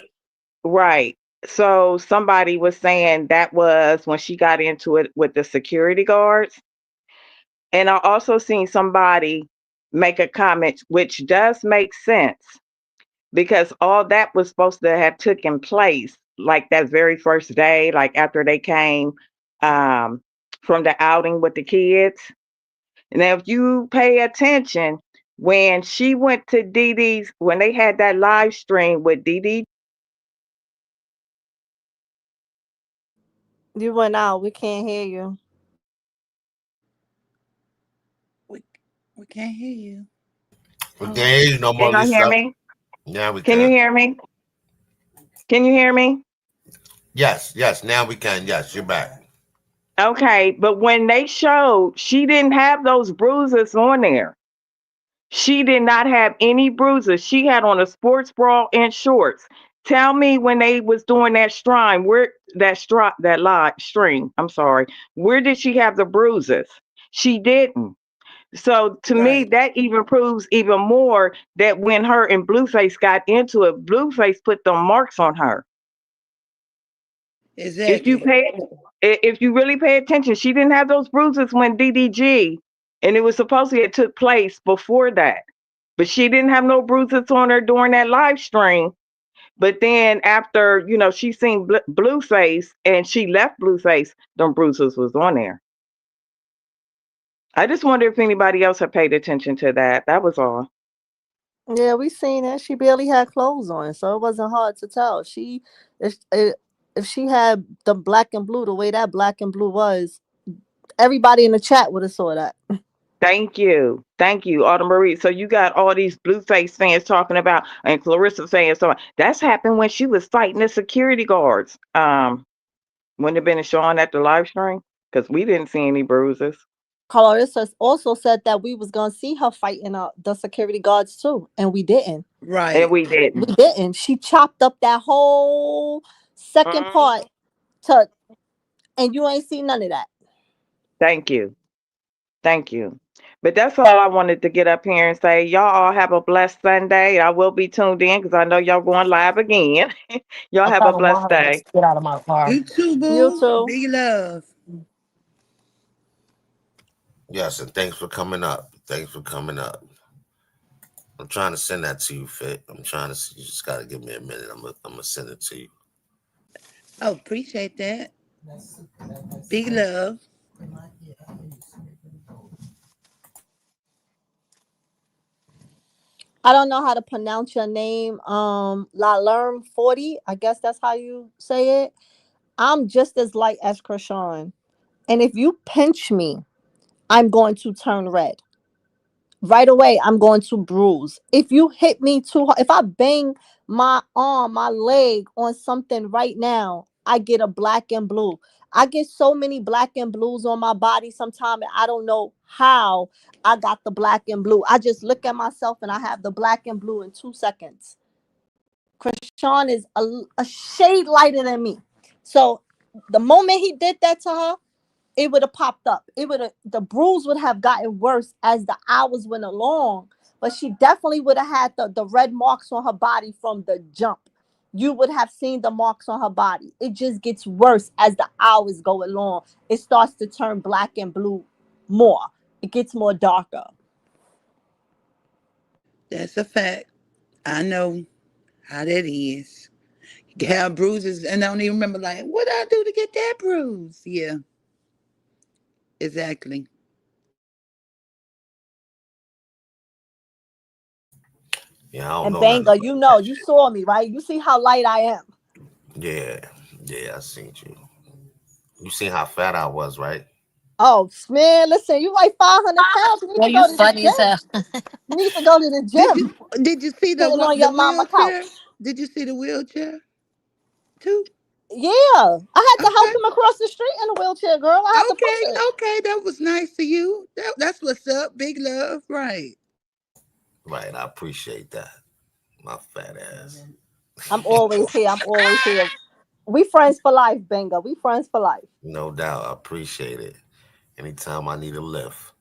Speaker 11: right. So somebody was saying that was when she got into it with the security guards. And I also seen somebody make a comment which does make sense because all that was supposed to have taken place like that very first day, like after they came um, from the outing with the kids. Now, if you pay attention, when she went to Dee Dee's, when they had that live stream with Dee Dee,
Speaker 5: You went out. We can't hear you.
Speaker 7: We we can't hear you.
Speaker 3: We
Speaker 7: Oh,
Speaker 3: can't hear you no
Speaker 11: can
Speaker 3: more,
Speaker 11: you hear
Speaker 3: Lisa.
Speaker 11: me?
Speaker 3: Now we
Speaker 11: Can you
Speaker 3: can.
Speaker 11: hear me? Can you hear me?
Speaker 3: Yes, yes, now we can. Yes, you're back.
Speaker 11: Okay, but when they showed, she didn't have those bruises on there. She did not have any bruises. She had on a sports bra and shorts. Tell me when they was doing that stream, where that live stream, I'm sorry, where did she have the bruises? She didn't. So to me,
Speaker 7: right.
Speaker 11: that even proves even more that when her and Blueface got into it, Blueface put the marks on her. If you
Speaker 7: Exactly.
Speaker 11: pay, if you really pay attention, she didn't have those bruises when DDG, and it was supposedly it took place before that. But she didn't have no bruises on her during that live stream. But then after she seen Blueface and she left Blueface, them bruises was on there. I just wonder if anybody else had paid attention to that. That was all.
Speaker 5: Yeah, we seen it. She barely had clothes on, so it wasn't hard to tell. If she had the black and blue the way that black and blue was, everybody in the chat would have saw that.
Speaker 11: Thank you, Autumn Marie. So you got all these Blueface fans talking about, and Clarissa saying so. That's happened when she was fighting the security guards. Wouldn't have been showing at the live stream because we didn't see any bruises,
Speaker 5: Karlissa also said that we was gonna see her fighting the security guards too, and we didn't.
Speaker 11: and
Speaker 7: Right.
Speaker 11: we
Speaker 5: We
Speaker 11: didn't.
Speaker 5: didn't. She chopped up that whole second
Speaker 11: Mhm.
Speaker 5: part to, and you ain't see none of that.
Speaker 11: Thank you, thank you. But that's all I wanted to get up here and say. Y'all all have a blessed Sunday. I will be tuned in because I know y'all going live again. Y'all have a blessed day.
Speaker 4: Get out of my car.
Speaker 7: You too,
Speaker 5: You
Speaker 7: boo.
Speaker 5: too.
Speaker 7: Big love.
Speaker 3: Yes, and thanks for coming up. Thanks for coming up. I'm trying to send that to you, Fit. I'm trying to. You just gotta give me a minute. I'm gonna send it to you.
Speaker 7: Oh, appreciate that. Big love.
Speaker 5: I don't know how to pronounce your name. La Lerm 40. I guess that's how you say it. I'm just as light as Krishan. And if you pinch me, I'm going to turn red. Right away, I'm going to bruise. If you hit me too hard, if I bang my arm, my leg on something right now, I get a black and blue. I get so many black and blues on my body sometimes, I don't know how I got the black and blue. I just look at myself and I have the black and blue in 2 seconds. Krishan is a shade lighter than me. So the moment he did that to her, it would have popped up. It would have the bruise would have gotten worse as the hours went along. But she definitely would have had the red marks on her body from the jump. You would have seen the marks on her body. It just gets worse as the hours go along. It starts to turn black and blue more. It gets more darker.
Speaker 7: That's a fact. I know how that is. You have bruises and I don't even remember like what did I do to get that bruise. Yeah, exactly.
Speaker 3: Yeah, I don't
Speaker 5: And
Speaker 3: know nothing
Speaker 5: Banga,
Speaker 3: about
Speaker 5: you
Speaker 3: that
Speaker 5: know, you
Speaker 3: shit.
Speaker 5: saw me, right? You see how light I am.
Speaker 3: Yeah, yeah, I seen you. You seen how fat I was, right?
Speaker 5: Oh man, listen, you like 500 pounds. You need
Speaker 4: Well,
Speaker 5: to
Speaker 4: you
Speaker 5: go to the
Speaker 4: funny as
Speaker 5: gym.
Speaker 4: hell.
Speaker 5: You need to go to the
Speaker 7: Did you
Speaker 5: gym.
Speaker 7: did you see
Speaker 5: Sitting on
Speaker 7: the
Speaker 5: your mama
Speaker 7: wheelchair?
Speaker 5: couch.
Speaker 7: Did you see the wheelchair too?
Speaker 5: Yeah, I had to help
Speaker 7: Okay.
Speaker 5: him across the street in a wheelchair, girl. I had to
Speaker 7: Okay,
Speaker 5: push it.
Speaker 7: okay, that was nice of you. That's what's up. Big love, right?
Speaker 3: Right, I appreciate that. My fat ass.
Speaker 5: I'm always here. I'm always here. We friends for life, Benga. We friends for life.
Speaker 3: No doubt, I appreciate it. Anytime I need a lift,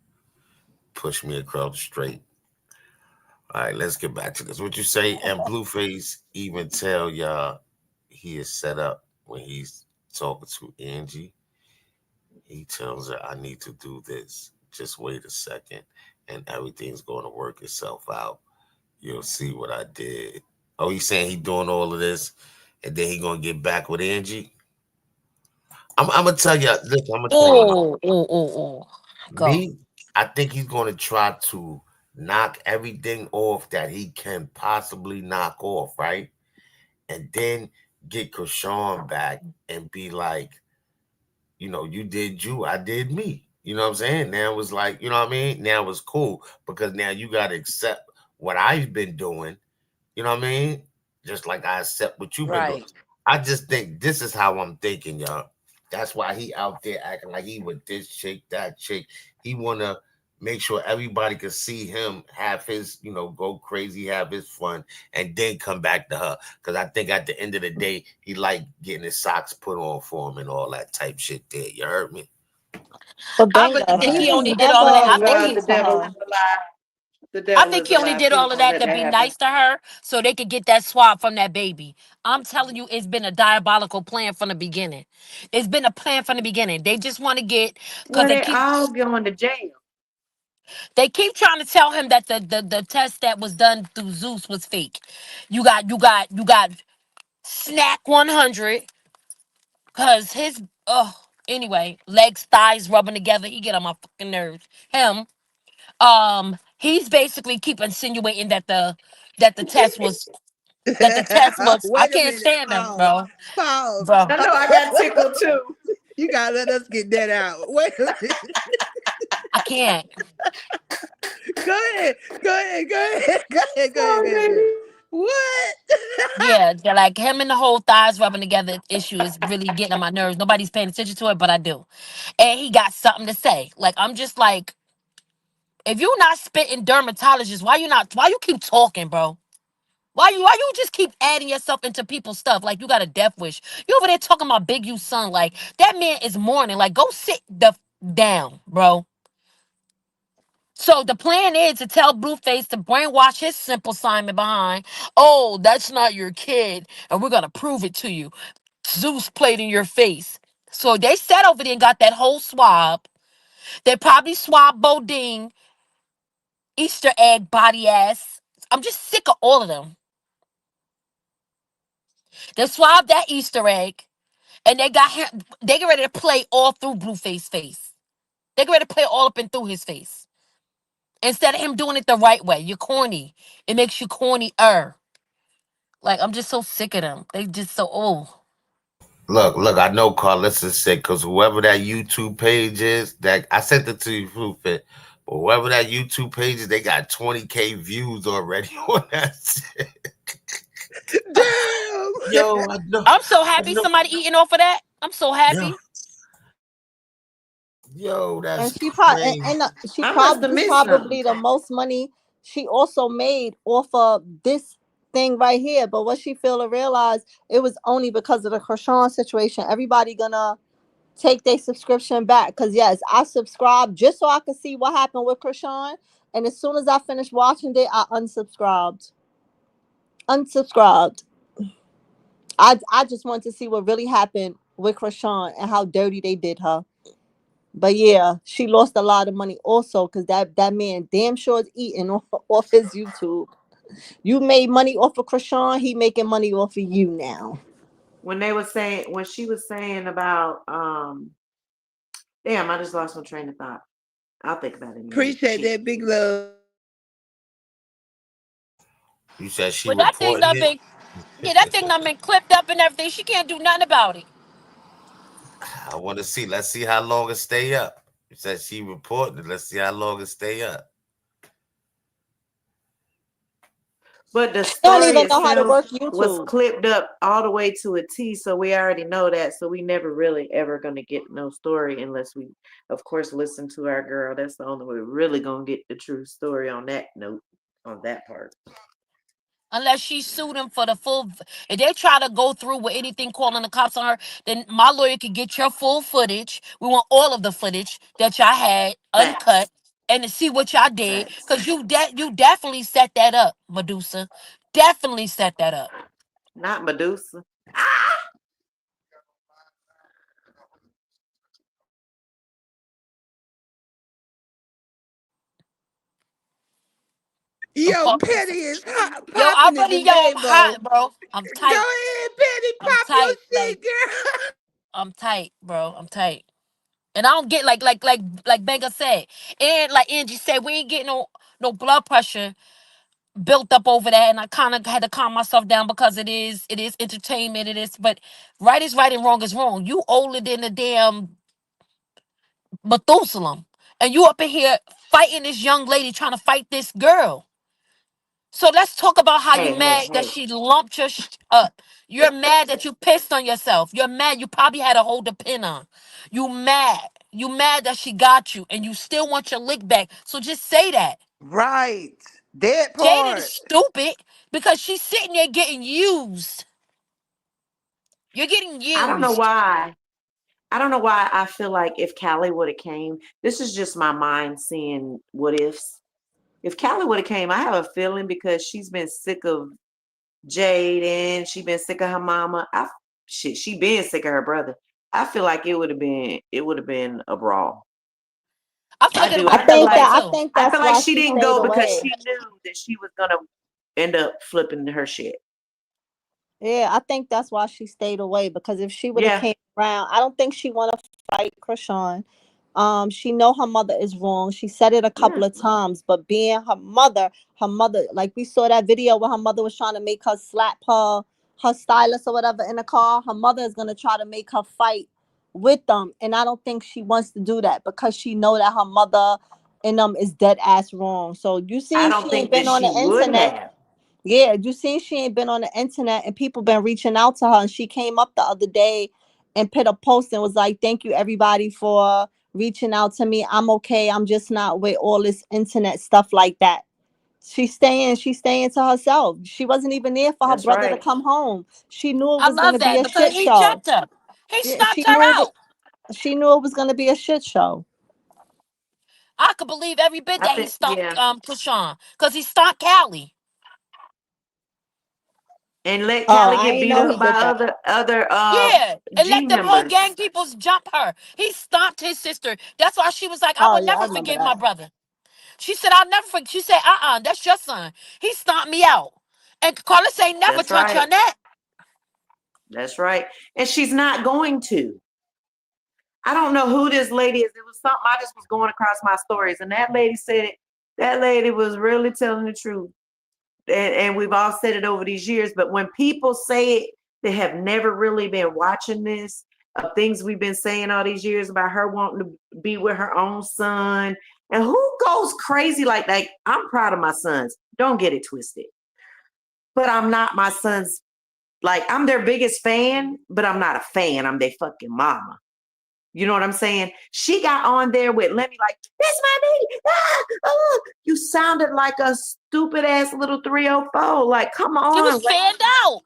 Speaker 3: push me across the street. All right, let's get back to this. What you say? And Blueface even tell y'all he is set up when he's talking to Angie. He tells her, I need to do this. Just wait a second, and everything's going to work itself out. You'll see what I did. Oh, he's saying he doing all of this, and then he gonna get back with Angie. I'm gonna tell you. Listen, I'm gonna tell you.
Speaker 4: Oh. Go.
Speaker 3: Me, I think he's gonna try to knock everything off that he can possibly knock off, right? And then get Krishan back and be like, you did you, I did me. You know what I'm saying? Now it's like, you know what I mean? Now it's cool because now you gotta accept what I've been doing. You know what I mean? Just like I accept what you've been doing.
Speaker 7: Right.
Speaker 3: I just think this is how I'm thinking, y'all. That's why he out there acting like he with this chick, that chick. He wanna make sure everybody can see him have his, go crazy, have his fun, and then come back to her. Because I think at the end of the day, he like getting his socks put on for him and all that type shit there. You heard me?
Speaker 5: But
Speaker 4: I
Speaker 5: Benga,
Speaker 4: really think
Speaker 5: he
Speaker 4: he
Speaker 5: was
Speaker 4: only did all of that.
Speaker 5: never
Speaker 8: Oh
Speaker 4: I think
Speaker 8: God,
Speaker 5: really
Speaker 4: he
Speaker 8: the
Speaker 5: for
Speaker 8: devil is
Speaker 5: her.
Speaker 8: a lie. The
Speaker 4: I
Speaker 8: devil
Speaker 4: think
Speaker 8: is
Speaker 4: he
Speaker 8: a
Speaker 4: only
Speaker 8: lie.
Speaker 4: did
Speaker 8: Please
Speaker 4: all of
Speaker 8: don't
Speaker 4: that
Speaker 8: let
Speaker 4: to
Speaker 8: that
Speaker 4: be
Speaker 8: happen.
Speaker 4: nice to her so they could get that swab from that baby. I'm telling you, it's been a diabolical plan from the beginning. It's been a plan from the beginning. They just want to get because
Speaker 8: Well, they all going to jail.
Speaker 4: they keep trying to tell him that the test that was done through Zeus was fake. You got snack 100 because his anyway, legs, thighs rubbing together. He get on my fucking nerves. Him. He's basically keep insinuating that the test was I
Speaker 7: Wait a
Speaker 4: can't
Speaker 7: minute.
Speaker 4: stand him,
Speaker 7: Pause.
Speaker 4: bro.
Speaker 7: Pause.
Speaker 4: Bro.
Speaker 8: I know I got tickled too.
Speaker 7: You gotta let us get that out. Wait a minute.
Speaker 4: I can't.
Speaker 7: Go ahead. Go ahead. Go ahead. Go ahead. Go ahead.
Speaker 8: Sorry,
Speaker 7: Go ahead. Go ahead.
Speaker 8: baby.
Speaker 7: What?
Speaker 4: Yeah, they're like him and the whole thighs rubbing together issue is really getting on my nerves. Nobody's paying attention to it, but I do. And he got something to say. Like I'm just like, if you're not spitting dermatologist, why you keep talking, bro? Why you just keep adding yourself into people's stuff like you got a death wish? You over there talking about Big U son like that man is mourning. Like go sit down, bro. So the plan is to tell Blueface to brainwash his simple Simon behind. Oh, that's not your kid, and we're gonna prove it to you. Zeus played in your face. So they sat over there and got that whole swab. They probably swabbed Bodine, Easter egg body ass. I'm just sick of all of them. They swabbed that Easter egg, and they got him. They get ready to play all through Blueface's face. They get ready to play all up and through his face. Instead of him doing it the right way. You're corny. It makes you corny-er. Like, I'm just so sick of them. They just so, oh.
Speaker 3: Look, I know Karlissa sick because whoever that YouTube page is, that I sent it to you, proof it. But whoever that YouTube page is, they got 20K views already on that shit.
Speaker 7: Damn.
Speaker 3: Yo, I know,
Speaker 4: I'm so
Speaker 3: I
Speaker 4: happy
Speaker 3: know.
Speaker 4: somebody eating off of that. I'm so
Speaker 3: Yo,
Speaker 4: happy.
Speaker 3: yo,
Speaker 5: And
Speaker 3: that's
Speaker 5: she probably
Speaker 3: crazy.
Speaker 5: she
Speaker 8: I must
Speaker 5: probably
Speaker 8: have
Speaker 5: this
Speaker 8: missed something.
Speaker 5: probably the most money she also made off of this thing right here. But what she failed to realize, it was only because of the Krishan situation. Everybody gonna take their subscription back. Cause yes, I subscribed just so I could see what happened with Krishan. And as soon as I finished watching it, I unsubscribed. Unsubscribed. I just wanted to see what really happened with Krishan and how dirty they did her. But yeah, she lost a lot of money also because that man damn sure is eating off his YouTube. You made money off of Krishan, he making money off of you now.
Speaker 8: When she was saying about damn, I just lost my train of thought. I'll think about it in a minute.
Speaker 7: Appreciate
Speaker 8: Shit.
Speaker 7: that big love.
Speaker 3: You said she
Speaker 4: But that thing
Speaker 3: reporting
Speaker 4: done
Speaker 3: it.
Speaker 4: been, yeah, that thing done been clipped up and everything. She can't do nothing about it.
Speaker 3: I want to see. Let's see how long it stay up. You said she reported it. Let's see how long it stay up.
Speaker 8: But the
Speaker 5: They don't
Speaker 8: story
Speaker 5: even know how to
Speaker 8: itself
Speaker 5: work
Speaker 8: was
Speaker 5: YouTube.
Speaker 8: clipped up all the way to a T, so we already know that. So we never really ever gonna get no story unless we, of course, listen to our girl. That's the only way we're really gonna get the true story on that note, on that part.
Speaker 4: Unless she sued him for the full. If they try to go through with anything calling the cops on her, then my lawyer could get your full footage. We want all of the footage that y'all had uncut
Speaker 8: Facts,
Speaker 4: and to see what y'all did.
Speaker 8: facts.
Speaker 4: Because you definitely set that up, Medusa. Definitely set that up.
Speaker 8: Not Medusa. Ah!
Speaker 4: The
Speaker 7: Yo,
Speaker 4: fuck is
Speaker 7: Petty is hot,
Speaker 4: Yo, I
Speaker 7: popping in
Speaker 4: really
Speaker 7: the
Speaker 4: yo, I'm
Speaker 7: neighborhood.
Speaker 4: hot, bro. I'm
Speaker 7: Go
Speaker 4: tight.
Speaker 7: ahead, Petty,
Speaker 4: I'm
Speaker 7: pop your
Speaker 4: tight. Like
Speaker 7: shit, girl.
Speaker 4: I'm tight, bro. I'm tight. And I don't get like Becca said. And like Angie said, we ain't getting no blood pressure built up over that, and I kind of had to calm myself down because it is entertainment. It is, but right is right and wrong is wrong. You older than the damn Methuselah, and you up in here fighting this young lady trying to fight this girl. So let's talk about how you
Speaker 8: Hey, hey,
Speaker 4: mad that
Speaker 8: hey.
Speaker 4: she lumped your up. You're mad that you pissed on yourself. You're mad you probably had to hold the pin on. You mad. You mad that she got you, and you still want your lick back. So just say that.
Speaker 7: Right. That
Speaker 4: Jaden is
Speaker 7: part.
Speaker 4: stupid because she's sitting there getting used. You're getting
Speaker 8: I don't know
Speaker 4: used.
Speaker 8: why. I don't know why I feel like if Callie would have came, this is just my mind seeing what ifs. If Callie would have came, I have a feeling because she's been sick of Jaden, she been sick of her mama. She been sick of her brother. I feel like it would have been a brawl.
Speaker 4: I feel
Speaker 8: I
Speaker 4: like it
Speaker 8: do.
Speaker 4: would have
Speaker 5: I
Speaker 8: I
Speaker 4: been a
Speaker 8: feel
Speaker 5: think
Speaker 8: like
Speaker 4: fight
Speaker 5: that I
Speaker 4: too.
Speaker 5: think
Speaker 8: I
Speaker 5: that's
Speaker 8: feel like
Speaker 5: why
Speaker 8: she
Speaker 5: she
Speaker 8: didn't
Speaker 5: stayed
Speaker 8: go because
Speaker 5: away.
Speaker 8: she knew that she was gonna end up flipping her shit.
Speaker 5: Yeah, I think that's why she stayed away because if she would have
Speaker 8: Yeah,
Speaker 5: came around, I don't think she want to fight Krishan. She know her mother is wrong. She said it a couple
Speaker 8: yeah,
Speaker 5: of times, but being her mother, like we saw that video where her mother was trying to make her slap her stylist or whatever in the car. Her mother is gonna try to make her fight with them, and I don't think she wants to do that because she know that her mother and them is dead ass wrong. So you
Speaker 8: I
Speaker 5: seen
Speaker 8: don't
Speaker 5: she ain't
Speaker 8: think that
Speaker 5: been on
Speaker 8: she
Speaker 5: the
Speaker 8: would
Speaker 5: internet.
Speaker 8: have.
Speaker 5: Yeah, you seen she ain't been on the internet and people been reaching out to her and she came up the other day and put a post and was like, "Thank you everybody for reaching out to me. I'm okay. I'm just not with all this internet stuff like that." She's staying to herself. She wasn't even there for her
Speaker 8: That's
Speaker 5: brother to
Speaker 8: right.
Speaker 5: come home. She knew it
Speaker 4: I
Speaker 5: was
Speaker 4: love
Speaker 5: gonna be
Speaker 4: that
Speaker 5: a
Speaker 4: because
Speaker 5: shit
Speaker 4: he
Speaker 5: show.
Speaker 4: checked her. He
Speaker 5: Yeah,
Speaker 4: stopped her out.
Speaker 5: she knew it was gonna be a shit show.
Speaker 4: I could believe every bit
Speaker 8: I
Speaker 4: that he
Speaker 8: think
Speaker 4: stopped
Speaker 8: yeah.
Speaker 4: Krishan because he stopped Callie.
Speaker 8: And let
Speaker 5: Oh,
Speaker 8: Callie
Speaker 5: I
Speaker 8: get
Speaker 5: ain't
Speaker 8: beat
Speaker 5: know he
Speaker 8: up by
Speaker 5: did that.
Speaker 8: other
Speaker 4: Yeah, and let
Speaker 8: G
Speaker 4: them whole
Speaker 8: members.
Speaker 4: gang people jump her. He stopped his sister. That's why she was like, I
Speaker 5: Oh
Speaker 4: will
Speaker 5: yeah, I
Speaker 4: never
Speaker 5: remember
Speaker 4: forgive my
Speaker 5: that.
Speaker 4: brother. She said, I'll never forget. She said, that's your son. He stomped me out. And Karlissa ain't never
Speaker 8: That's
Speaker 4: touch her
Speaker 8: right.
Speaker 4: neck.
Speaker 8: That's right. And she's not going to. I don't know who this lady is. It was something I just was going across my stories, and that lady said it. That lady was really telling the truth. And we've all said it over these years, but when people say it, they have never really been watching this of things we've been saying all these years about her wanting to be with her own son. And who goes crazy like that? I'm proud of my sons. Don't get it twisted. But I'm not my son's, like, I'm their biggest fan, but I'm not a fan. I'm their fucking mama. You know what I'm saying? She got on there with Lemmy like, that's my baby. Ah, oh. You sounded like a stupid ass little 304. Like, come
Speaker 4: She was
Speaker 8: on. Like,
Speaker 4: fanned out.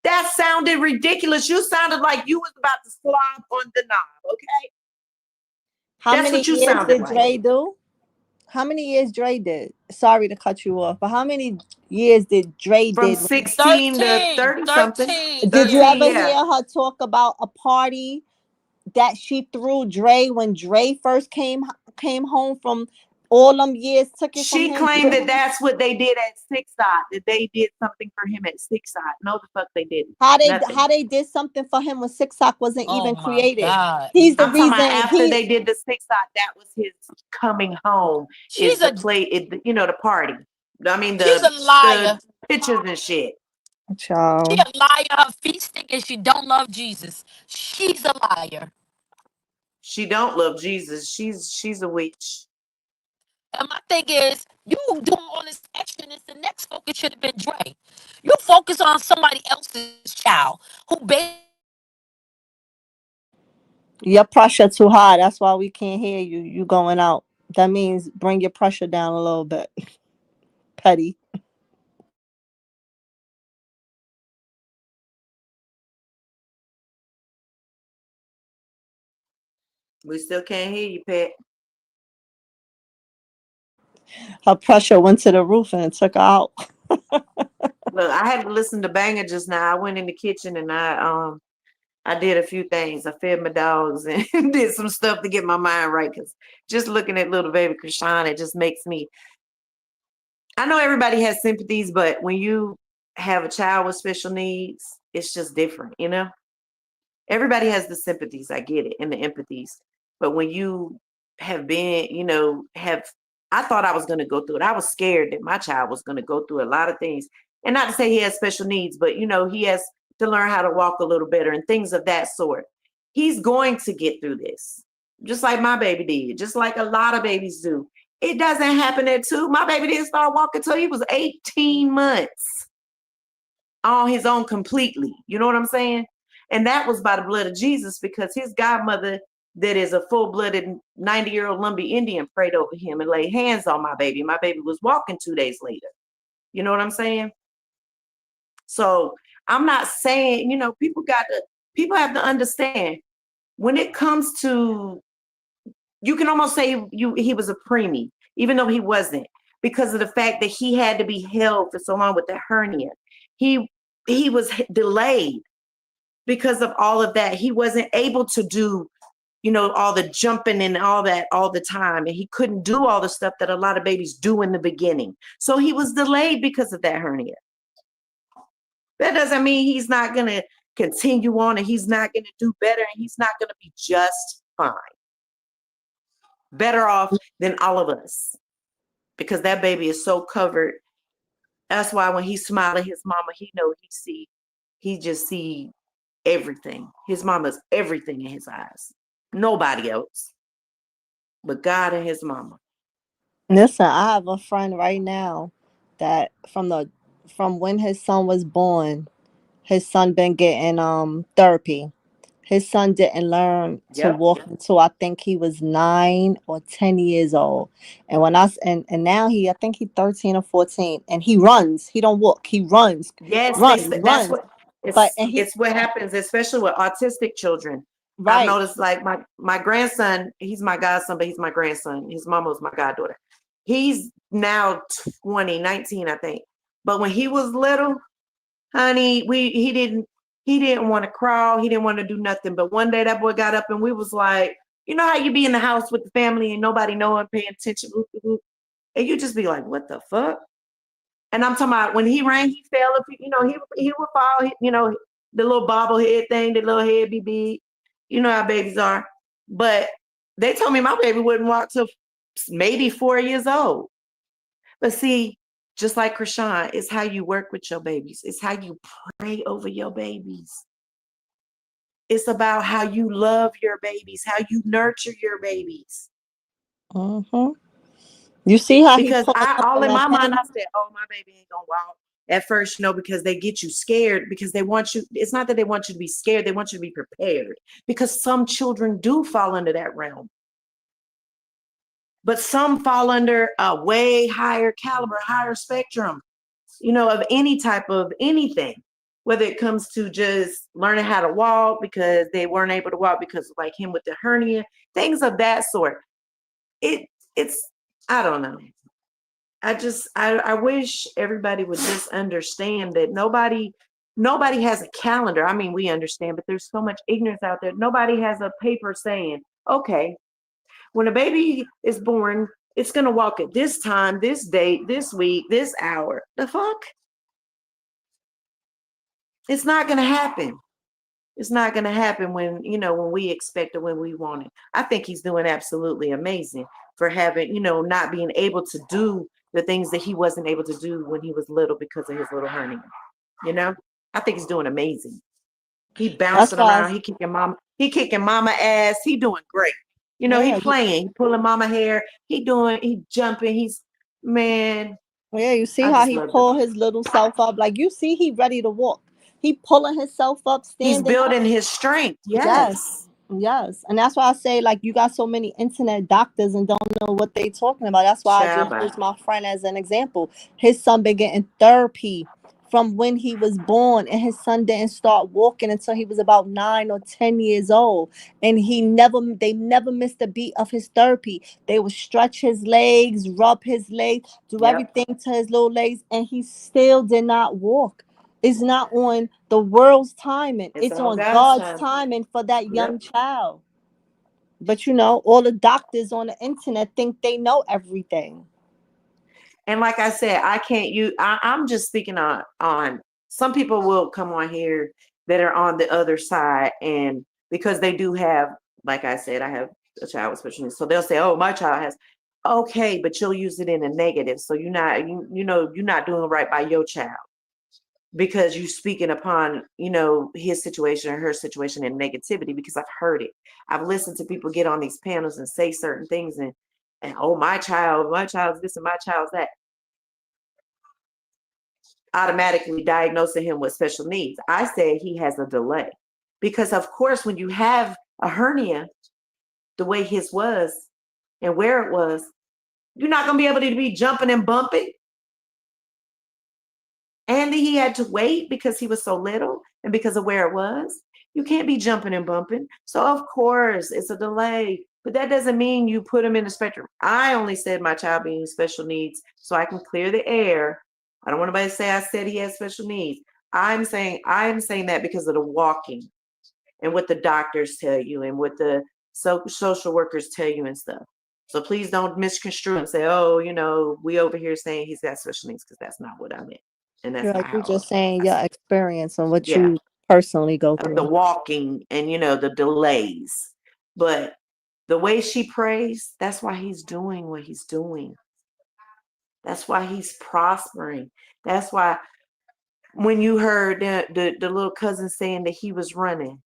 Speaker 8: that sounded ridiculous. You sounded like you was about to slob on the knob, okay?
Speaker 5: How
Speaker 8: That's
Speaker 5: many
Speaker 8: what you
Speaker 5: years
Speaker 8: sounded
Speaker 5: did
Speaker 8: like.
Speaker 5: Dre do? How many years Dre did? Sorry to cut you off, but how many years did Dre
Speaker 8: From
Speaker 5: did?
Speaker 8: 16 to
Speaker 4: 13,
Speaker 8: 30 something.
Speaker 4: 13,
Speaker 5: Did you
Speaker 8: 13,
Speaker 5: ever
Speaker 4: yeah.
Speaker 8: yeah.
Speaker 5: hear her talk about a party that she threw Dre when Dre first came home from all them years? Took it from
Speaker 8: She
Speaker 5: him.
Speaker 8: claimed that that's what they did at Six Dot, that they did something for him at Six Dot. No, the fuck they didn't.
Speaker 5: How
Speaker 8: Nothing.
Speaker 5: they did something for him when TikTok wasn't
Speaker 4: Oh
Speaker 5: even
Speaker 4: my
Speaker 5: created.
Speaker 4: God.
Speaker 5: He's the
Speaker 8: I'm talking about
Speaker 5: reason
Speaker 8: after
Speaker 5: he.
Speaker 8: they did the Six Dot, that was his coming home, is
Speaker 4: She's
Speaker 8: the
Speaker 4: a
Speaker 8: play, the party. I mean
Speaker 4: She's a
Speaker 8: the
Speaker 4: liar.
Speaker 8: pictures and shit.
Speaker 4: She
Speaker 5: Child.
Speaker 4: a liar. Her feet stink and she don't love Jesus. She's a liar.
Speaker 8: She don't love Jesus. She's a witch.
Speaker 4: And my thing is, you doing all this extraness. The next focus should have been Dre. You focus on somebody else's child who
Speaker 5: Your pressure too high. That's why we can't hear you. You going out. That means bring your pressure down a little bit. Petty.
Speaker 8: We still can't hear you, Pat.
Speaker 5: Her pressure went to the roof and it took her out.
Speaker 8: Look, I had to listen to Banger just now. I went in the kitchen and I did a few things. I fed my dogs and did some stuff to get my mind right. Because just looking at little baby Chrisean, it just makes me. I know everybody has sympathies, but when you have a child with special needs, it's just different, you know? Everybody has the sympathies, I get it, and the empathies. But when you have been, I thought I was going to go through it. I was scared that my child was going to go through a lot of things. And not to say he has special needs, but, he has to learn how to walk a little better and things of that sort. He's going to get through this, just like my baby did, just like a lot of babies do. It doesn't happen at 2. My baby didn't start walking till he was 18 months on his own completely. You know what I'm saying? And that was by the blood of Jesus, because his godmother, that is a full-blooded 90-year-old Lumbee Indian, prayed over him and laid hands on my baby. My baby was walking 2 days later. You know what I'm saying? So I'm not saying, people have to understand when it comes to, you can almost say he was a preemie, even though he wasn't, because of the fact that he had to be held for so long with the hernia. He was delayed because of all of that. He wasn't able to do, all the jumping and all that all the time. And he couldn't do all the stuff that a lot of babies do in the beginning. So he was delayed because of that hernia. That doesn't mean he's not going to continue on and he's not going to do better and he's not going to be just fine. Better off than all of us, because that baby is so covered. That's why when he smiled at his mama, he just see everything. His mama's everything in his eyes. Nobody else but God and his mama.
Speaker 5: Listen, I have a friend right now that from when his son was born, his son been getting therapy. His son didn't learn to
Speaker 8: Yep.
Speaker 5: walk until I think he was 9 or 10 years old. And and now I think he's 13 or 14, and he runs. He don't walk. He runs.
Speaker 8: Yes, that's
Speaker 5: Runs.
Speaker 8: what
Speaker 5: He
Speaker 8: it's what happens, especially with autistic children. I've
Speaker 5: right.
Speaker 8: noticed, like my grandson, he's my godson, but he's my grandson. His mama was my goddaughter. He's now 19, I think. But when he was little, honey, he didn't want to crawl, he didn't want to do nothing. But one day that boy got up and we was like, you know how you be in the house with the family and nobody knowing, paying attention, and you just be like, what the fuck? And I'm talking about when he ran, he fell. He would fall. The little bobblehead thing, the little head be big. You know how babies are. But they told me my baby wouldn't walk till maybe 4 years old. But see, just like Chrisean, it's how you work with your babies. It's how you pray over your babies. It's about how you love your babies, how you nurture your babies.
Speaker 5: Mm-hmm. You see how
Speaker 8: Because all in my mind,
Speaker 5: hand?
Speaker 8: I said, oh, my baby ain't gonna walk at first, because they get you scared, because they want you. It's not that they want you to be scared, they want you to be prepared, because some children do fall under that realm. But some fall under a way higher caliber, higher spectrum, of any type of anything, whether it comes to just learning how to walk because they weren't able to walk because like him with the hernia, things of that sort. It's, I don't know. I wish everybody would just understand that nobody has a calendar. I mean, we understand, but there's so much ignorance out there. Nobody has a paper saying, okay, when a baby is born, it's going to walk at this time, this date, this week, this hour. The fuck? It's not going to happen. It's not going to happen when we expect it, when we want it. I think he's doing absolutely amazing for having, not being able to do the things that he wasn't able to do when he was little because of his little hernia. You know, I think he's doing amazing. He
Speaker 5: That's
Speaker 8: bouncing
Speaker 5: why,
Speaker 8: around. He kicking mama ass. He doing great. You know, he
Speaker 5: yeah,
Speaker 8: playing, he pulling mama hair. He jumping. Man,
Speaker 5: yeah. You see
Speaker 8: I
Speaker 5: how
Speaker 8: just
Speaker 5: he
Speaker 8: love it.
Speaker 5: pull his little self up? Like you see, he ready to walk. He pulling himself up,
Speaker 8: He's
Speaker 5: standing up.
Speaker 8: building his strength.
Speaker 5: Yes, yes. And that's why I say, like, you got so many internet doctors and don't know what they talking about. That's why I just
Speaker 8: Shabba.
Speaker 5: use my friend as an example. His son been getting therapy from when he was born, and his son didn't start walking until he was about 9 or 10 years old. And they never missed a beat of his therapy. They would stretch his legs, rub his legs, do
Speaker 8: Yep.
Speaker 5: everything to his little legs, and he still did not walk. It's not on the world's timing.
Speaker 8: It's
Speaker 5: It's
Speaker 8: on
Speaker 5: on
Speaker 8: God's
Speaker 5: God's
Speaker 8: time.
Speaker 5: timing for that young
Speaker 8: Yep.
Speaker 5: child. But all the doctors on the internet think they know everything.
Speaker 8: And like I said, I'm just speaking on some people will come on here that are on the other side, and because they do have, like I said, I have a child with special needs, so they'll say, "Oh, my child has." Okay, but you'll use it in a negative, so you're not doing right by your child because you're speaking upon his situation or her situation in negativity. Because I've heard it, I've listened to people get on these panels and say certain things, and oh, my child's this and my child's that, automatically diagnosing him with special needs. I said he has a delay because, of course, when you have a hernia the way his was and where it was, you're not going to be able to be jumping and bumping. And he had to wait because he was so little and because of where it was. You can't be jumping and bumping. So, of course, it's a delay. But that doesn't mean you put him in the spectrum. I only said my child being special needs so I can clear the air. I don't want anybody to say I said he has special needs. I'm saying that because of the walking and what the doctors tell you and what the social workers tell you and stuff. So please don't misconstrue and say, oh, we over here saying he's got special needs, because that's not what I meant. And that's not
Speaker 5: You're
Speaker 8: how
Speaker 5: just saying
Speaker 8: I
Speaker 5: your
Speaker 8: said.
Speaker 5: experience and what
Speaker 8: Yeah,
Speaker 5: you personally go
Speaker 8: of the
Speaker 5: through.
Speaker 8: walking and the delays. But the way she prays, that's why he's doing what he's doing. That's why he's prospering. That's why when you heard the little cousin saying that he was running,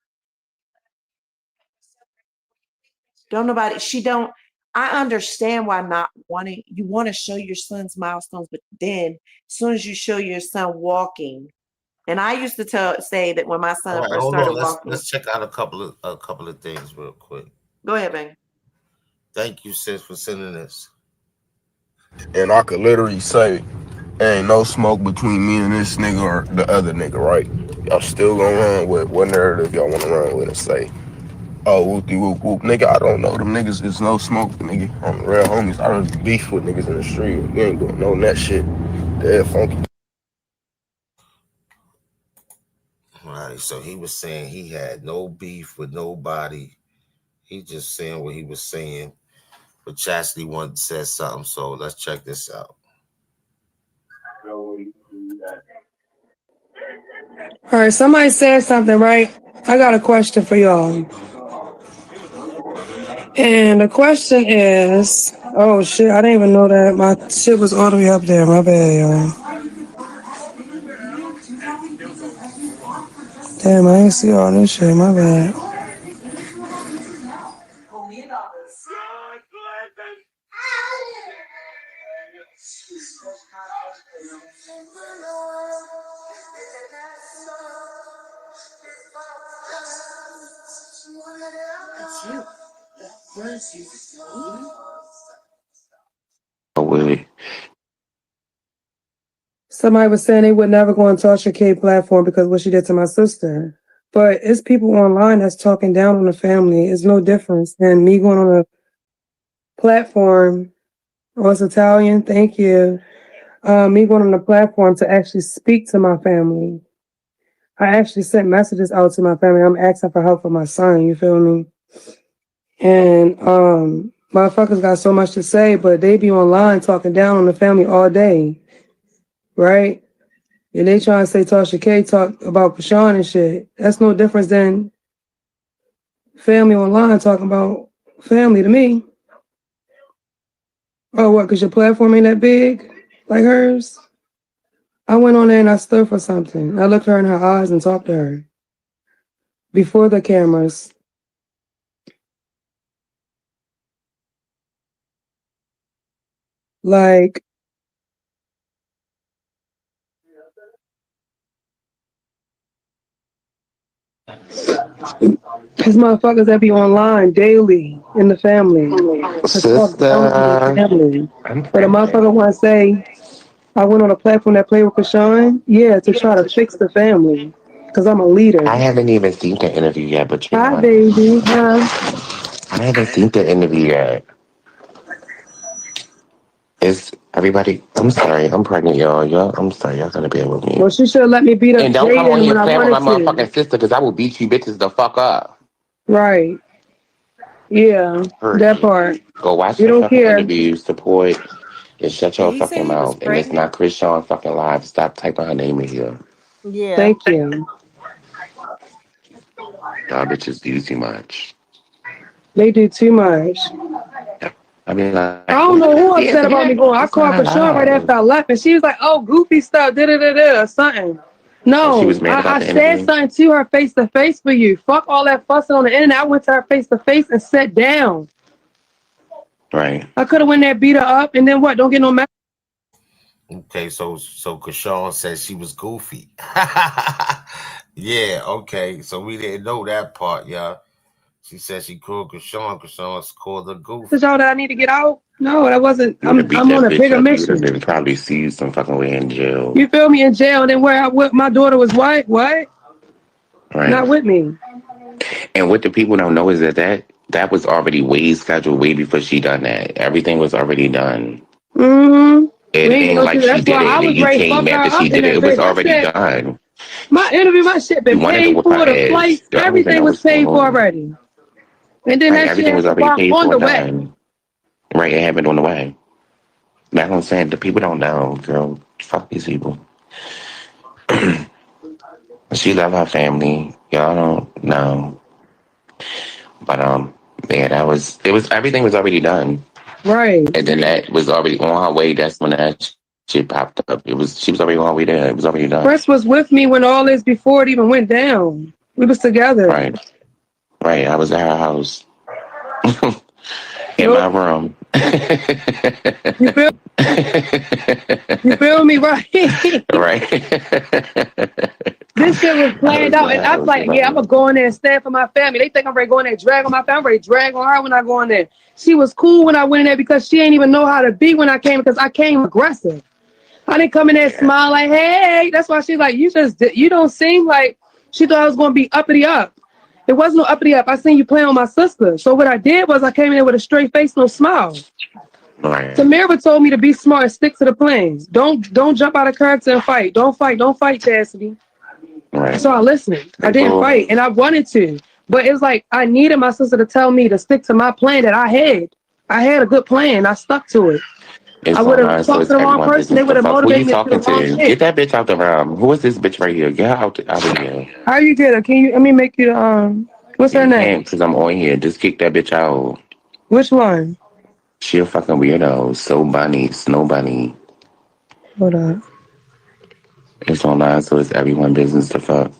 Speaker 8: I understand why not wanting, you want to show your son's milestones, but then as soon as you show your son walking, and I used to say that when my
Speaker 3: All
Speaker 8: son
Speaker 3: right,
Speaker 8: first
Speaker 3: hold
Speaker 8: started
Speaker 3: on.
Speaker 8: walking.
Speaker 3: Let's check out a couple of things real quick.
Speaker 8: Go ahead, baby.
Speaker 3: Thank you, sis, for sending this.
Speaker 12: And I could literally say, ain't no smoke between me and this nigga or the other nigga, right? Y'all still gonna run with what narrative y'all wanna run with and say, oh, whoopty whoop whoop. Nigga, I don't know them niggas. There's no smoke, nigga. I'm real homies. I don't beef with niggas in the street. We ain't doing no that shit. They're funky.
Speaker 3: All right, so he was saying he had no beef with nobody. He just saying what he was saying. But Chastity wanted to say something, so let's check this out.
Speaker 13: All right, somebody said something, right? I got a question for y'all. And the question is, oh shit, I didn't even know that my shit was all the way up there. My bad, y'all. Damn, I ain't see all this shit. My bad. Somebody was saying they would never go on Tasha K platform because of what she did to my sister. But it's people online that's talking down on the family. It's no difference than me going on a platform. Oh, it's Italian. Thank you. Me going on the platform to actually speak to my family. I actually sent messages out to my family. I'm asking for help for my son. You feel me? And motherfuckers got so much to say, but they be online talking down on the family all day, right? And they trying to say Tasha K talk about Krishan and shit. That's no difference than family online talking about family to me. Oh, what? Because your platform ain't that big? like hers. I went on there and I stood for something. I looked her in her eyes and talked to her before the cameras. Like, these motherfuckers that be online daily in the family to talk down to the
Speaker 14: Sister,
Speaker 13: family.
Speaker 14: I'm
Speaker 13: But a motherfucker want to say, I went on a platform that played with Chrisean, yeah, to try to fix the family. Because I'm a leader.
Speaker 14: I haven't even seen the interview yet, but you
Speaker 13: Hi,
Speaker 14: know,
Speaker 13: baby. Huh?
Speaker 14: I haven't seen the interview yet. Is everybody? I'm sorry, I'm pregnant, y'all. I'm sorry, y'all gotta bear with me.
Speaker 13: Well, she should have let me beat up
Speaker 14: And don't come on
Speaker 13: Jaiden
Speaker 14: here
Speaker 13: when I
Speaker 14: playing with my
Speaker 13: wanted to.
Speaker 14: motherfucking sister, because I will beat you bitches the fuck up.
Speaker 13: Right. Yeah, that
Speaker 14: Period.
Speaker 13: part.
Speaker 14: Go watch
Speaker 13: We
Speaker 14: the
Speaker 13: don't
Speaker 14: fucking
Speaker 13: care.
Speaker 14: interview, support, and shut
Speaker 15: Did
Speaker 14: your
Speaker 15: he say
Speaker 14: fucking
Speaker 15: he was
Speaker 14: mouth. And it's
Speaker 15: pregnant?
Speaker 14: not Chrisean fucking live. Stop typing her name in here.
Speaker 5: Yeah.
Speaker 13: Thank you.
Speaker 14: Y'all bitches do too much.
Speaker 13: They do too much.
Speaker 14: I mean, like,
Speaker 13: I
Speaker 14: what the
Speaker 13: don't know
Speaker 14: fuck
Speaker 13: who
Speaker 14: she has to
Speaker 13: upset
Speaker 14: get
Speaker 13: about me
Speaker 14: that?
Speaker 13: going. I
Speaker 14: It's not
Speaker 13: called
Speaker 14: her
Speaker 13: Chrisean right
Speaker 14: live.
Speaker 13: after I left, and she was like, "Oh, goofy stuff, da da da da, or something."
Speaker 14: Oh, she was
Speaker 13: No,
Speaker 14: mad about
Speaker 13: I
Speaker 14: the
Speaker 13: said
Speaker 14: interview?
Speaker 13: something to her face to face for you. Fuck all that fussing on the internet. I went to her face to face and sat down.
Speaker 14: Right.
Speaker 13: I could have went there, beat her up, and then what? Don't get no mad.
Speaker 3: Okay, so Kashawn said she was goofy. Yeah, okay. So we didn't know that part, y'all. She said she called Kashawn. Kashawn's called her
Speaker 13: Is
Speaker 3: goofy.
Speaker 13: y'all that I need to get out? No, that wasn't.
Speaker 14: You would have beat
Speaker 13: I'm on
Speaker 14: that
Speaker 13: a
Speaker 14: bitch
Speaker 13: bigger
Speaker 14: up. You would have
Speaker 13: mission.
Speaker 14: been probably see you some fucking way in jail.
Speaker 13: You feel me? In jail, and then where my daughter was white? What?
Speaker 14: Right.
Speaker 13: Not with me.
Speaker 14: And what the people don't know is that was already way scheduled way before she done that. Everything was already done.
Speaker 13: Mm-hmm. We
Speaker 14: It
Speaker 13: ain't get
Speaker 14: ain't
Speaker 13: no
Speaker 14: like
Speaker 13: shit.
Speaker 14: she
Speaker 13: That's
Speaker 14: did
Speaker 13: why
Speaker 14: it
Speaker 13: I
Speaker 14: and then
Speaker 13: was
Speaker 14: you
Speaker 13: ready to
Speaker 14: came
Speaker 13: fuck her
Speaker 14: after she
Speaker 13: up in
Speaker 14: did it.
Speaker 13: that
Speaker 14: It was
Speaker 13: bitch. I
Speaker 14: already
Speaker 13: said,
Speaker 14: done.
Speaker 13: my interview, my shit
Speaker 14: You
Speaker 13: been
Speaker 14: wanted to
Speaker 13: paid
Speaker 14: whip her
Speaker 13: for, the
Speaker 14: ass.
Speaker 13: flights,
Speaker 14: Y'all don't even
Speaker 13: everything
Speaker 14: know
Speaker 13: was
Speaker 14: what's going
Speaker 13: paid for
Speaker 14: on.
Speaker 13: already. And then
Speaker 14: Like
Speaker 13: that shit
Speaker 14: everything
Speaker 13: had
Speaker 14: was
Speaker 13: to
Speaker 14: already
Speaker 13: walk
Speaker 14: paid
Speaker 13: on
Speaker 14: for
Speaker 13: the
Speaker 14: and
Speaker 13: way.
Speaker 14: done. Right, it happened on the way. That's what I'm saying. The people don't know, girl. Fuck these people. She love her family. Y'all don't know. But yeah, it was everything was already done.
Speaker 13: Right.
Speaker 14: And then that was already on her way. That's when that shit popped up. She was already on her way there. It was already done.
Speaker 13: Chris was with me when all this before it even went down. We was together.
Speaker 14: Right. Right. I was at her house. In my
Speaker 13: Nope.
Speaker 14: room.
Speaker 13: You feel you feel me? Right.
Speaker 14: Right.
Speaker 13: This shit was
Speaker 14: I
Speaker 13: planned
Speaker 14: was
Speaker 13: out, and
Speaker 14: I
Speaker 13: I'm
Speaker 14: was in
Speaker 13: like,
Speaker 14: my
Speaker 13: yeah, I'm gonna
Speaker 14: room.
Speaker 13: go in there and stand for my family. They think I'm ready to go in there, drag on my family. I'm ready to drag on her when I go in there. She was cool when I went in there because she ain't even know how to be when I came because I came aggressive. I didn't come in there
Speaker 14: Yeah.
Speaker 13: smile like, hey. That's why she's like, you don't seem like she thought I was gonna be uppity up. It wasn't no uppity up. I seen you playing with my sister. So what I did was I came in there with a straight face, no smile.
Speaker 14: Right.
Speaker 13: Tamira told me to be smart and stick to the plans. Don't jump out of character and fight. Don't fight, Chastity.
Speaker 14: Right.
Speaker 13: So I listened. I
Speaker 14: Hey,
Speaker 13: didn't
Speaker 14: boo.
Speaker 13: fight, and I wanted to, but it was like I needed my sister to tell me to stick to my plan that I had. I had a good plan. I stuck to it. I
Speaker 14: It's
Speaker 13: would have
Speaker 14: online, so
Speaker 13: talked to
Speaker 14: it's
Speaker 13: the wrong
Speaker 14: everyone
Speaker 13: person. They
Speaker 14: business.
Speaker 13: would
Speaker 14: The
Speaker 13: have
Speaker 14: fuck? Who you
Speaker 13: motivated me to do
Speaker 14: talking
Speaker 13: the wrong
Speaker 14: to? Get
Speaker 13: shit.
Speaker 14: that bitch out the room. Who is this bitch right here? Get her out of here.
Speaker 13: How you get her? Can you? Let me make you. What's her
Speaker 14: You can't
Speaker 13: name?
Speaker 14: because I'm on here. Just kick that bitch out.
Speaker 13: Which one?
Speaker 14: She a fucking weirdo. So bunny, snow bunny.
Speaker 13: Hold on.
Speaker 14: It's online, so it's everyone business. The fuck?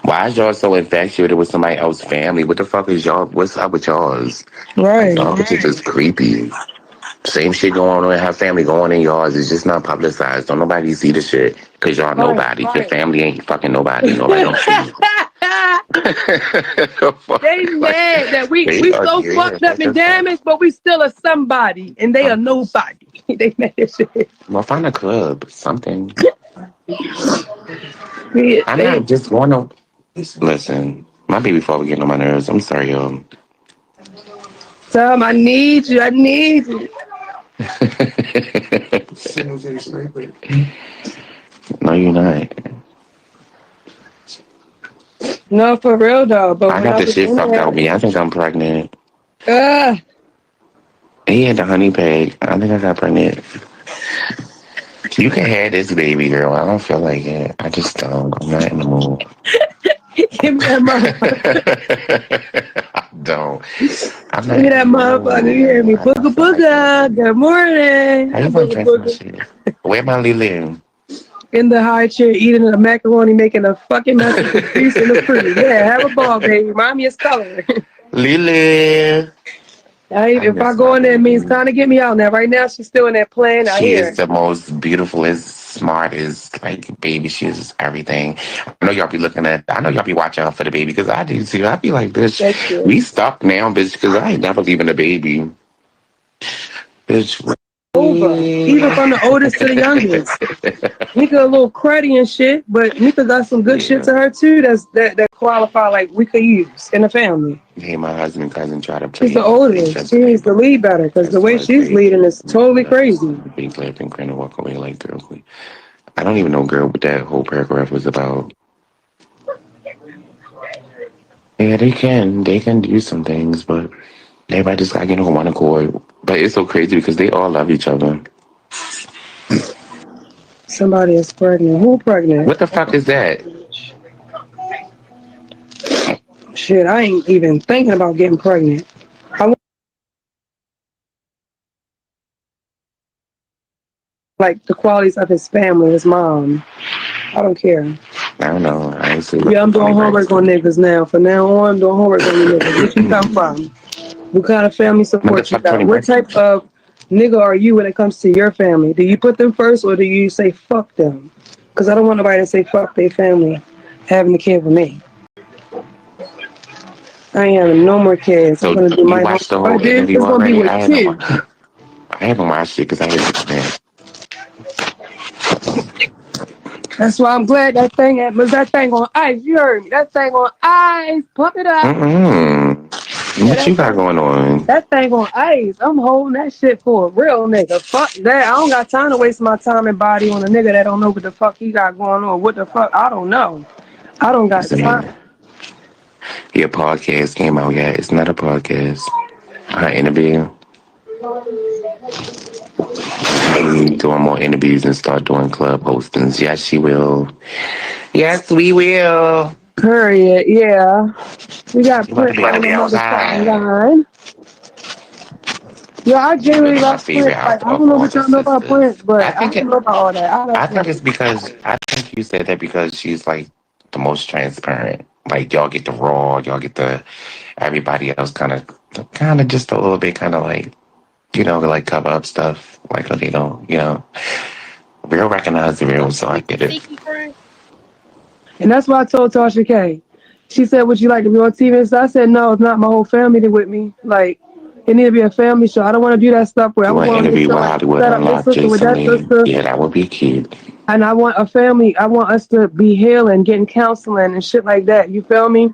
Speaker 14: Why is y'all so infatuated with somebody else's family? What the fuck is y'all? What's up with y'all's? Like
Speaker 13: Right.
Speaker 14: y'all bitches is creepy. Same shit going on in her family going in yours. It's just not publicized. Don't nobody see the shit because y'all
Speaker 13: Right.
Speaker 14: nobody. Your family ain't fucking nobody. Nobody don't see you.
Speaker 13: They
Speaker 14: Like,
Speaker 13: mad that we
Speaker 14: they
Speaker 13: we
Speaker 14: are
Speaker 13: so
Speaker 14: yeah,
Speaker 13: fucked up
Speaker 14: that's
Speaker 13: and
Speaker 14: the fuck.
Speaker 13: damaged, but we still a somebody, and they are nobody. They mad as shit.
Speaker 14: Well, find a club, something.
Speaker 13: Yeah,
Speaker 14: I'm
Speaker 13: they
Speaker 14: not just going to listen. My baby father getting on my nerves. I'm sorry, y'all.
Speaker 13: tell them I need you. I need you.
Speaker 14: No, you're not.
Speaker 13: No, for real though. But
Speaker 14: I
Speaker 13: when
Speaker 14: got
Speaker 13: I
Speaker 14: the
Speaker 13: was
Speaker 14: shit
Speaker 13: in
Speaker 14: fucked out
Speaker 13: there,
Speaker 14: with me. I think I'm pregnant.
Speaker 13: uh,
Speaker 14: He had the honey peg. I think I got pregnant. You can have this baby, girl. I don't feel like it. I just don't. I'm not in the mood.
Speaker 13: give me that motherfucker.
Speaker 14: don't. I'm
Speaker 13: Look at that motherfucker. You hear me? Booga booga. Good morning.
Speaker 14: How you gonna drink my shit? Where my Lily?
Speaker 13: In the high chair eating a macaroni, making a fucking mess with the grease and the fruit. Yeah, have a ball, baby. Remind me of color.
Speaker 14: Lily.
Speaker 13: If I go in there, it means time to get me out now. Right now, she's still in there playing. I
Speaker 14: She
Speaker 13: hear
Speaker 14: is
Speaker 13: it.
Speaker 14: the most beautiful, is smart, is like baby. She is everything. I know y'all be looking at. I know y'all be watching out for the baby because I do too. I be like, bitch,
Speaker 13: Thank you.
Speaker 14: we stuck now, bitch, because I ain't never leaving the baby, bitch.
Speaker 13: Over. Even from the oldest to the youngest. Nika a little cruddy and shit, but Nika got some good shit to her too. That qualify like we could use in the family.
Speaker 14: Me and my husband cousin try to
Speaker 13: She's
Speaker 14: play
Speaker 13: the
Speaker 14: each
Speaker 13: oldest. She
Speaker 14: other.
Speaker 13: needs to lead better because the way she's leading is totally crazy.
Speaker 14: Be left and kind of walk away like girl. I don't even know, girl, what that whole paragraph was about. Yeah, they can do some things, but everybody just gotta get on one accord. But it's so crazy because they all love each other.
Speaker 13: Somebody is pregnant. Who pregnant?
Speaker 14: What the fuck is that?
Speaker 13: Shit, I ain't even thinking about getting pregnant. I want like the qualities of his family, his mom. I don't care.
Speaker 14: I don't know. I ain't see
Speaker 13: Yeah, I'm
Speaker 14: funny
Speaker 13: doing homework on
Speaker 14: person.
Speaker 13: niggas now. From now on, I'm doing homework on you niggas. Where you come from? What kind of family
Speaker 14: What the
Speaker 13: support you
Speaker 14: fuck,
Speaker 13: got?
Speaker 14: Tony
Speaker 13: What
Speaker 14: Braxton?
Speaker 13: type of nigga are you when it comes to your family? Do you put them first or do you say fuck them? Because I don't want nobody to say fuck their family having a kid with me. I ain't having no more kids. I'm
Speaker 14: So
Speaker 13: gonna do
Speaker 14: you
Speaker 13: my own.
Speaker 14: watched the
Speaker 13: If I
Speaker 14: whole
Speaker 13: did,
Speaker 14: interview
Speaker 13: it's gonna be
Speaker 14: already?
Speaker 13: with kids.
Speaker 14: I haven't watched it because I was mad.
Speaker 13: That's why I'm glad that thing was that thing on ice. You heard me. That thing on ice. Pump it up.
Speaker 14: Mm-mm.
Speaker 13: Yeah,
Speaker 14: What you got going on?
Speaker 13: that thing on ice. I'm holding that shit for a real nigga. Fuck that. I don't got time to waste my time and body on a nigga that don't know what the fuck he got going on. What the fuck? I don't know. I don't got time.
Speaker 14: Your podcast came out yet? It's not a podcast. Her interview. Maybe doing more interviews and start doing club hostings. Yes, she will. Yes, we will.
Speaker 13: Period. Yeah. We got
Speaker 14: You about to
Speaker 13: Prince
Speaker 14: be
Speaker 13: on the motherfucking
Speaker 14: outside.
Speaker 13: line. Yeah, I
Speaker 14: She
Speaker 13: genuinely
Speaker 14: really my
Speaker 13: love
Speaker 14: favorite
Speaker 13: Prince. Like,
Speaker 14: out
Speaker 13: I don't
Speaker 14: of
Speaker 13: know
Speaker 14: all
Speaker 13: what
Speaker 14: the
Speaker 13: y'all know about
Speaker 14: sisters.
Speaker 13: Prince, but I don't know about all that. I love
Speaker 14: I think
Speaker 13: Prince.
Speaker 14: it's because I think you said that because she's like the most transparent. Like y'all get the raw, y'all get the everybody else kind of just a little bit kind of like like cover up stuff like they don't real recognize the real, so I get it.
Speaker 13: And that's why I told Tasha K. She said, would you like to be on TV? So I said, no, it's not my whole family to with me. Like, it need to be a family show. I don't want to do that stuff where
Speaker 14: Do
Speaker 13: I'm
Speaker 14: an
Speaker 13: going to get
Speaker 14: interview with
Speaker 13: somebody to
Speaker 14: Hollywood
Speaker 13: set up this
Speaker 14: Unlocked,
Speaker 13: sister with
Speaker 14: Jason
Speaker 13: that
Speaker 14: Lee.
Speaker 13: sister.
Speaker 14: Yeah, that would be cute.
Speaker 13: And I want a family. I want us to be healing, getting counseling and shit like that. You feel me?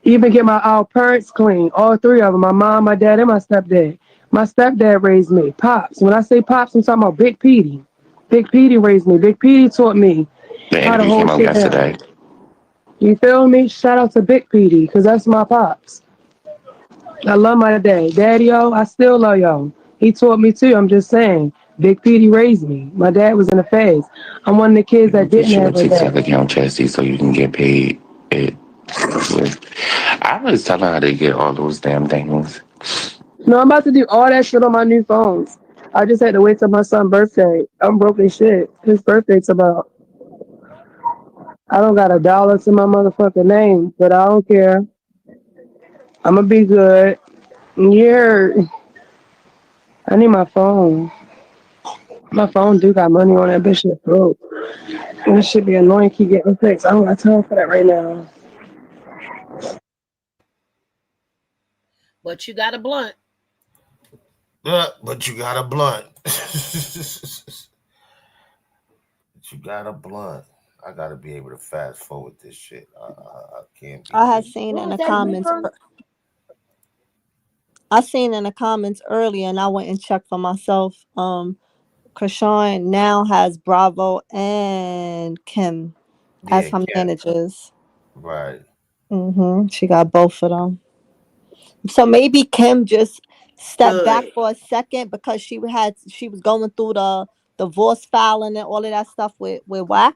Speaker 13: Even get our parents clean. All three of them. My mom, my dad, and my stepdad. My stepdad raised me. Pops. When I say Pops, I'm talking about Big Petey. Big Petey raised me. Big Petey taught me
Speaker 14: The
Speaker 13: how to
Speaker 14: interview came
Speaker 13: hold
Speaker 14: out
Speaker 13: shit down.
Speaker 14: yesterday.
Speaker 13: You feel me? Shout out to Big Petey, because that's my pops. I love my dad. Daddy-o, I still love y'all. He taught me too. I'm just saying. Big Petey raised me. My dad was in the phase. I'm one of the kids that didn't
Speaker 14: Get you a
Speaker 13: have a
Speaker 14: TikTok
Speaker 13: dad.
Speaker 14: account, Chesty, so you can get paid. It. I was telling her to get all those damn things.
Speaker 13: No, I'm about to do all that shit on my new phones. I just had to wait till my son's birthday. I'm broke as shit. His birthday's about. I don't got $1 to my motherfucking name, but I don't care. I'm gonna be good. Yeah. I need my phone. My phone do got money on that bitch shit broke. This should be annoying. Keep getting fixed. I don't got time for that right now.
Speaker 4: But you got a blunt.
Speaker 3: But you got a blunt. You got a blunt. I gotta be able to fast forward this shit. I can't be
Speaker 5: I had
Speaker 3: doing.
Speaker 5: seen in the comments. I seen in the comments earlier, and I went and checked for myself. Chrisean now has Bravo and Kim as
Speaker 3: Yeah,
Speaker 5: her
Speaker 3: Cap.
Speaker 5: managers.
Speaker 3: Right.
Speaker 5: She got both of them. So maybe Kim just stepped back
Speaker 8: Good.
Speaker 5: for a second because she was going through the divorce filing and all of that stuff with WAC.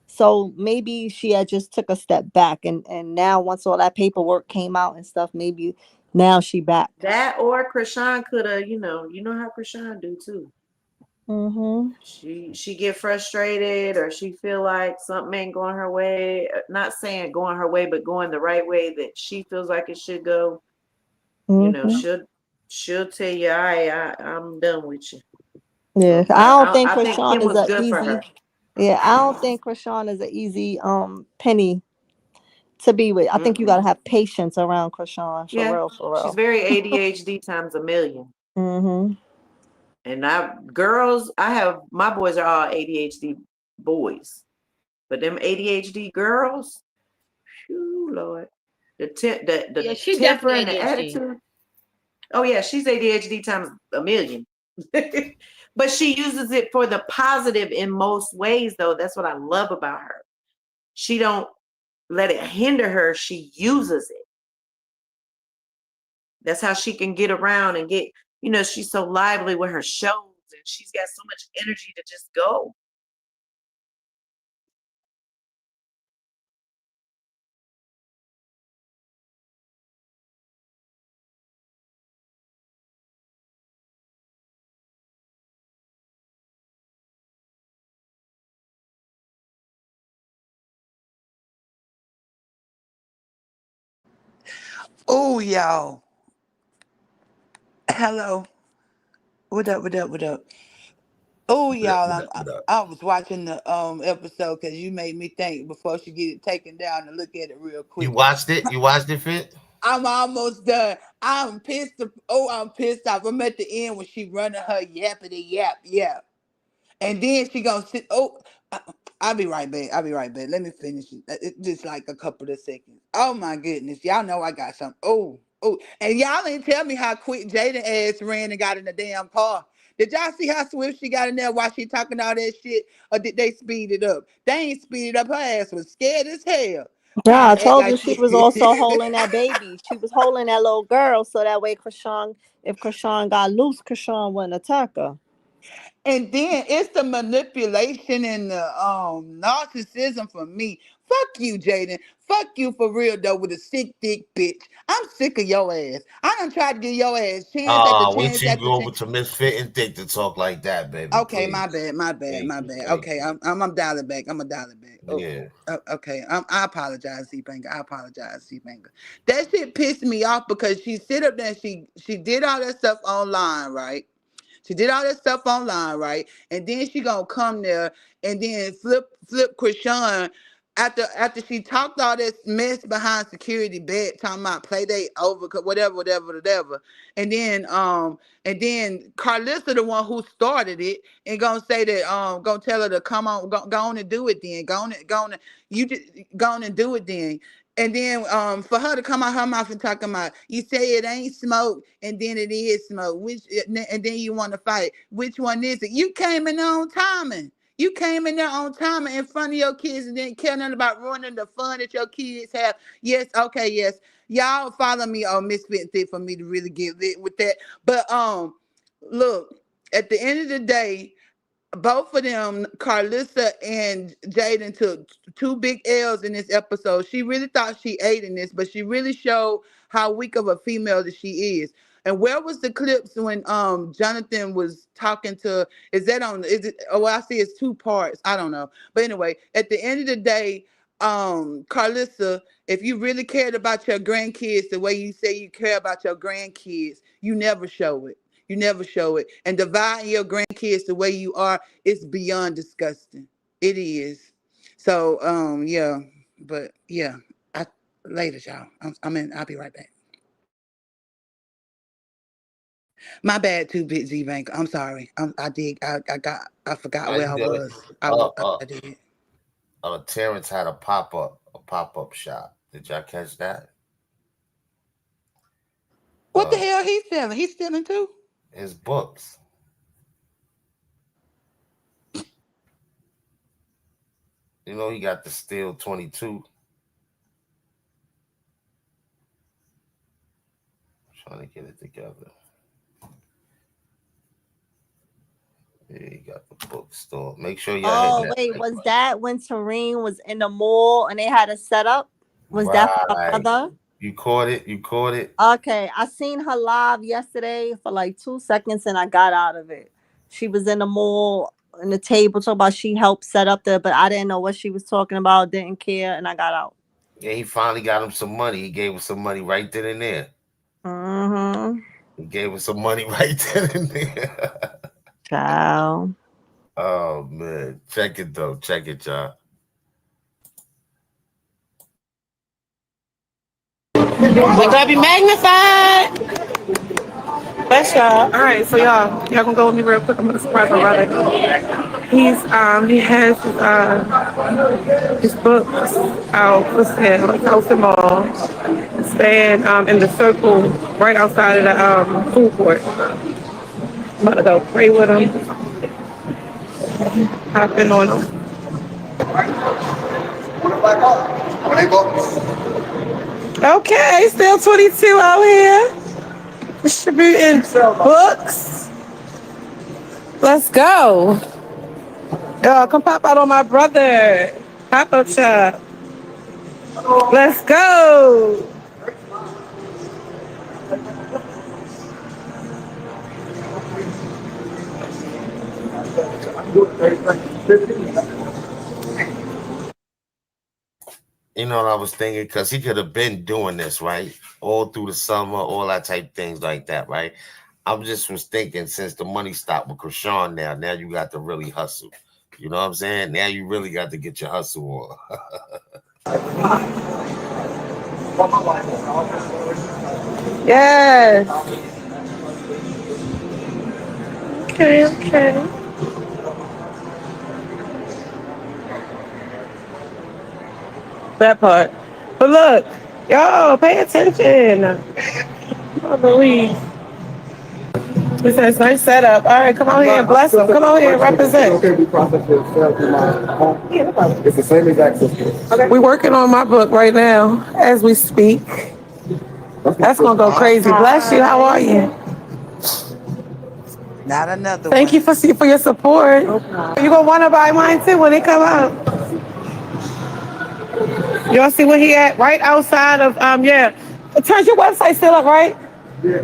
Speaker 5: So maybe she had just took a step back and now once all that paperwork came out and stuff, maybe Now she back.
Speaker 8: That or Chrisean could have, you know how Chrisean do too.
Speaker 5: Mm-hmm.
Speaker 8: She get frustrated or she feel like something ain't going her way. Not saying going her way, but going the right way that she feels like it should go. You know,
Speaker 5: Mm-hmm.
Speaker 8: she'll tell you, I'm done with you.
Speaker 5: Yeah,
Speaker 8: So
Speaker 5: I don't think
Speaker 8: I think
Speaker 5: Chrisean
Speaker 8: Kim
Speaker 5: is
Speaker 8: was
Speaker 5: a
Speaker 8: good for
Speaker 5: easy.
Speaker 8: her.
Speaker 5: Yeah, I don't think Chrisean is an easy penny to be with. I think you
Speaker 8: Mm-mm.
Speaker 5: gotta have patience around Chrisean for
Speaker 8: Yeah,
Speaker 5: real, for
Speaker 8: she's
Speaker 5: real.
Speaker 8: very ADHD times a million.
Speaker 5: Mm-hmm.
Speaker 8: And I have my boys are all ADHD boys, but them ADHD girls, whew, Lord,
Speaker 4: Yeah,
Speaker 8: the
Speaker 4: she
Speaker 8: temper
Speaker 4: definitely
Speaker 8: and the
Speaker 4: ADHD.
Speaker 8: attitude. Oh yeah, she's ADHD times a million. But she uses it for the positive in most ways, though. That's what I love about her. She don't let it hinder her. She uses it. That's how she can get around and get, she's so lively with her shows and she's got so much energy to just go.
Speaker 7: Oh, y'all. Hello. What up? What up? What up? Oh,
Speaker 3: What up,
Speaker 7: y'all.
Speaker 3: what up, what up?
Speaker 7: I was watching the episode because you made me think before she get it taken down and look at it real
Speaker 3: You
Speaker 7: quick.
Speaker 3: watched it? You watched it, Fit?
Speaker 7: I'm almost done. I'm pissed. I'm pissed off. I'm at the end when she running her yappity yap yap. And then she gonna sit. I'll be right back. I'll be right back. Let me finish it. Just like a couple of seconds. Oh my goodness, y'all know I got some. Oh, and y'all ain't tell me how quick Jaiden ass ran and got in the damn car. Did y'all see how swift she got in there while she talking all that shit, or did they speed it up? They ain't speed it up. Her ass was scared as hell,
Speaker 5: Yeah,
Speaker 7: trying
Speaker 5: I
Speaker 7: to act
Speaker 5: told you
Speaker 7: like
Speaker 5: she was also
Speaker 7: she.
Speaker 5: holding that baby. She was holding that little girl so that way Krishan, if Krishan got loose, Krishan wouldn't attack her.
Speaker 7: And then it's the manipulation and the narcissism for me. Fuck you, Jaiden. Fuck you for real though with a sick dick bitch. I'm sick of your ass. I done tried to give your ass chance after
Speaker 3: Wait
Speaker 7: chance
Speaker 3: till you
Speaker 7: after
Speaker 3: go over
Speaker 7: chance.
Speaker 3: to Misfit and Thick to talk like that, baby.
Speaker 7: Okay, my
Speaker 3: Please.
Speaker 7: bad, my bad,
Speaker 3: Thank
Speaker 7: my
Speaker 3: you.
Speaker 7: bad.
Speaker 3: Thank
Speaker 7: Okay,
Speaker 3: you.
Speaker 7: I'm dialing back. I'm gonna dial it back. Oh,
Speaker 3: Yeah.
Speaker 7: okay. I apologize, C-Banger. I apologize, C-Banger. That shit pissed me off because she sit up there and she did all that stuff online, right? She did all that stuff online, right? And then she gonna come there and then flip Krishan after she talked all this mess behind security bed, talking about play date over, whatever. And then Karlissa, the one who started it, and gonna say that gonna tell her to come on, go on and do it then. You just go on and do it then. And then for her to come out her mouth and talking about you say it ain't smoke and then it is smoke, and then you want to fight. Which one is it? You came in there on timing. You came in there on time in front of your kids and didn't care nothing about ruining the fun that your kids have. Yes, okay, yes. Y'all follow me on Misfit and Thick for me to really get lit with that. But look, at the end of the day, both of them, Karlissa and Jaiden, took two big L's in this episode. She really thought she ate in this, but she really showed how weak of a female that she is. And where was the clips when Jonathan was talking to? Is that on? Is it? Oh, well, I see it's two parts. I don't know, but anyway, at the end of the day, Karlissa, if you really cared about your grandkids the way you say you care about your grandkids, you never show it. You never show it. And dividing your grandkids the way you are is beyond disgusting. It is. So, yeah. But yeah. Later, y'all. I'll be right back. My bad too, Big Z Bank. I'm sorry. I forgot where
Speaker 3: You
Speaker 7: I
Speaker 3: good?
Speaker 7: was.
Speaker 3: Uh, uh,
Speaker 7: I did.
Speaker 3: Terrence had a pop-up shop. Did y'all catch that?
Speaker 7: What the
Speaker 3: Uh,
Speaker 7: hell he's selling? He's selling too?
Speaker 3: his books. You know, he got the Steel 22. Trying to get it together. Yeah, he got the bookstore. Make sure y'all hitting
Speaker 5: Oh
Speaker 3: that
Speaker 5: wait,
Speaker 3: like
Speaker 5: was
Speaker 3: button.
Speaker 5: that when Tareen was in the mall and they had a setup? Was that for her
Speaker 3: Right.
Speaker 5: brother?
Speaker 3: You caught it. You caught it.
Speaker 5: Okay, I seen her live yesterday for like 2 seconds and I got out of it. She was in the mall in the table talking about she helped set up the, but I didn't know what she was talking about, didn't care, and I got out.
Speaker 3: Yeah, he finally got him some money. He gave him some money right then and there.
Speaker 5: Mm-hmm.
Speaker 3: He gave him some money right then and there.
Speaker 5: Ciao.
Speaker 3: Oh man, check it though. Check it, y'all.
Speaker 15: We gotta be magnified. Bless y'all. All right, so y'all gonna go with me real quick. I'm gonna surprise my brother. He has his books out for sale at House and Mall, staying in the circle right outside of the food court. I'm about to go pray with him, hopping on him. Okay, still 22 out here distributing books. Let's go. Yo, come pop out on my brother. Pop-up shop. Let's go.
Speaker 3: You know what I was thinking? Because he could have been doing this, right? All through the summer, all that type things like that, right? I just was thinking since the money stopped with Chrisean now you got to really hustle. You know what I'm saying? Now you really got to get your hustle on.
Speaker 15: Yes. Okay. That part. But look, y'all pay attention. I believe. It says nice setup. All right, come on here and bless them. Come on here and represent. It's the same exact system. Okay. We're working on my book right now as we speak. That's gonna go crazy. Bless you. How are you?
Speaker 7: Not another
Speaker 15: Thank
Speaker 7: one.
Speaker 15: you for your support. You gonna wanna buy mine too when they come out. Y'all see where he at? Right outside of yeah. Turns your website still up, right? Yeah.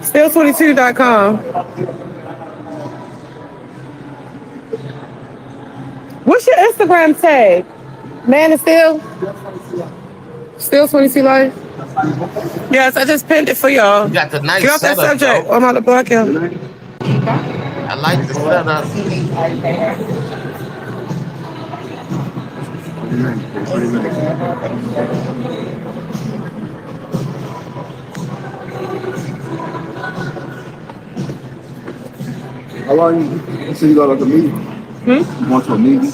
Speaker 15: Still22.com. What's your Instagram tag? Man is still 22 life. Yes, I just pinned it for y'all.
Speaker 3: You got the nice
Speaker 15: Get off that
Speaker 3: setup,
Speaker 15: subject.
Speaker 3: though.
Speaker 15: I'm out of block him.
Speaker 3: I like the setup.
Speaker 16: How long you say you got like a meeting? You want to a meeting?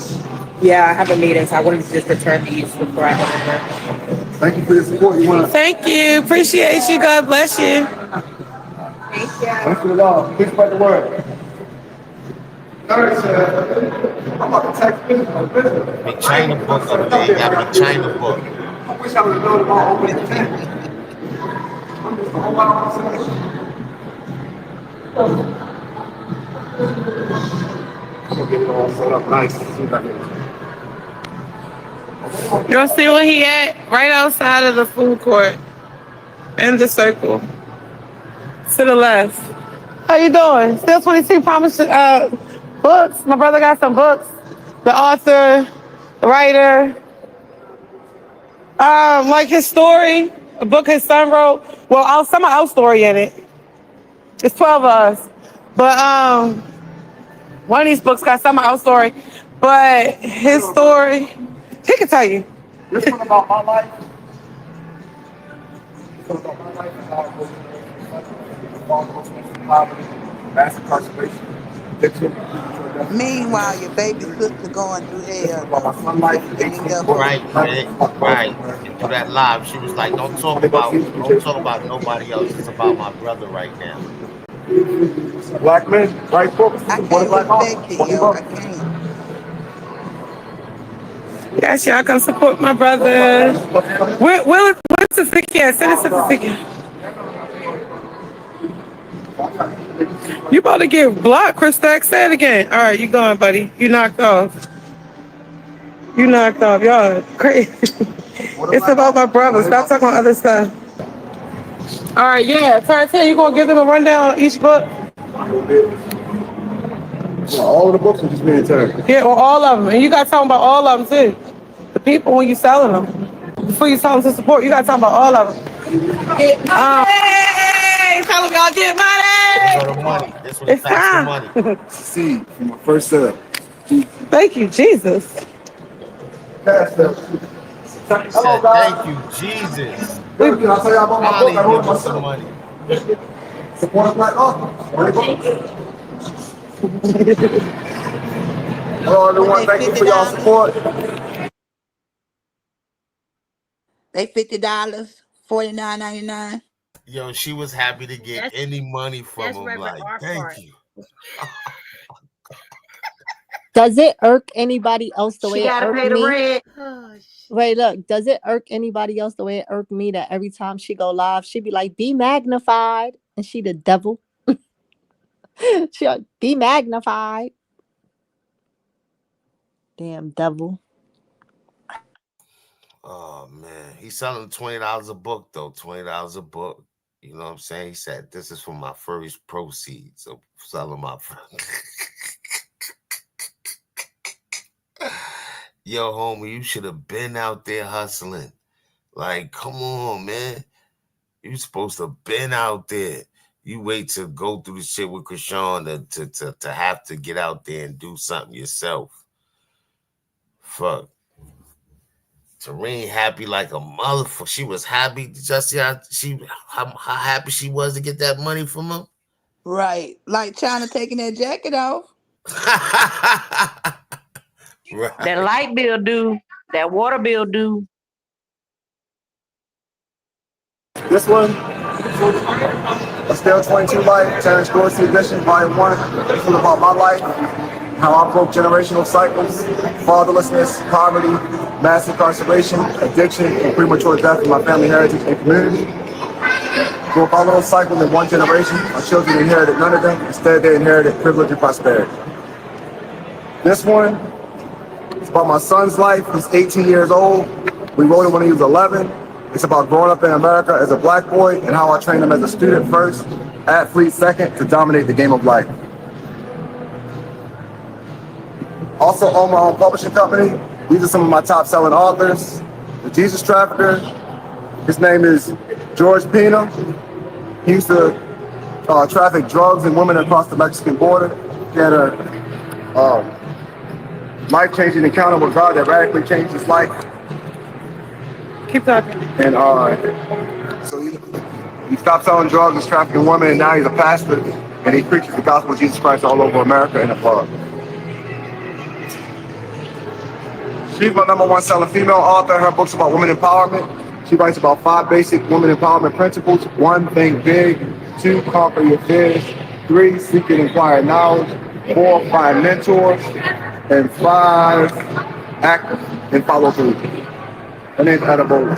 Speaker 17: Yeah, I have a meeting, so I wanted to just return these before I head over.
Speaker 16: Thank you for your support.
Speaker 15: Thank you. Appreciate you. God bless you.
Speaker 17: Thank you.
Speaker 16: Thanks for the love. Please spread the word. I'm about to text business.
Speaker 3: Big China book up there. You got big China book.
Speaker 16: I wish I would have known about over the 10. I'm just a whole lot of myself. I'm gonna get it all set up nice. See if I can.
Speaker 15: Y'all see where he at? Right outside of the food court. In the circle. To the left. How you doing? Still 22 promise books. My brother got some books. The author, the writer. Like his story, a book his son wrote. Well, some of our story in it. It's 12 of us. But one of these books got some of our story. But his story, he can tell you.
Speaker 16: This one about my life. This one about my life and how I go through poverty, mass incarceration, addiction.
Speaker 7: Meanwhile, your baby sister going through hell.
Speaker 3: Right, right. And through that live, she was like, don't talk about nobody else. It's about my brother right now.
Speaker 16: Black men, right folks.
Speaker 7: I can't respect it, yo. I can't.
Speaker 15: Yes, y'all come support my brother. What's the ticket? Send us the ticket. You about to get blocked, Chris Stack. Say it again. All right, you going, buddy. You knocked off. Y'all crazy. It's about my brother. Stop talking about other stuff. All right, yeah. Tarantino, you gonna give them a rundown on each book?
Speaker 16: All of the books are just being turned.
Speaker 15: Yeah, or all of them. And you got to talk about all of them too. The people when you selling them. Before you tell them to support, you got to talk about all of them. Get money! Tell them y'all get money!
Speaker 3: Here go the money. This was
Speaker 15: It's
Speaker 3: faster
Speaker 15: time.
Speaker 3: money.
Speaker 16: See, from my first setup.
Speaker 15: Thank you, Jesus.
Speaker 16: Hello,
Speaker 3: He said,
Speaker 16: guys.
Speaker 3: "Thank you, Jesus."
Speaker 16: I'll tell y'all about my book.
Speaker 3: Finally,
Speaker 16: I wrote
Speaker 3: give
Speaker 16: it
Speaker 3: us some
Speaker 16: myself.
Speaker 3: money.
Speaker 16: Support a black author. Hello, everyone. Thank you for y'all support.
Speaker 7: They $50, $49.99.
Speaker 3: Yo, she was happy to get any money from him. Like, thank you.
Speaker 5: Does it irk anybody else the way
Speaker 8: She
Speaker 5: it
Speaker 8: gotta
Speaker 5: irked
Speaker 8: pay the
Speaker 5: me?
Speaker 8: rent.
Speaker 5: Wait, look, does it irk anybody else the way it irked me that every time she go live, she be like, be magnified, and she the devil. She like, be magnified. Damn devil.
Speaker 3: Oh man, he's selling $20 a book though. $20 a book. You know what I'm saying? He said, "This is for my first proceeds of selling my." Yo, homie, you should have been out there hustling. Like, come on, man. You supposed to have been out there. You wait to go through the shit with Chrisean to have to get out there and do something yourself. Fuck. Serene happy like a motherfucker. She was happy. Just see how happy she was to get that money from him.
Speaker 7: Right. Like China taking that jacket off.
Speaker 3: Right.
Speaker 8: That light bill due. That water bill due.
Speaker 16: This one, A Still 22 Life, Terrence Dorsey Edition, Volume 1. It's all about my life, how I broke generational cycles, fatherlessness, poverty, mass incarceration, addiction, and premature death in my family heritage and community. Broke all those cycles in one generation. My children inherited none of them. Instead, they inherited privilege and prosperity. This one is about my son's life. He's 18 years old. We wrote it when he was 11. It's about growing up in America as a black boy and how I trained him as a student first, athlete second, to dominate the game of life. Also own my own publishing company. These are some of my top selling authors. The Jesus Trafficker, his name is George Pina. He used to traffic drugs and women across the Mexican border. He had a life-changing encounter with God that radically changed his life.
Speaker 15: Keep talking.
Speaker 16: And so he stopped selling drugs and trafficking women, and now he's a pastor, and he preaches the gospel of Jesus Christ all over America and abroad. She's my #1 selling female author. Her book's about women empowerment. She writes about 5 basic women empowerment principles. 1, think big. 2, conquer your fears. 3, seek and inquire knowledge. 4, find mentors. And 5, act and follow through. Her name's Edible.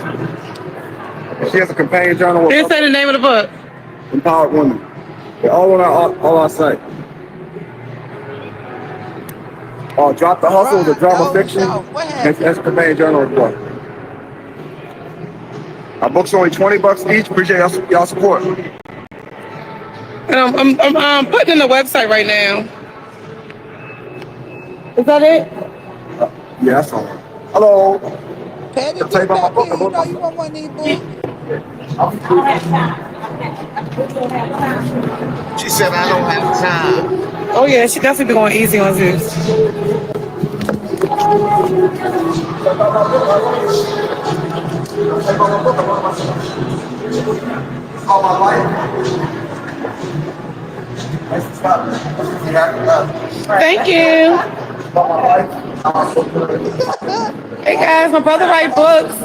Speaker 16: She has a companion journal.
Speaker 15: Didn't say the name of the book.
Speaker 16: Empowered Women. They're all on our site. Drop the Hustle is a drama fiction. That's a companion journal as well. Our books are only $20 each. Appreciate y'all support.
Speaker 15: And I'm putting in the website right now. Is that it?
Speaker 16: Yeah, that's all. Hello.
Speaker 7: Patty, get back here. You know you want one of these books.
Speaker 3: She said, "I don't have time."
Speaker 15: Oh yeah, she definitely be going easy on Zeus.
Speaker 16: All my life.
Speaker 15: Thank you. Hey guys, my brother write books.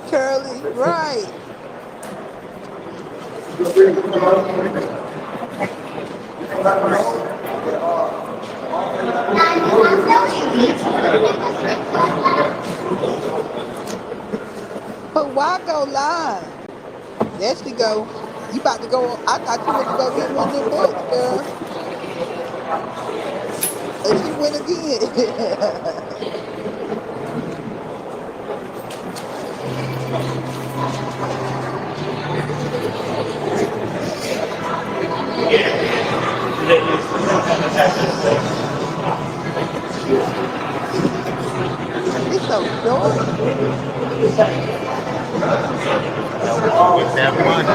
Speaker 7: Curly, right. But why go live? There she go. You about to go? I thought you went to go read one of them books, girl. And she went again. She's so short.
Speaker 3: Yo, when you get that money,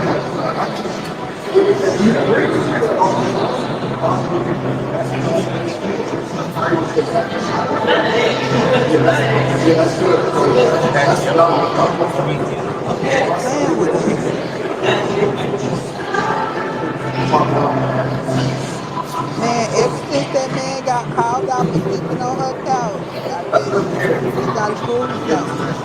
Speaker 3: text your phone. You tweaking.
Speaker 7: She playing with us. Man, ever since that man got called out for sleeping on her couch, I guess she gotta prove something.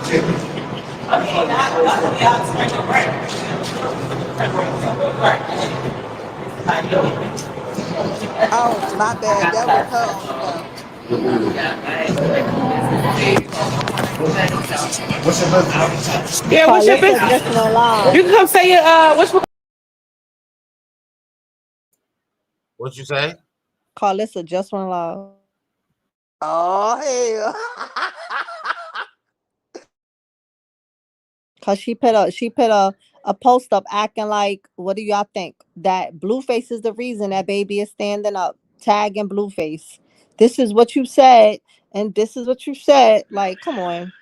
Speaker 7: Oh, my bad. That was her on the phone.
Speaker 15: Yeah, what's your
Speaker 5: Karlissa
Speaker 15: business?
Speaker 5: just went live.
Speaker 15: You can come say it.
Speaker 3: What you say?
Speaker 5: Karlissa just went live.
Speaker 7: Oh hell.
Speaker 5: Cause she put a post up acting like, what do y'all think? That Blueface is the reason that baby is standing up. Tagging Blueface. This is what you said, and this is what you said. Like, come on.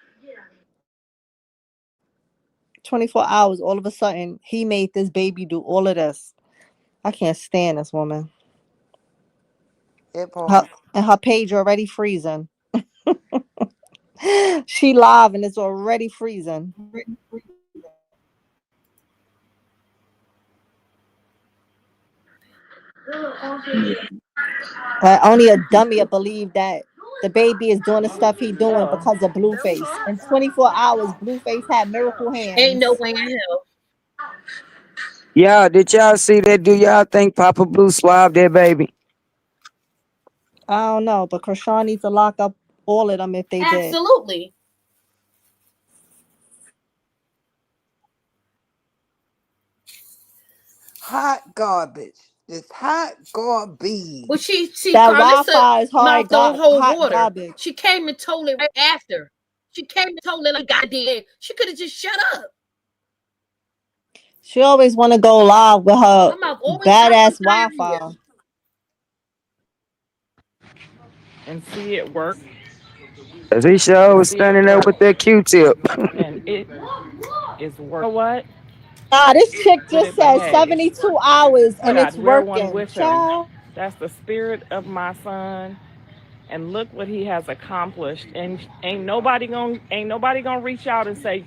Speaker 5: 24 hours, all of a sudden, he made this baby do all of this. I can't stand this woman.
Speaker 7: That
Speaker 5: Her,
Speaker 7: part.
Speaker 5: and her page already freezing. She live and it's already freezing. Only a dummy will believe that the baby is doing the stuff he doing because of Blueface. In 24 hours, Blueface had miracle
Speaker 4: Ain't no
Speaker 5: hands.
Speaker 4: way in hell.
Speaker 9: Yeah, did y'all see that? Do y'all think Papa Blue swabbed that baby?
Speaker 5: I don't know, but Chrisean needs to lock up all of them if they did.
Speaker 4: Absolutely.
Speaker 7: Hot garbage. Just hot garbage.
Speaker 4: But she
Speaker 5: That
Speaker 4: Carlissa
Speaker 5: Wi-Fi is
Speaker 4: mouth don't hold
Speaker 5: hot
Speaker 4: water.
Speaker 5: garbage.
Speaker 4: She came and told it right after. She came and told it like goddamn. She could have just shut up.
Speaker 5: She always want to go live with her
Speaker 4: Her mouth always got some
Speaker 5: badass
Speaker 4: diarrhea.
Speaker 5: Wi-Fi.
Speaker 18: and see it work.
Speaker 9: Cause he sure was standing there with that Q-tip.
Speaker 18: And it is work. You know what?
Speaker 5: Nah, this chick
Speaker 18: But
Speaker 5: just
Speaker 18: it
Speaker 5: said
Speaker 18: behaves.
Speaker 5: 72 hours
Speaker 18: Said
Speaker 5: and it's
Speaker 18: I'd wear one
Speaker 5: working.
Speaker 18: with him.
Speaker 5: Child.
Speaker 18: That's the spirit of my son. And look what he has accomplished. And ain't nobody gonna reach out and say,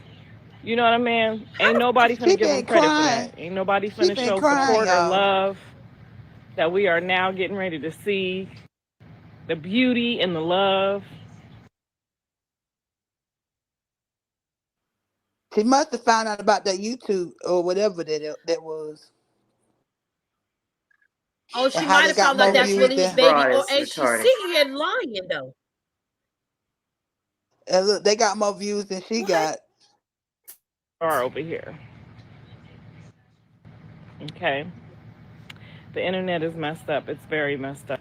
Speaker 18: you know what I mean? Ain't nobody
Speaker 7: She
Speaker 18: finna give him
Speaker 7: been
Speaker 18: credit for
Speaker 7: crying.
Speaker 18: that. Ain't nobody
Speaker 7: She
Speaker 18: finna
Speaker 7: been
Speaker 18: show
Speaker 7: crying,
Speaker 18: support or
Speaker 7: y'all.
Speaker 18: love that we are now getting ready to see the beauty and the love.
Speaker 7: She must have found out about that YouTube or whatever that was.
Speaker 4: Oh,
Speaker 7: And
Speaker 4: she
Speaker 7: how
Speaker 4: might
Speaker 7: they
Speaker 4: have
Speaker 7: got
Speaker 4: found out
Speaker 7: more
Speaker 4: that's
Speaker 7: views
Speaker 4: really his
Speaker 8: This
Speaker 7: than
Speaker 4: baby.
Speaker 8: broad
Speaker 4: Or
Speaker 8: is
Speaker 4: and she's
Speaker 8: retarded.
Speaker 4: sitting here lying though.
Speaker 7: and look, they got more views than she
Speaker 4: What?
Speaker 7: got.
Speaker 18: Are over here. Okay. The internet is messed up. It's very messed up.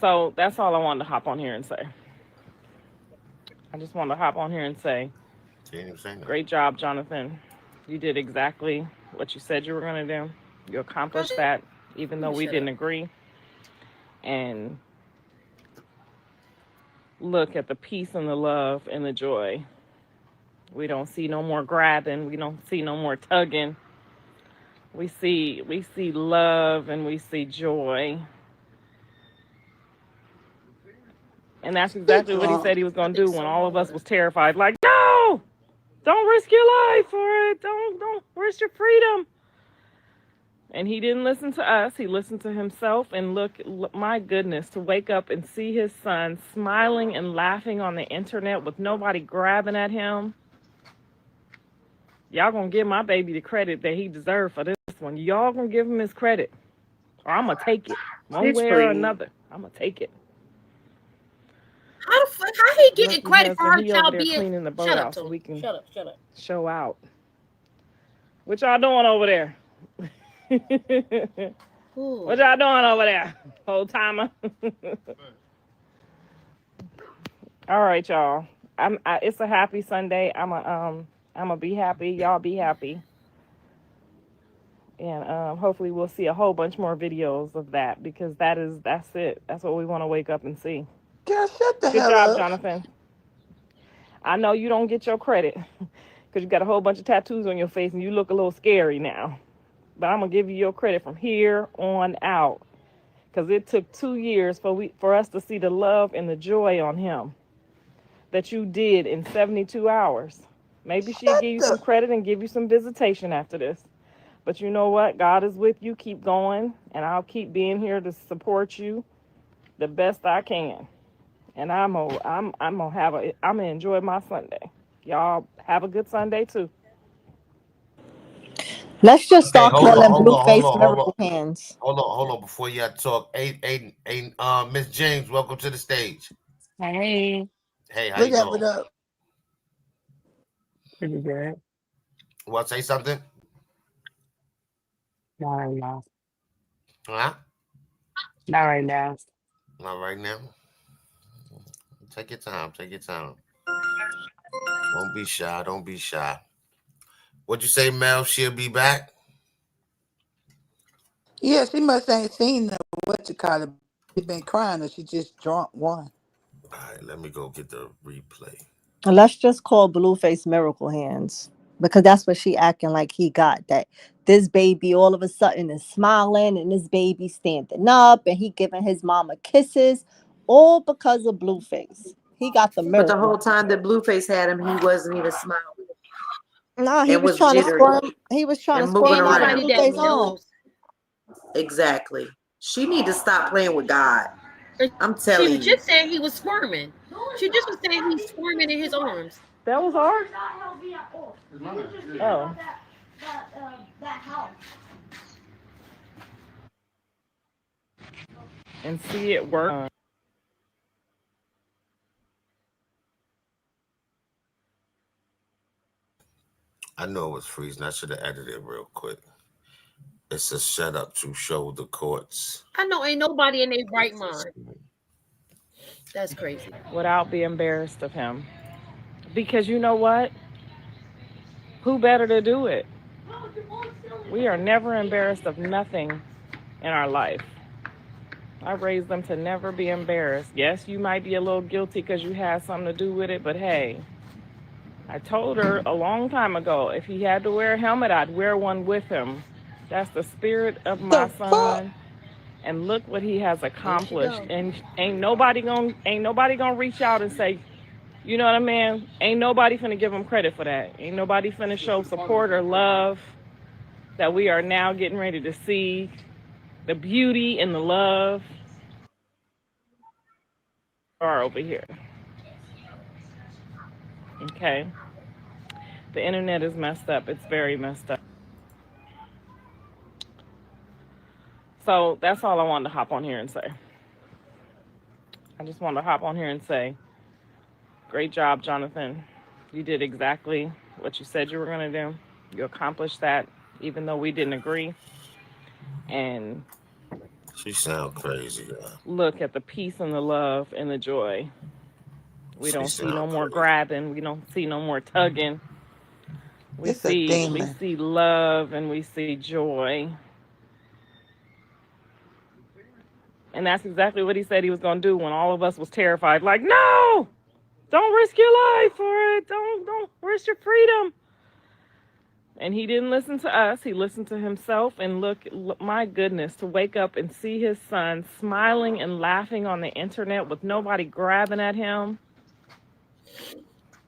Speaker 18: So that's all I wanted to hop on here and say. I just wanted to hop on here and say,
Speaker 3: She ain't even saying that.
Speaker 18: great job, Jonathan. You did exactly what you said you were going to do. You accomplished that, even though we
Speaker 4: Shut up.
Speaker 18: didn't agree. And look at the peace and the love and the joy. We don't see no more grabbing. We don't see no more tugging. We see love and we see joy. And that's
Speaker 7: She
Speaker 18: exactly what he
Speaker 7: drunk.
Speaker 18: said he was going to do when all of us was terrified. Like, no, don't risk your life for it. Don't risk your freedom. And he didn't listen to us. He listened to himself. And look, my goodness, to wake up and see his son smiling and laughing on the internet with nobody grabbing at him. Y'all gonna give my baby the credit that he deserved for this one. Y'all gonna give him his credit, or I'm gonna take it one
Speaker 8: Bitch,
Speaker 18: way or
Speaker 8: please.
Speaker 18: another. I'm gonna take it.
Speaker 4: How the fuck? How he getting
Speaker 18: Lucky
Speaker 4: credit for
Speaker 18: husband,
Speaker 4: her
Speaker 18: he over
Speaker 4: child
Speaker 18: there
Speaker 4: being?
Speaker 18: cleaning the
Speaker 4: Shut up,
Speaker 18: boathouse so
Speaker 4: Tony.
Speaker 18: we can
Speaker 4: Shut up. Shut up.
Speaker 18: show out. What y'all doing over there? What y'all doing over there, old timer? All right, y'all. It's a happy Sunday. I'm a be happy. Y'all be happy. And hopefully we'll see a whole bunch more videos of that because that's it. That's what we want to wake up and see.
Speaker 7: Girl, shut the
Speaker 18: Good
Speaker 7: hell
Speaker 18: job,
Speaker 7: up.
Speaker 18: Jonathan. I know you don't get your credit because you got a whole bunch of tattoos on your face and you look a little scary now. But I'm gonna give you your credit from here on out because it took 2 years for us to see the love and the joy on him that you did in 72 hours. Maybe she'll give you some credit and give you some visitation after this. But you know what? God is with you. Keep going, and I'll keep being here to support you the best I can. And I'm gonna enjoy my Sunday. Y'all have a good Sunday too.
Speaker 5: Let's just
Speaker 3: Okay,
Speaker 5: start
Speaker 3: hold on,
Speaker 5: calling
Speaker 3: hold on, hold
Speaker 5: Blueface
Speaker 3: on, hold on.
Speaker 5: Miracle Hands.
Speaker 3: Hold on before y'all talk. Miss James, welcome to the stage.
Speaker 17: Hey,
Speaker 3: Hey, how
Speaker 7: Look
Speaker 3: you
Speaker 7: at
Speaker 3: doing?
Speaker 7: it up.
Speaker 17: pretty good.
Speaker 3: Want to say something?
Speaker 17: Not right now.
Speaker 3: Huh?
Speaker 17: Not right now.
Speaker 3: Not right now. Take your time. Take your time. Don't be shy. Don't be shy. What'd you say, Mel? She'll be back?
Speaker 7: Yeah, she must ain't seen the what you call it. She been crying or she just drunk one.
Speaker 3: All right, let me go get the replay.
Speaker 5: Let's just call Blueface Miracle Hands because that's what she acting like he got. That this baby all of a sudden is smiling and this baby standing up and he giving his mama kisses, all because of Blueface. He got the
Speaker 8: But the
Speaker 5: miracle.
Speaker 8: whole time that Blueface had him, he wasn't even smiling
Speaker 5: No, he
Speaker 8: and
Speaker 5: was
Speaker 8: was
Speaker 5: trying to
Speaker 8: jittery
Speaker 5: squirm. He was trying to
Speaker 8: and moving
Speaker 5: squirm
Speaker 4: Ain't
Speaker 5: out of
Speaker 8: around.
Speaker 4: nobody that
Speaker 5: Blueface's arm.
Speaker 4: knows.
Speaker 8: Exactly. She need to stop playing with God. I'm
Speaker 4: She was
Speaker 8: telling you.
Speaker 4: just saying he was squirming. She just was saying he's squirming in his arms.
Speaker 18: That was ours. Oh. And see it work.
Speaker 3: I know it was freezing. I should have edited it real quick. It's a setup to show the courts.
Speaker 4: I know ain't nobody in their right mind. That's crazy.
Speaker 18: Without being embarrassed of him. Because you know what? Who better to do it? We are never embarrassed of nothing in our life. I raised them to never be embarrassed. Yes, you might be a little guilty because you had something to do with it, but hey, I told her a long time ago if he had to wear a helmet, I'd wear one with him. That's the spirit of my
Speaker 7: The fuck?
Speaker 18: son. And look what he has
Speaker 4: There she
Speaker 18: accomplished.
Speaker 4: go.
Speaker 18: And ain't nobody gonna reach out and say, you know what I mean? Ain't nobody finna give him credit for that. Ain't nobody finna show support or love that we are now getting ready to see. The beauty and the love are over here. Okay? The internet is messed up. It's very messed up. So that's all I wanted to hop on here and say. I just wanted to hop on here and say, great job, Jonathan. You did exactly what you said you were going to do. You accomplished that, even though we didn't agree. And
Speaker 3: She sound crazy.
Speaker 18: look at the peace and the love and the joy. We
Speaker 3: She
Speaker 18: don't see no
Speaker 3: sound
Speaker 18: more
Speaker 3: crazy.
Speaker 18: grabbing. We don't see no more tugging. We
Speaker 7: It's a
Speaker 18: see we
Speaker 7: demon.
Speaker 18: see love and we see joy. And that's exactly what he said he was going to do when all of us was terrified. Like, no, don't risk your life for it. Don't risk your freedom. And he didn't listen to us. He listened to himself. And look, my goodness, to wake up and see his son smiling and laughing on the internet with nobody grabbing at him.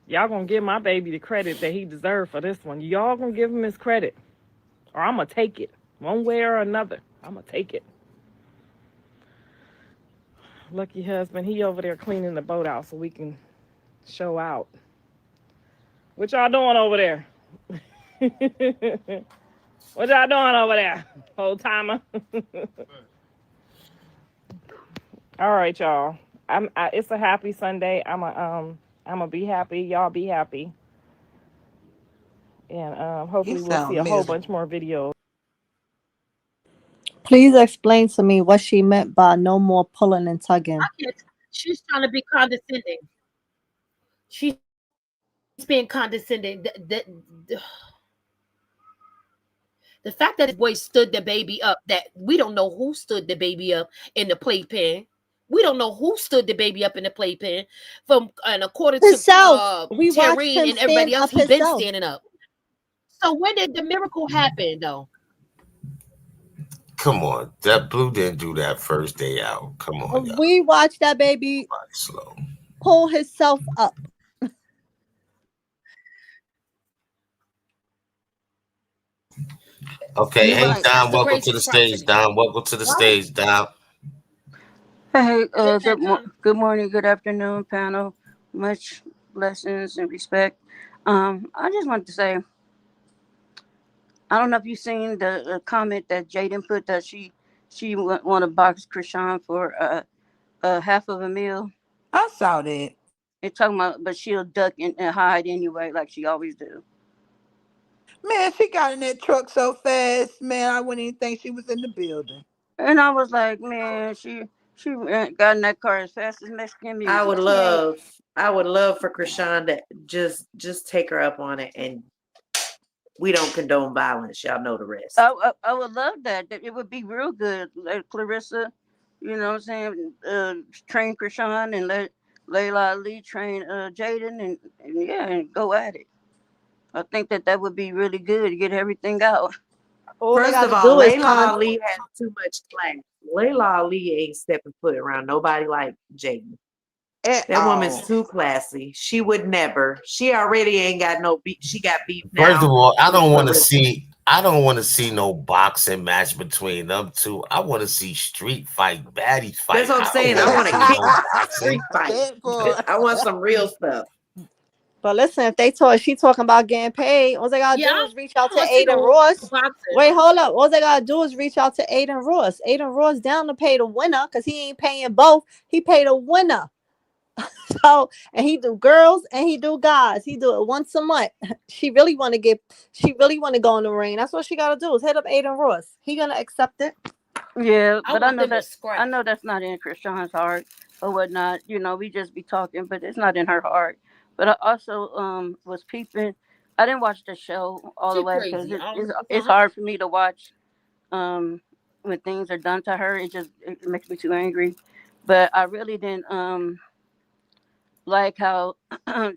Speaker 18: Y'all gonna give my baby the credit that he deserved for this one. Y'all gonna give him his credit, or I'm gonna take it one way or another. I'm gonna take it. Lucky husband, he over there cleaning the boat out so we can show out. What y'all doing over there? What y'all doing over there, old timer? All right, y'all. It's a happy Sunday. I'm a be happy. Y'all be happy, and
Speaker 7: You
Speaker 18: hopefully we'll see
Speaker 7: sound
Speaker 18: a whole
Speaker 7: miserable.
Speaker 18: bunch more videos.
Speaker 5: Please explain to me what she meant by no more pulling and tugging.
Speaker 4: She's trying to be condescending. She's being condescending. The fact that this boy stood the baby up, that we don't know who stood the baby up in the playpen. We don't know who stood the baby up in the playpen. From and according to
Speaker 5: Himself. We watched
Speaker 4: Tareen
Speaker 5: him
Speaker 4: and everybody
Speaker 5: stand
Speaker 4: else,
Speaker 5: up
Speaker 4: he been
Speaker 5: himself.
Speaker 4: standing up. So when did the miracle happen, though?
Speaker 3: Come on, that Blue didn't do that first day out. Come on, y'all.
Speaker 5: We watched that baby
Speaker 3: Slow.
Speaker 5: pull himself up.
Speaker 3: Okay,
Speaker 4: You're
Speaker 3: hey
Speaker 4: right. That's
Speaker 3: Don,
Speaker 4: the
Speaker 3: welcome to
Speaker 4: crazy
Speaker 3: the
Speaker 4: part to
Speaker 3: stage.
Speaker 4: me.
Speaker 3: Don, welcome to the stage. Don.
Speaker 19: Hey,
Speaker 4: Go ahead, Don.
Speaker 19: good morning, good afternoon, panel. Much blessings and respect. I just wanted to say, I don't know if you've seen the comment that Jaden put that she want to box Krishan for half of a meal.
Speaker 7: I saw that.
Speaker 19: They're talking about, but she'll duck and hide anyway, like she always do.
Speaker 7: Man, she got in that truck so fast, man, I wouldn't even think she was in the building.
Speaker 19: And I was like, man, she got in that car as fast as Mexican
Speaker 8: I
Speaker 19: music.
Speaker 8: would
Speaker 19: She ain't.
Speaker 8: love, I would love for Krishan to just take her up on it, and we don't condone violence. Y'all know the rest.
Speaker 19: I would love that. It would be real good. Let Clarissa, you know what I'm saying, train Krishan and let Layla Ali train Jaden and yeah, and go at it. I think that would be really good to get everything out.
Speaker 5: All they
Speaker 8: First
Speaker 5: got
Speaker 8: of
Speaker 5: to
Speaker 8: all,
Speaker 5: do is
Speaker 8: Layla Ali has too much class. Layla Ali ain't stepping foot around nobody like Jaden.
Speaker 7: At
Speaker 8: That woman's
Speaker 7: all.
Speaker 8: too classy. She would never. She already ain't got no beef. She got beef
Speaker 3: First of
Speaker 8: now
Speaker 3: all, I
Speaker 8: with
Speaker 3: don't want to
Speaker 8: Clarissa.
Speaker 3: see. I don't want to see no boxing match between them two. I want to see street fight, baddies
Speaker 8: That's
Speaker 3: fight.
Speaker 8: what I'm
Speaker 3: I don't
Speaker 8: saying. I
Speaker 3: want to
Speaker 8: want a
Speaker 3: see no
Speaker 8: street
Speaker 3: boxing.
Speaker 8: fight.
Speaker 5: that part.
Speaker 8: I want some real stuff.
Speaker 5: But listen, if they talk, she talking about getting paid. All they gotta
Speaker 4: Yeah,
Speaker 5: do is reach out
Speaker 4: I
Speaker 5: to
Speaker 4: want to see
Speaker 5: Aiden
Speaker 4: no
Speaker 5: Ross.
Speaker 4: boxing.
Speaker 5: Wait, hold up. All they gotta do is reach out to Aiden Ross. Aiden Ross down to pay the winner because he ain't paying both. He paid a winner. So and he do girls and he do guys. He do it once a month. She really want to get. She really want to go in the ring. That's what she gotta do is hit up Aiden Ross. He gonna accept it.
Speaker 19: Yeah,
Speaker 4: I
Speaker 19: but
Speaker 4: want them to
Speaker 19: I
Speaker 4: scrap.
Speaker 19: know that's not in Krishan's heart or whatnot. You know, we just be talking, but it's not in her heart. But I also was peeping. I didn't watch the show all the
Speaker 4: She
Speaker 19: way because
Speaker 4: crazy.
Speaker 19: it's hard for me to watch um when things are done to her. It makes me too angry. But I really didn't like how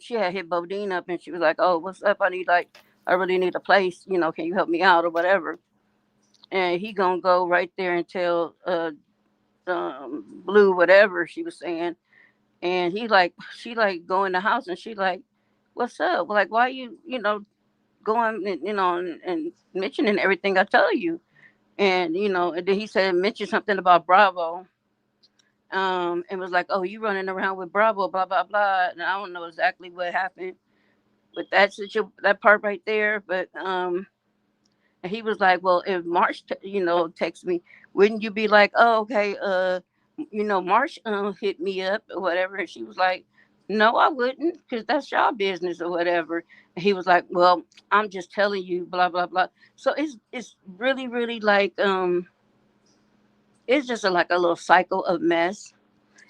Speaker 19: she had hit Bodine up and she was like, "Oh, what's up? I really need a place. You know, can you help me out or whatever?" And he gonna go right there and tell Blue whatever she was saying, and she like go in the house and she like, "What's up? Like, why you know going and mentioning everything I tell you?" And and then he said mention something about Bravo. And was like, "Oh, you running around with Bravo, blah blah blah." And I don't know exactly what happened with that part right there, but and he was like, "Well, if Marsh, texts me, wouldn't you be like, oh, okay, Marsh hit me up or whatever?" And she was like, "No, I wouldn't, because that's your business or whatever." And he was like, "Well, I'm just telling you, blah blah blah." So it's really really like it's just like a little cycle of mess.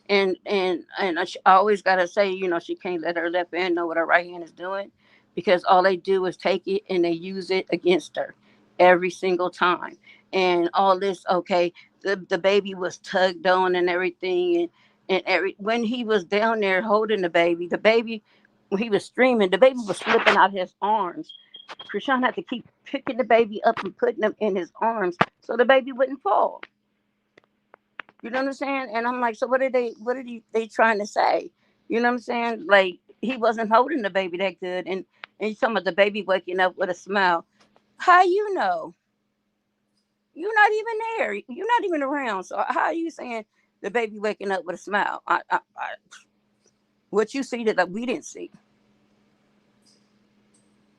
Speaker 19: And I always gotta say, she can't let her left hand know what her right hand is doing, because all they do is take it and they use it against her every single time. And all this, okay, the baby was tugged on and everything, and when he was down there holding the baby when he was streaming, the baby was slipping out his arms. Krishan had to keep picking the baby up and putting him in his arms so the baby wouldn't fall. You know what I'm saying? And I'm like, so what are they trying to say? You know what I'm saying? Like, he wasn't holding the baby that good, and you talking about the baby waking up with a smile. How you know? You're not even there. You're not even around. So how are you saying the baby waking up with a smile? What you see that we didn't see,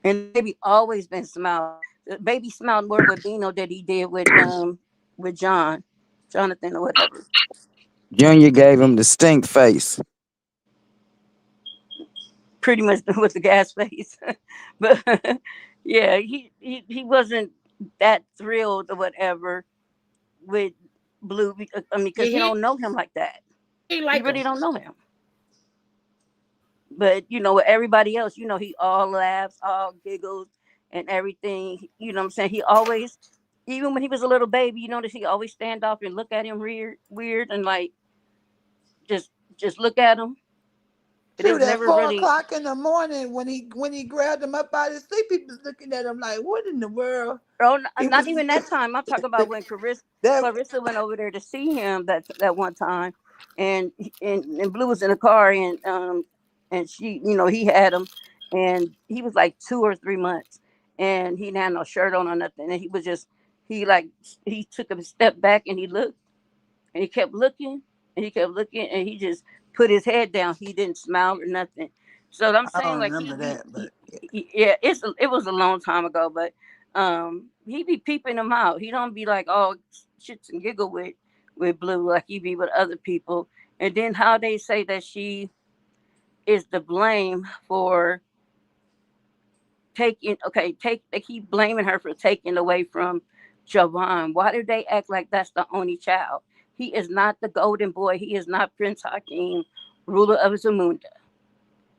Speaker 19: and the baby always been smiling. The baby smiled more with Bino than he did with Jonathan or whatever.
Speaker 9: Junior gave him the stink face.
Speaker 19: Pretty much with the gas face, but yeah, he wasn't that thrilled or whatever with Blue. I mean,
Speaker 10: Yeah,
Speaker 19: because he don't know him like that.
Speaker 10: he
Speaker 19: He
Speaker 10: like him.
Speaker 19: really don't know him. But with everybody else, he all laughs, all giggles, and everything. You know what I'm saying? He always, even when he was a little baby, you notice he always stand up and look at him weird, and like just just look at him. But it
Speaker 7: Shoot,
Speaker 19: was
Speaker 7: at
Speaker 19: never really.
Speaker 7: 4 o'clock in the morning when he grabbed him up out of his sleep, he was looking at him like, "What in the world?"
Speaker 19: Oh,
Speaker 7: He
Speaker 19: not
Speaker 7: was
Speaker 19: even that time. I'm talking about when
Speaker 7: that.
Speaker 19: Clarissa went over there to see him that one time, and and Blue was in the car, and she, he had him, and he was like 2 or 3 months, and he didn't have no shirt on or nothing, and he was just he took a step back and he looked, and he kept looking, and he kept looking, and he just put his head down. He didn't smile or nothing. So I'm
Speaker 7: I
Speaker 19: saying,
Speaker 7: don't
Speaker 19: like,
Speaker 7: remember that, but
Speaker 19: yeah, it was a long time ago, but he be peeping him out. He don't be like, oh, shits and giggle with Blue like he be with other people. And then how they say that she is the blame for they keep blaming her for taking away from Javon. Why do they act like that's the only child? He is not the golden boy. He is not Prince Hakeem, ruler of Zamunda.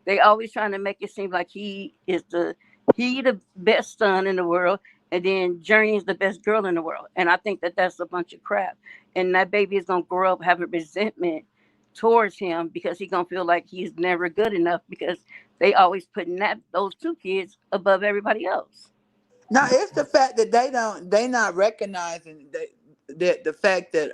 Speaker 19: They always trying to make it seem like he the best son in the world, and then Journey is the best girl in the world. And I think that that's a bunch of crap. And that baby is gonna grow up having resentment towards him because he's gonna feel like he's never good enough because they always putting those two kids above everybody else.
Speaker 7: now it's the fact that they not recognizing that the fact that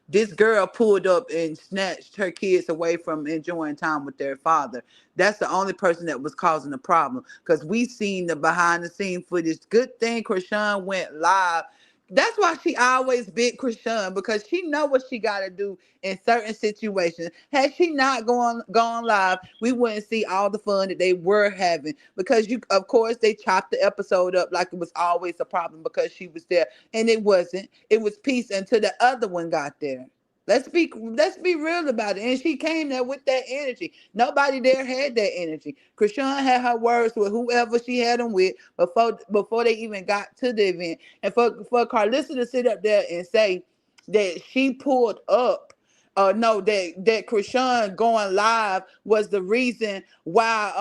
Speaker 7: this girl pulled up and snatched her kids away from enjoying time with their father. That's the only person that was causing the problem, because we seen the behind the scene footage. Good thing Chrisean went live. That's why she always bit Chrisean, because she know what she got to do in certain situations. Had she not gone live, we wouldn't see all the fun that they were having, because of course they chopped the episode up like it was always a problem because she was there, and it wasn't. It was peace until the other one got there. Let's be real about it. And she came there with that energy. Nobody there had that energy. Chrisean had her words with whoever she had them with before they even got to the event. And for Karlissa to sit up there and say that she pulled up, no, that Chrisean going live was the reason why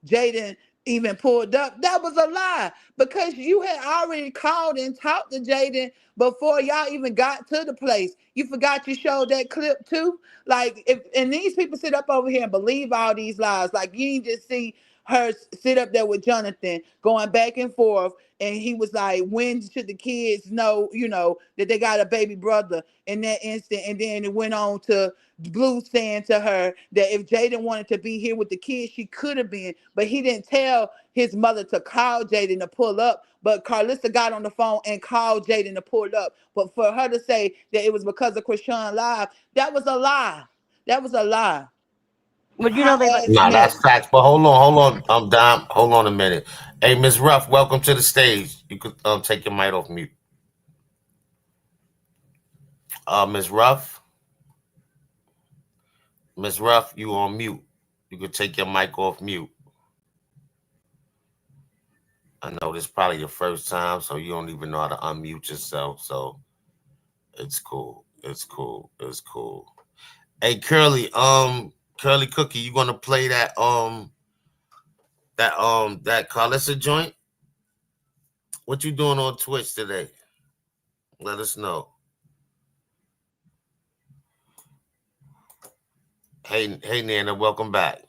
Speaker 7: Jaiden even pulled up, that was a lie, because you had already called and talked to Jaiden before y'all even got to the place. You forgot you showed that clip too. Like, if and these people sit up over here and believe all these lies. Like, you ain't just see her sit up there with Jonathan going back and forth, and he was like, when should the kids know, that they got a baby brother in that instant? And then it went on to Blue saying to her that if Jaiden wanted to be here with the kids, she could have been, but he didn't tell his mother to call Jaiden to pull up. But Karlissa got on the phone and called Jaiden to pull up. But for her to say that it was because of Chrisean Live, that was a lie. That was a lie.
Speaker 19: But
Speaker 7: Hot
Speaker 19: they like
Speaker 7: ass
Speaker 3: Nah,
Speaker 7: mess.
Speaker 3: that's facts. But hold on, Dom. Hold on a minute. Hey, Miss Ruff, welcome to the stage. You could take your mic off mute. Miss Ruff, you on mute. You could take your mic off mute. I know this is probably your first time, so you don't even know how to unmute yourself. So it's cool. It's cool. It's cool. Hey, Curly Cookie, you gonna play that Karlissa joint? What you doing on Twitch today? Let us know. Hey, Nana, welcome back.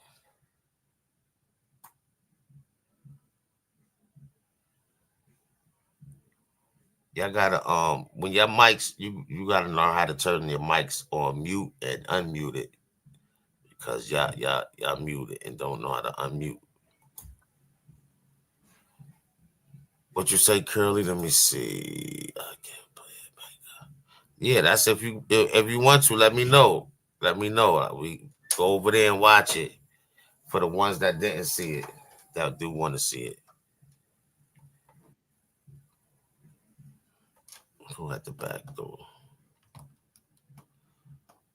Speaker 3: Y'all gotta when your mics, you gotta know how to turn your mics on mute and unmute it, because y'all muted and don't know how to unmute. What you say, Curly? Let me see. I can't play. Yeah, that's if you want to, let me know. Let me know. We go over there and watch it for the ones that didn't see it, that do want to see it. Who at the back door?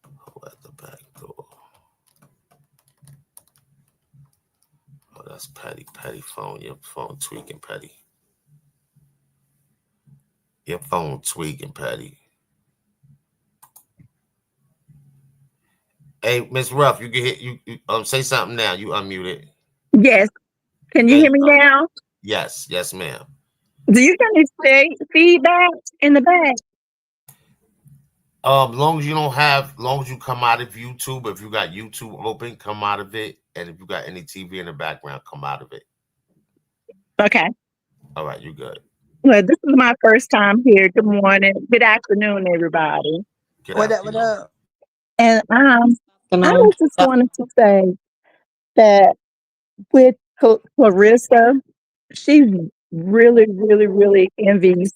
Speaker 3: Who at the back door? Oh, that's Patty. Patty phone. Your phone tweaking, Patty. Your phone tweaking, Patty. Hey, Miss Ruff, you can hit you say something now. You unmuted.
Speaker 20: Yes. Can you
Speaker 3: There
Speaker 20: hear
Speaker 3: you
Speaker 20: me
Speaker 3: go.
Speaker 20: now?
Speaker 3: Yes, ma'am.
Speaker 20: Do you get any feedback in the back?
Speaker 3: Long as you don't have, long as you come out of YouTube, if you got YouTube open, come out of it. And if you got any TV in the background, come out of it.
Speaker 20: Okay.
Speaker 3: All right, you good.
Speaker 20: Well, this is my first time here. Good morning. Good afternoon, everybody.
Speaker 3: Good
Speaker 7: What up? What
Speaker 3: afternoon.
Speaker 7: up?
Speaker 20: And I
Speaker 19: Afternoon.
Speaker 20: just wanted to say that with Clarissa, she really, really, really envies.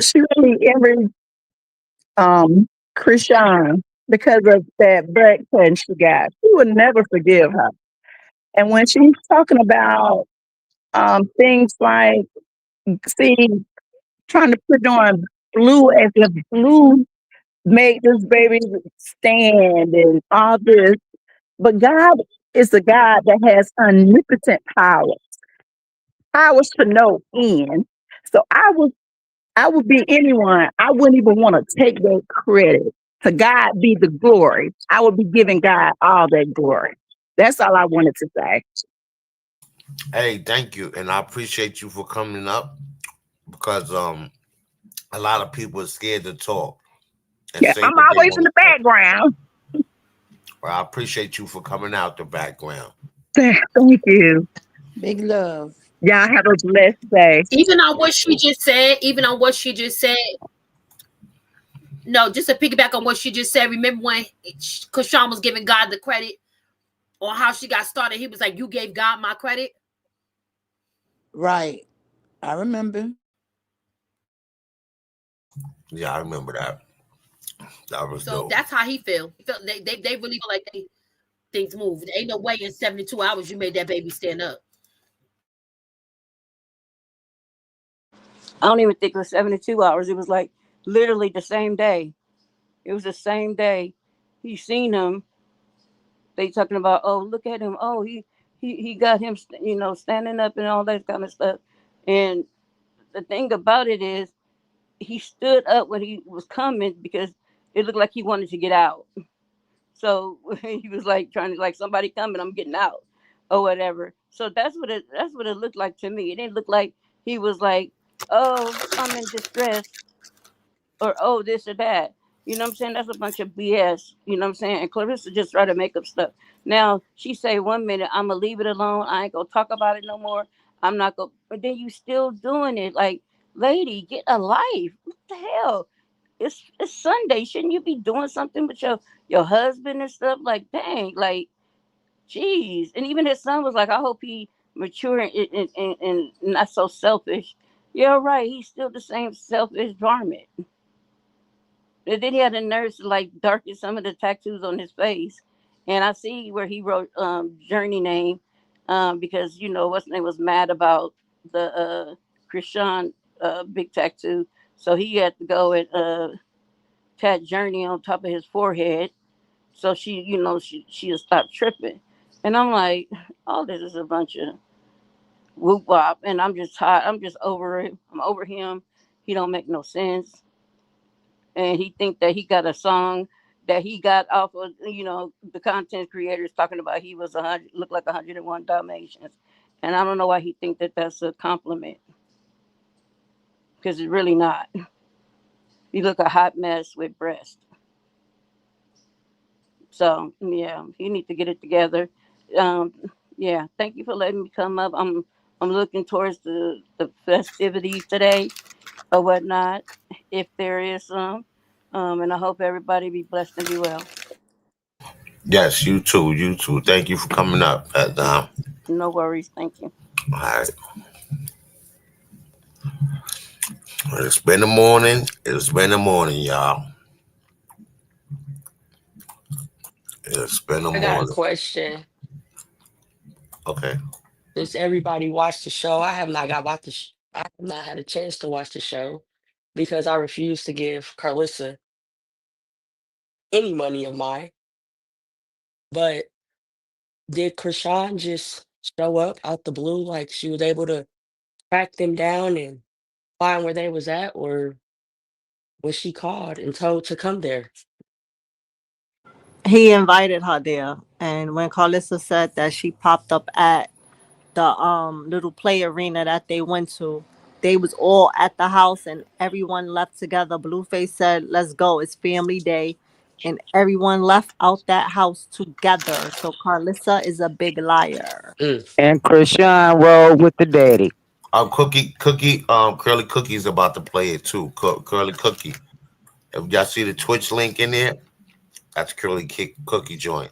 Speaker 20: She really envies Chrisean because of that butt cutting she got. She would never forgive her. And when she's talking about things like, see, trying to put on Blue as if Blue made this baby stand and all this. But God is a God that has omnipotent powers to no end. So I would be anyone. I wouldn't even want to take that credit. To God be the glory. I would be giving God all that glory. That's all I wanted to say.
Speaker 3: Hey, thank you. And I appreciate you for coming up because a lot of people are scared to talk and
Speaker 20: Yeah,
Speaker 3: say
Speaker 20: I'm
Speaker 3: what they
Speaker 20: always in
Speaker 3: want
Speaker 20: the
Speaker 3: to say.
Speaker 20: background.
Speaker 3: Well, I appreciate you for coming out the background.
Speaker 20: Thank you.
Speaker 7: Big love.
Speaker 20: Y'all have a blessed day.
Speaker 4: Even on what she just said, no, just to piggyback on what she just said. Remember when Krishan was giving God the credit on how she got started? He was like, "You gave God my credit."
Speaker 7: Right. I remember.
Speaker 3: Yeah, I remember that. That was
Speaker 4: So
Speaker 3: dope.
Speaker 4: that's how he feel. He felt they really feel like things move. There ain't no way in 72 hours you made that baby stand up.
Speaker 19: I don't even think it was 72 hours. It was like literally the same day. It was the same day. He seen him. They talking about, oh, look at him. Oh, he got him, standing up and all that kind of stuff. And the thing about it is, he stood up when he was coming because it looked like he wanted to get out. So he was like trying to like somebody coming, I'm getting out or whatever. So that's what it looked like to me. It didn't look like he was like, oh, I'm in distress or oh this or that. You know what I'm saying? That's a bunch of BS. You know what I'm saying? And Clarissa just try to make up stuff. Now she say 1 minute, I'm gonna leave it alone. I ain't gonna talk about it no more. I'm not gonna. But then you still doing it. Like, lady, get a life. What the hell? It's Sunday. Shouldn't you be doing something with your husband and stuff? Like, dang, like, jeez. And even his son was like, I hope he mature and not so selfish. Yeah, right. He's still the same selfish varmint. And then he had the nerve to like darken some of the tattoos on his face. And I see where he wrote Journey name because what's name was mad about the Krishan big tattoo. So he had to go and tat Journey on top of his forehead. So she'll stop tripping. And I'm like, all this is a bunch of whoop wop. And I'm just tired. I'm just over it. I'm over him. He don't make no sense. And he think that he got a song that he got off of the content creators talking about he was 100 looked like 101 Dalmatians, and I don't know why he think that that's a compliment because it's really not. You look a hot mess with breast. So yeah, you need to get it together. um yeah, thank you for letting me come up. I'm looking towards the festivities today or whatnot, if there is some. And I hope everybody be blessed and be well.
Speaker 3: Yes, you too. You too. Thank you for coming up.
Speaker 19: No worries. Thank you.
Speaker 3: All right. It's been the morning. It's been the morning, y'all. It's been the
Speaker 2: I got a
Speaker 3: morning.
Speaker 2: question.
Speaker 3: Okay.
Speaker 2: Does everybody watch the show? I have not got watch the I have not had a chance to watch the show because I refuse to give Karlissa any money of mine. But did Krishan just show up out the blue like she was able to track them down and find where they was at, or was she called and told to come there?
Speaker 5: He invited her there, and when Carlissa said that she popped up at the little play arena that they went to, they was all at the house and everyone left together. Blueface said, "Let's go, it's family day," and everyone left out that house together. So Carlissa is a big liar.
Speaker 9: And Chrisean rolled with the daddy.
Speaker 3: Curly Cookie's about to play it too. Curly Cookie. If y'all see the Twitch link in there, that's Cookie joint,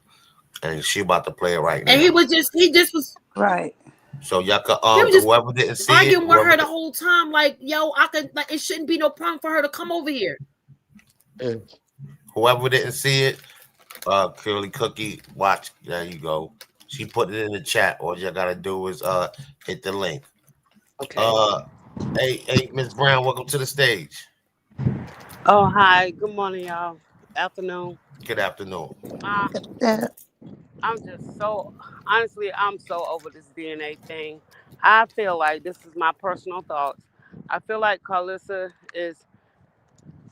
Speaker 3: and she about to play it right
Speaker 21: And
Speaker 3: now.
Speaker 21: he just was
Speaker 7: Right.
Speaker 3: So y'all could
Speaker 21: he was just
Speaker 3: whoever didn't see it,
Speaker 21: arguing with her the whole time. Like, yo, I could like it shouldn't be no problem for her to come over here.
Speaker 3: whoever didn't see it, Curly Cookie, watch. There you go. She put it in the chat. All you gotta do is hit the link.
Speaker 2: Okay.
Speaker 3: Hey, Miss Brown, welcome to the stage.
Speaker 22: Oh, hi. Good morning, y'all. Afternoon.
Speaker 3: Good afternoon.
Speaker 22: I'm just so, honestly, I'm so over this DNA thing. I feel like, this is my personal thoughts. I feel like Karlissa is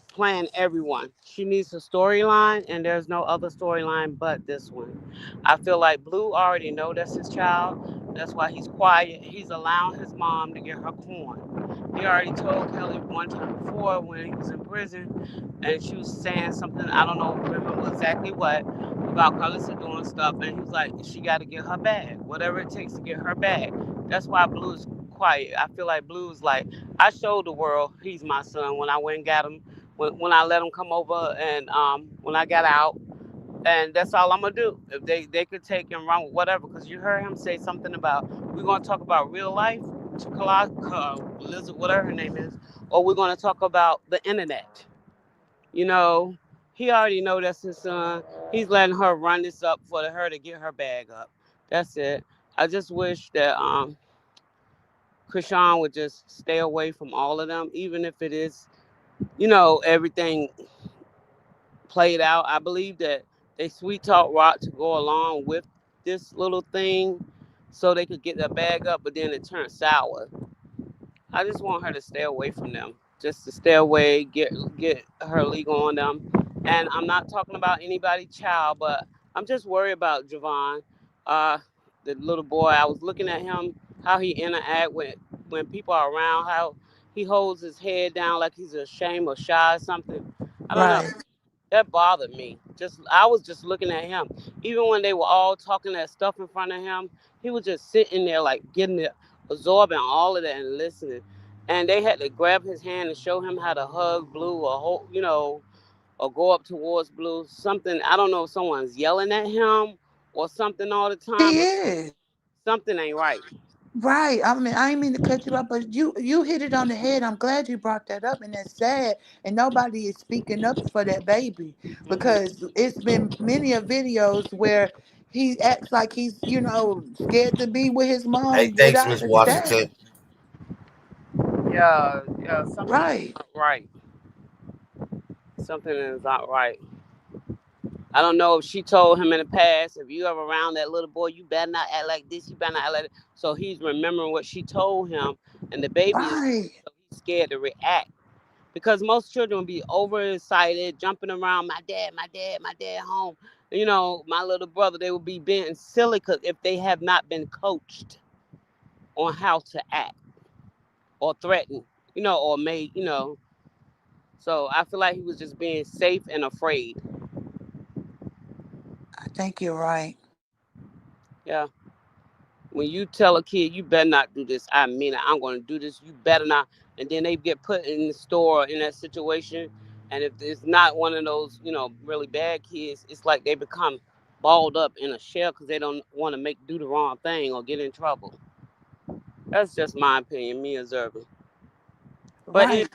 Speaker 22: playing everyone. She needs a storyline, and there's no other storyline but this one. I feel like Blue already know that's his child. That's why he's quiet. He's allowing his mom to get her corn. He already told Kelly one time before when he was in prison, and she was saying something, I don't know, remember exactly what, about Karlissa doing stuff, and he was like, she got to get her bag, whatever it takes to get her bag. That's why Blue is quiet. I feel like Blue's like, I showed the world he's my son when I went and got him, when I let him come over, and when I got out, and that's all I'm gonna do. If they could take him run with whatever, because you heard him say something about we're gonna talk about real life to Liz, whatever her name is, or we're gonna talk about the internet. You know, he already know that's his son. He's letting her run this up for her to get her bag up. That's it. I just wish that Krishan would just stay away from all of them, even if it is, everything played out. I believe that they sweet talk Rock to go along with this little thing so they could get their bag up, but then it turned sour. I just want her to stay away from them. Just to stay away, get her legal on them. And I'm not talking about anybody child, but I'm just worried about Javon, the little boy. I was looking at him, how he interact with when people are around, how he holds his head down like he's ashamed or shy or something. I don't know.
Speaker 7: Right.
Speaker 22: That bothered me. I was just looking at him. Even when they were all talking that stuff in front of him, he was just sitting there like getting it, absorbing all of that and listening. And they had to grab his hand and show him how to hug Blue or or go up towards Blue. Something, I don't know if someone's yelling at him or something all the time,
Speaker 7: He
Speaker 22: but
Speaker 7: is.
Speaker 22: something ain't right.
Speaker 7: Right. I mean, I didn't mean to cut you up, but you hit it on the head. I'm glad you brought that up, and that's sad. And nobody is speaking up for that baby because it's been many of videos where he acts like he's, scared to be with his
Speaker 3: Hey,
Speaker 7: mom
Speaker 3: thanks,
Speaker 7: without
Speaker 3: Miss
Speaker 7: his dad.
Speaker 3: Washington.
Speaker 22: Yeah, something is
Speaker 7: Right.
Speaker 22: not right. Something is not right. I don't know if she told him in the past, if you ever around that little boy, you better not act like this, you better not act like that. So he's remembering what she told him, and the baby is
Speaker 7: Right.
Speaker 22: so he's scared to react. Because most children will be overexcited, jumping around, my dad home. My little brother, they will be being silly because if they have not been coached on how to act or threaten, or made. So I feel like he was just being safe and afraid.
Speaker 7: I think you're right.
Speaker 22: Yeah. When you tell a kid you better not do this, I mean it. I'm going to do this. You better not. And then they get put in the store in that situation. And if it's not one of those, really bad kids, it's like they become balled up in a shell because they don't want to do the wrong thing or get in trouble. That's just my opinion, me observing. But
Speaker 7: Right.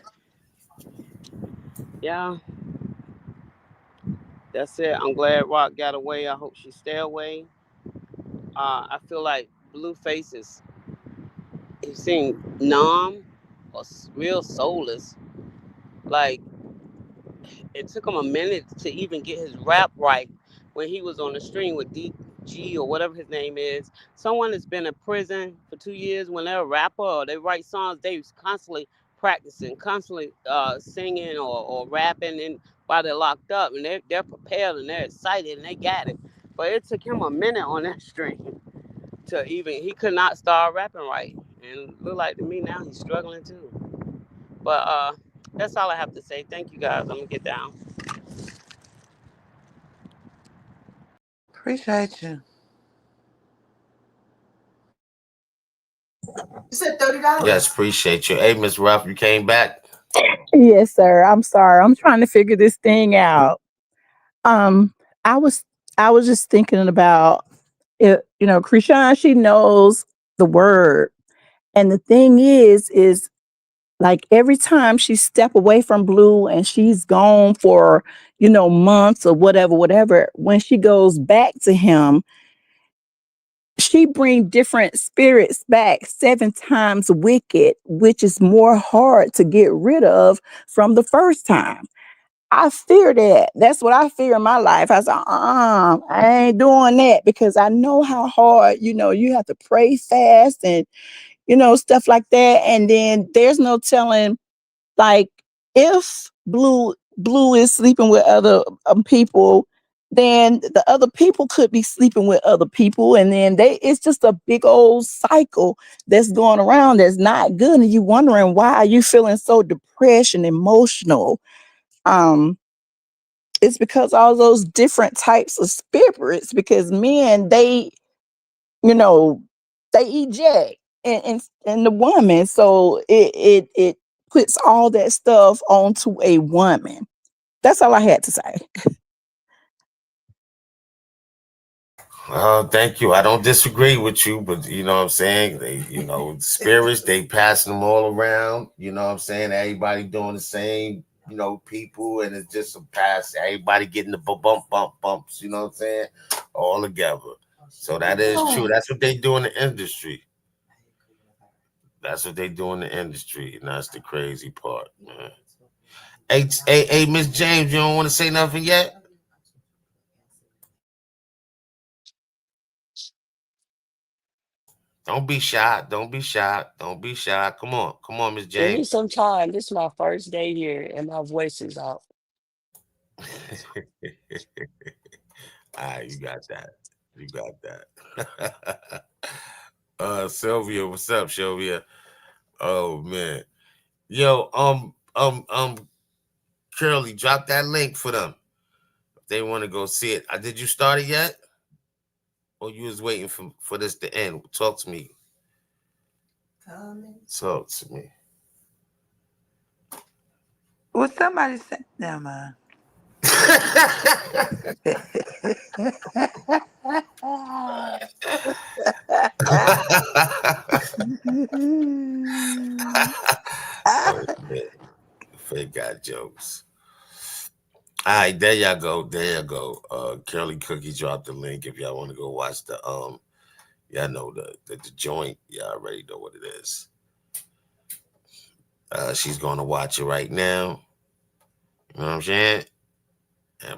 Speaker 22: yeah, that's it. I'm glad Rock got away. I hope she stay away. I feel like Blueface is he seemed numb or real soulless. Like it took him a minute to even get his rap right when he was on the stream with DG or whatever his name is. Someone that's been in prison for 2 years, when they're a rapper or they write songs, they constantly practicing, constantly singing or rapping and while they're locked up, and they're prepared and they're excited and they got it. But it took him a minute on that stream to even he could not start rapping right. And look like to me now he's struggling too. But that's all I have to say. Thank you guys. I'm gonna get down.
Speaker 7: Appreciate you.
Speaker 8: You said $30.
Speaker 3: Yes, appreciate you. Hey, Miss Ruff, you came back.
Speaker 20: Yes, sir. I'm sorry. I'm trying to figure this thing out. Um, I was I was just thinking about it, Chrisean, she knows the word. And the thing is like every time she step away from Blue and she's gone for, months or whatever, when she goes back to him, she bring different spirits back 7 times wicked, which is more hard to get rid of from the first time. I fear that. That's what I fear in my life. I said, I ain't doing that because I know how hard, you have to pray fast and, stuff like that. And then there's no telling, like, if Blue is sleeping with other people, then the other people could be sleeping with other people. And then it's just a big old cycle that's going around that's not good. And you wondering why are you feeling so depressed and emotional? It's because all those different types of spirits, because men, you know, they eject and the woman. So it puts all that stuff onto a woman. That's all I had to say.
Speaker 3: Thank you. I don't disagree with you, but you know what I'm saying? They, spirits, they passing them all around. You know what I'm saying? Everybody doing the same, people, and it's just a pass. Everybody getting the bumps, you know what I'm saying? All together. So that is true. That's what they do in the industry. That's what they do in the industry, and that's the crazy part, man. Hey, Miss James, you don't want to say nothing yet? Don't be shy. Don't be shy. Don't be shy. Come on, Miss
Speaker 1: Give me
Speaker 3: James.
Speaker 1: some time. This is my first day here, and my voice is out.
Speaker 3: All right, you got that. You got that. Sylvia, what's up, Sylvia? Oh man. Yo, Curly, drop that link for them. If they want to go see it. Did you start it yet? Or you was waiting for this to end? Talk to me. Talk to me.
Speaker 7: Well, somebody said, never mind.
Speaker 3: Oh, man. Fake got jokes. All right, there y'all go. There you go. Curly Cookie dropped the link if y'all want to go watch the y'all know the joint. Y'all already know what it is. She's gonna watch it right now. You know what I'm saying?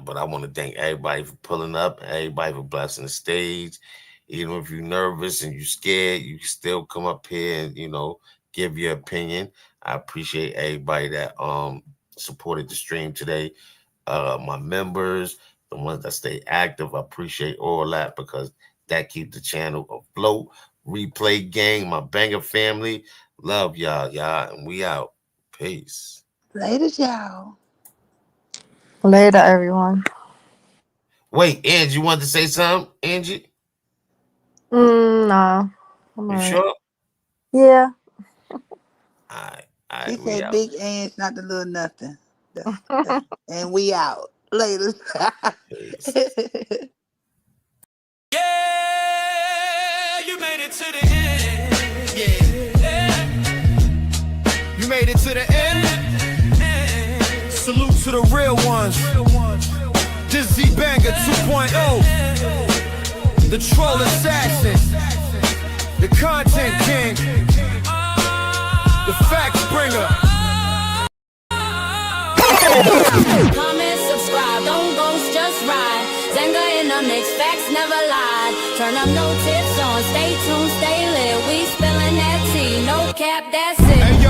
Speaker 3: But I want to thank everybody for pulling up, everybody for blessing the stage. Even if you're nervous and you're scared, you can still come up here and give your opinion. I appreciate everybody that supported the stream today. My members, the ones that stay active, I appreciate all that because that keeps the channel afloat. Replay gang, my banger family, love y'all, and we out. Peace.
Speaker 7: Later, y'all.
Speaker 5: Later, everyone.
Speaker 3: Wait, Angie, you wanted to say something, Angie?
Speaker 5: No.
Speaker 3: You sure?
Speaker 5: Yeah.
Speaker 3: All
Speaker 7: He
Speaker 3: right, we
Speaker 7: said
Speaker 3: out.
Speaker 7: big ants, not the little nothing. And we out. Later.
Speaker 2: Yeah, you made it to the end. Yeah. You made it to the end. Salute to to the real ones. This Z-Banger 2.0. The troll assassin. The content king. The fact bringer.
Speaker 6: Comment, subscribe, don't ghost, just ride. Zenga in the mix, facts never lied. Turn up, no tips on, stay tuned, stay lit. We spilling that tea, no cap, that's it.